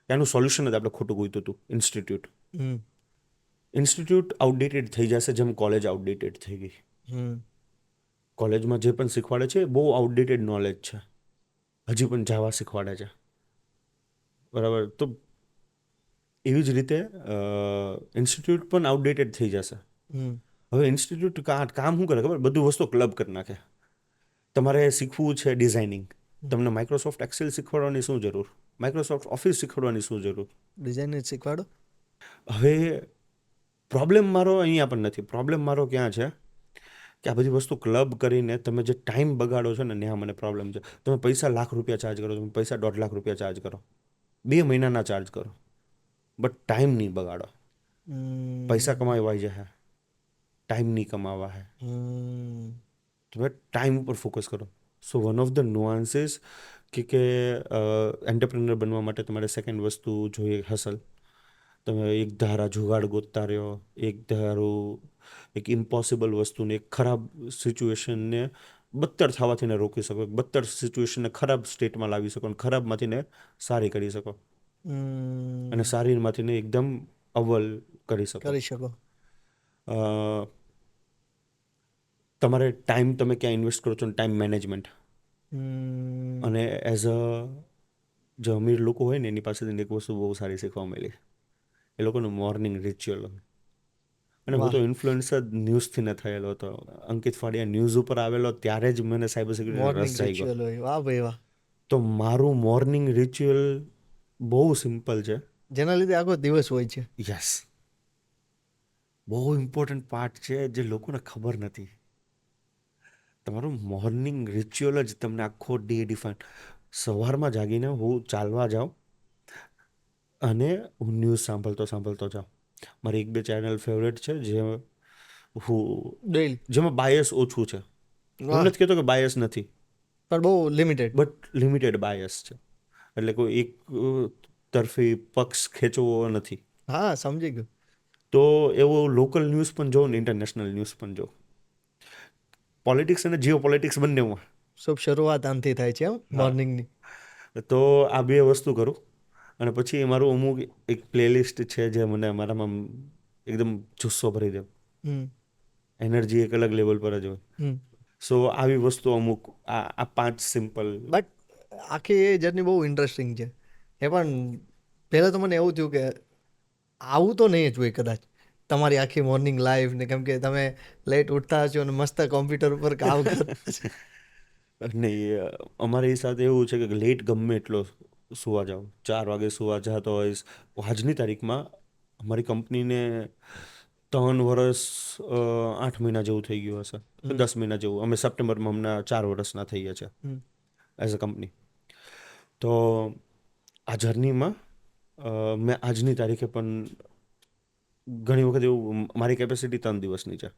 કે આનું સોલ્યુશન જ આપણે ખોટું ગોઈતું હતું. ઇન્સ્ટિટ્યૂટ આઉટડેટેડ થઈ જશે જેમ કોલેજ આઉટડેટેડ થઈ ગઈ. કોલેજમાં જે પણ શીખવાડે છે બહુ આઉટડેટેડ નોલેજ છે. હજી પણ જાવા શીખવાડે છે, બરાબર. તો એવી જ રીતે ઇન્સ્ટિટ્યૂટ પણ આઉટડેટેડ થઈ જશે. હવે ઇન્સ્ટિટ્યૂટ કામ શું કરે ખબર? બધું વસ્તુ ક્લબ કરી નાખે. તમારે શીખવું છે ડિઝાઇનિંગ, તમને માઇક્રોસોફ્ટ એક્સેલ શીખવાડવાની શું જરૂર? માઇક્રોસોફ્ટ ઓફિસ શીખવાડવાની શું જરૂર?
ડિઝાઇન જ શીખવાડો.
હવે પ્રોબ્લેમ મારો અહીંયા પણ નથી. પ્રોબ્લેમ મારો ક્યાં છે કે આ બધી વસ્તુ ક્લબ કરીને તમે જે ટાઈમ બગાડો છો ને, ત્યાં મને પ્રોબ્લેમ છે. તમે પૈસા ₹1,00,000 ચાર્જ કરો, તમે પૈસા ₹1.5 લાખ ચાર્જ કરો, 2 મહિનાના ચાર્જ કરો, બટ ટાઈમ નહીં બગાડો. પૈસા કમાવા છે, ટાઈમ નહીં કમાવા હે. તમે ટાઈમ ઉપર ફોકસ કરો. સો વન ઓફ ધ નુઆન્સીસ કે એન્ટરપ્રેનર બનવા માટે તમારે સેકન્ડ વસ્તુ જોઈએ હસલ. તમે એક ધારા જુગાડ ગોતતા રહ્યો, એક ધારું એક ઇમ્પોસિબલ વસ્તુને, એક ખરાબ સિચ્યુએશનને બદતર થવાથી રોકી શકો, બદતર સિચ્યુએશનને ખરાબ સ્ટેટમાં લાવી શકો, અને ખરાબમાંથીને સારી કરી શકો, અને સારીમાંથી એકદમ અવ્વલ કરી શકો. તમારે ટાઈમ તમે ક્યાં ઇન્વેસ્ટ કરો છો, ટાઈમ મેનેજમેન્ટ. અને એઝ અ જે અમીર લોકો હોય ને એની પાસેથી એક વસ્તુ બહુ સારી શીખવા મળી, એ લોકોનું મોર્નિંગ રિચ્યુઅલ. અને હું તો ઇન્ફ્લુઅન્સ જ ન્યૂઝથી ને થયેલો હતો. અંકિત ફાડિયા ન્યૂઝ ઉપર આવેલો ત્યારે જ મને સાયબર સિક્યુરિટીનો રસ જાગ્યો.
વાહ ભાઈ વાહ.
તો મારું મોર્નિંગ રિચ્યુઅલ બહુ સિમ્પલ છે,
જેના લીધે આખો દિવસ હોય છે.
યસ, બહુ ઇમ્પોર્ટન્ટ પાર્ટ છે જે લોકોને ખબર નથી. તમારું મોર્નિંગ રિચ્યુઅલ જ તમને આખો ડે ડિફાઇન. સવારમાં જાગીને હું ચાલવા જાઉં અને હું ન્યૂઝ સાંભળતો જાઉં. મારી 1-2 ચેનલ ફેવરેટ છે જે હું જેમાં બાયસ ઓછું છે. હું નથી કહેતો કે બાયસ નથી,
પણ બહુ લિમિટેડ,
બટ લિમિટેડ બાયસ છે. એટલે કોઈ એક તરફી પક્ષ ખેંચવો નથી.
હા, સમજી ગયો.
તો એવો લોકલ ન્યૂઝ પણ જોઉં ને ઇન્ટરનેશનલ ન્યૂઝ પણ જોઉં. પોલિટિક્સ અને જીઓ પોલિટિક્સ બંનેમાં.
શુભ શરૂઆત આમથી થાય છે એમ
હા.
મોર્નિંગની.
તો આ બે વસ્તુ કરું અને પછી મારું અમુક એક પ્લેલિસ્ટ છે જે મને મારામાં એકદમ જુસ્સો ભરી દે,
હમ
એનર્જી એક અલગ લેવલ પર જ હોય.
હમ
સો આવી વસ્તુ અમુક આ 5 સિમ્પલ.
બટ આખી એ જર્ની બહુ ઇન્ટરેસ્ટિંગ છે. એ પણ પહેલાં તો મને એવું થયું કે આવું તો નહીં જ હોય કદાચ તમારી આખી મોર્નિંગ લાઈફ ને, કેમ કે તમે લેટ ઉઠતા હશો અને મસ્ત કોમ્પ્યુટર ઉપર કામ કરતા હશો.
નહીં, અમારી સાથે એવું છે કે લેટ ગમે એટલો સુવા જાઓ, 4 વાગે સુવા જતો હોઈશ. આજની તારીખમાં અમારી કંપનીને 3 વર્ષ 8 મહિના જેવું થઈ ગયું હશે, 10 મહિના જેવું. અમે સપ્ટેમ્બરમાં હમણાં 4 વર્ષના થઈ ગયા છે
હમ.
As a company. તો આ જર્નીમાં મેં આજની તારીખે પણ ઘણી વખત એવું, મારી કેપેસિટી 3 દિવસની છે.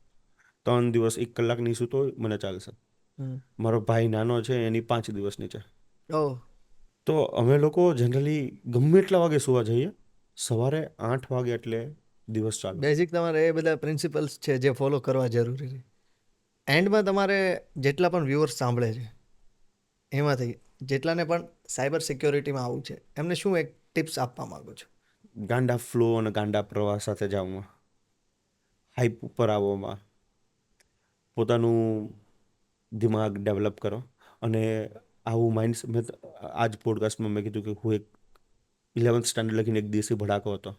3 દિવસ 1 કલાકની સૂતો હોય મને ચાલશે.
હમ.
મારો ભાઈ નાનો છે એની 5 દિવસની છે.
ઓહ.
તો અમે લોકો જનરલી ગમે એટલા વાગે સુવા જઈએ, સવારે 8 વાગે એટલે દિવસ ચાલુ.
બેઝિક તમારે એ બધા પ્રિન્સિપલ્સ છે જે ફોલો કરવા જરૂરી છે. એન્ડમાં તમારે જેટલા પણ વ્યુઅર્સ સાંભળે છે એમાંથી જેટલાને પણ સાયબર સિક્યોરિટીમાં આવું છે, એમને શું એક ટિપ્સ આપવા માંગો છો?
ગાંડા ફ્લો અને ગાંડા પ્રવાહ સાથે જાઉંમાં, હાઈપ ઉપર આવવામાં, પોતાનું દિમાગ ડેવલપ કરો. અને આવું માઇન્ડ, મેં આ જ પોડકાસ્ટમાં મેં કીધું કે હું એક 11th સ્ટાન્ડર્ડ લખીને એક દેશી ભડાકો હતો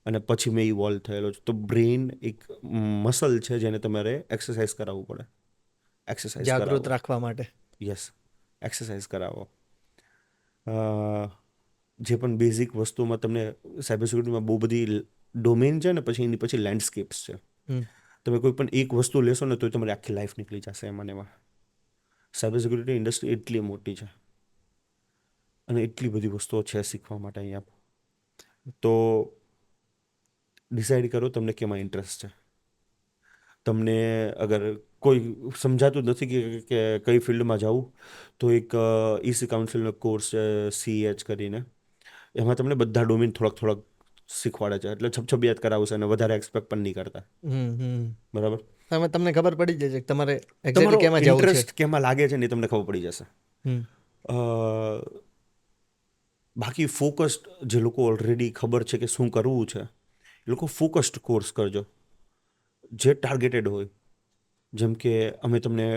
અને પછી મેં ઇવોલ્વ થયેલો છું. તો બ્રેઇન એક મસલ છે જેને તમારે એક્સરસાઇઝ કરાવવું પડે. એક્સરસાઇઝ
જાગૃત
કરાવો.
રાખવા માટે.
યસ, એક્સરસાઇઝ કરાવો. જે પણ બેઝિક વસ્તુમાં તમને સાયબર સિક્યુરિટીમાં બહુ બધી ડોમેન છે ને, પછી એની પછી લેન્ડસ્કેપ્સ છે.
હમ.
તમે કોઈ પણ એક વસ્તુ લેશો ને તો તમારી આખી લાઈફ નીકળી જશે એમાં ને એમાં. સાયબર સિક્યુરિટી ઇન્ડસ્ટ્રી એટલી મોટી છે અને એટલી બધી વસ્તુઓ છે શીખવા માટે અહીંયા. તો ડિસાઈડ કરો તમને કેમાં ઇન્ટરેસ્ટ છે. તમને અગર કોઈ સમજાતું જ નથી કે કઈ ફિલ્ડમાં જવું, તો એક ઈસી કાઉન્સિલનો કોર્સ છે CH કરીને, એમાં તમને બધા ડોમેન થોડાક શીખવાડે છે. એટલે છબછબિયાત કરાવશે અને વધારે એક્સપેક્ટ પણ નહીં કરતા. બરાબર.
તમને ખબર પડી જશે કે તમારે
તમારો
એક્ઝેક્ટલી કેમાં જવું છે.
ઇન્ટરેસ્ટ કેમાં લાગે છે ને એ તમને ખબર પડી જશે.
હમ.
બાકી ફોકસ્ડ જે લોકો ઓલરેડી ખબર છે કે શું કરવું છે, એ લોકો ફોકસ્ડ કોર્સ કરજો જે ટાર્ગેટેડ હોય. જેમ કે અમે તમને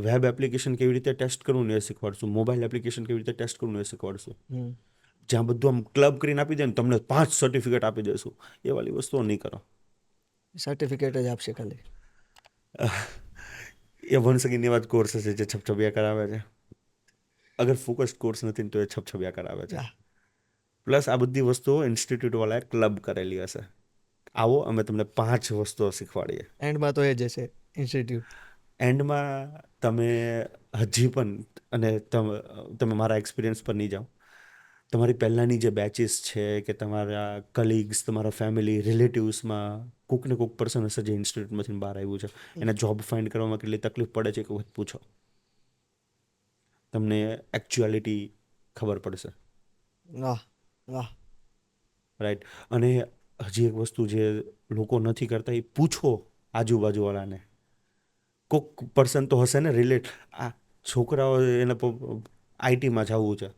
વેબ એપ્લિકેશન કેવી રીતે ટેસ્ટ કરવું ને એ શીખવાડશું, મોબાઈલ એપ્લિકેશન કેવી રીતે ટેસ્ટ કરવું ને એ શીખવાડશું.
હમ.
જ્યાં બધું આમ ક્લબ કરીને આપી દે ને, તમને 5 સર્ટિફિકેટ આપી દઈશું, એ વાળી વસ્તુઓ નહીં કરો.
સર્ટિફિકેટ જ આપશે ખાલી.
એ 1 સેકન્ડની વાત કોર્સ છે જે છપછપિયા કરાવે છે. અગર ફોકસ્ડ કોર્સ નથી ને તો એ છપછપિયા કરાવે છે. પ્લસ આ બધી વસ્તુઓ ઇન્સ્ટિટ્યૂટવાળાએ ક્લબ કરેલી હશે. આવો અમે તમને 5 વસ્તુઓ શીખવાડીએ.
એન્ડમાં તો એ જ હશે ઇન્સ્ટિટ્યૂટ.
એન્ડમાં તમે હજી પણ, અને તમે મારા એક્સપિરિયન્સ પર નહીં જાઓ, તમારી પહેલાંની જે બેચીસ છે કે તમારા કલીગ્સ, તમારા ફેમિલી રિલેટિવ્સમાં કોઈક ને કોઈક પર્સન હશે જે ઇન્સ્ટિટ્યૂટમાંથી બહાર આવ્યું છે, એને જોબ ફાઇન્ડ કરવામાં કેટલી તકલીફ પડે છે કે પૂછો, તમને એકચ્યુઆલિટી ખબર પડશે.
વાહ વાહ.
રાઈટ. અને હજી એક વસ્તુ જે લોકો નથી કરતા, એ પૂછો આજુબાજુવાળાને. કોઈક પર્સન તો હશે ને રિલેટ. આ છોકરાઓ એને આઈટીમાં જવું છે,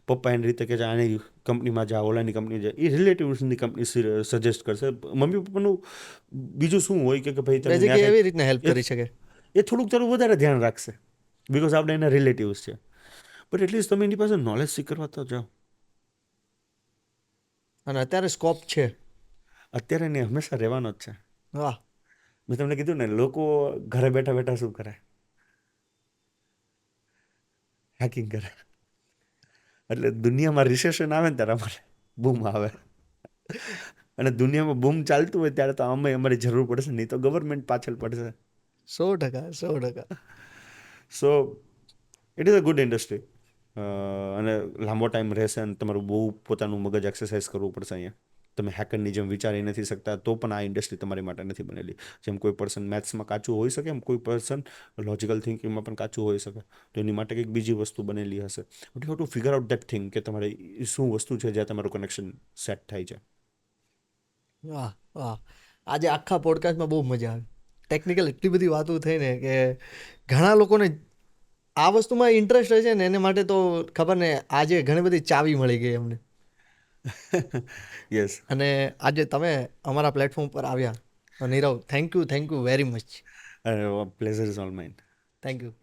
પપ્પા એની રીતે કે આની કંપનીમાં જા, ઓલાની કંપની જાય, એ રિલેટિવ્સની કંપની સજેસ્ટ કરશે. મમ્મી પપ્પાનું બીજું શું હોય કે ભાઈ તમે
બેઝિકલી એવી રીતના હેલ્પ કરી શકે.
એ થોડુંક તારું વધારે ધ્યાન રાખશે બિકોઝ આપણે એના રિલેટિવ્સ છે. બટ એટલીસ્ટ તમે એની પાસે નોલેજ શીખ કરવા તો જાઓ.
અને અત્યારે સ્કોપ છે.
અત્યારે નહીં, હંમેશા રહેવાનો જ છે.
વાહ.
મેં તમને કીધું ને, લોકો ઘરે બેઠા બેઠા શું કરે? હેકિંગ કરે. એટલે દુનિયામાં રિસેશન આવે ને ત્યારે અમારે બૂમ આવે. અને દુનિયામાં બૂમ ચાલતું હોય ત્યારે તો અમે અમારી જરૂર પડશે, નહીં તો ગવર્મેન્ટ પાછળ પડશે.
100%.
So it is a good industry. અને લાંબો ટાઈમ રહેશે અને તમારું બહુ પોતાનું મગજ એક્સરસાઇઝ કરવું પડશે અહીંયા. તમે હેકરની જેમ વિચારી નથી શકતા તો પણ આ ઇન્ડસ્ટ્રી તમારી માટે નથી બનેલી. જેમ કોઈ પર્સન મેથ્સમાં કાચું હોઈ શકે, એમ કોઈ પર્સન લોજિકલ થિંકિંગમાં પણ કાચું હોઈ શકે. તો એની માટે કંઈક બીજી વસ્તુ બનેલી હશે. But you have to figure out that thing કે તમારે શું વસ્તુ છે જ્યાં તમારું કનેક્શન સેટ થાય છે.
વાહ વાહ, આજે આખા પોડકાસ્ટમાં બહુ મજા આવી. ટેકનિકલ એટલી બધી વાતો થઈ ને કે ઘણા લોકોને આ વસ્તુમાં ઇન્ટરેસ્ટ હોય છે ને એને માટે તો ખબર ને આજે ઘણી બધી ચાવી મળી ગઈ અમને.
યસ.
અને આજે તમે અમારા પ્લેટફોર્મ પર આવ્યા તો Nirav, thank you very much.
Pleasure is all mine.
Thank you.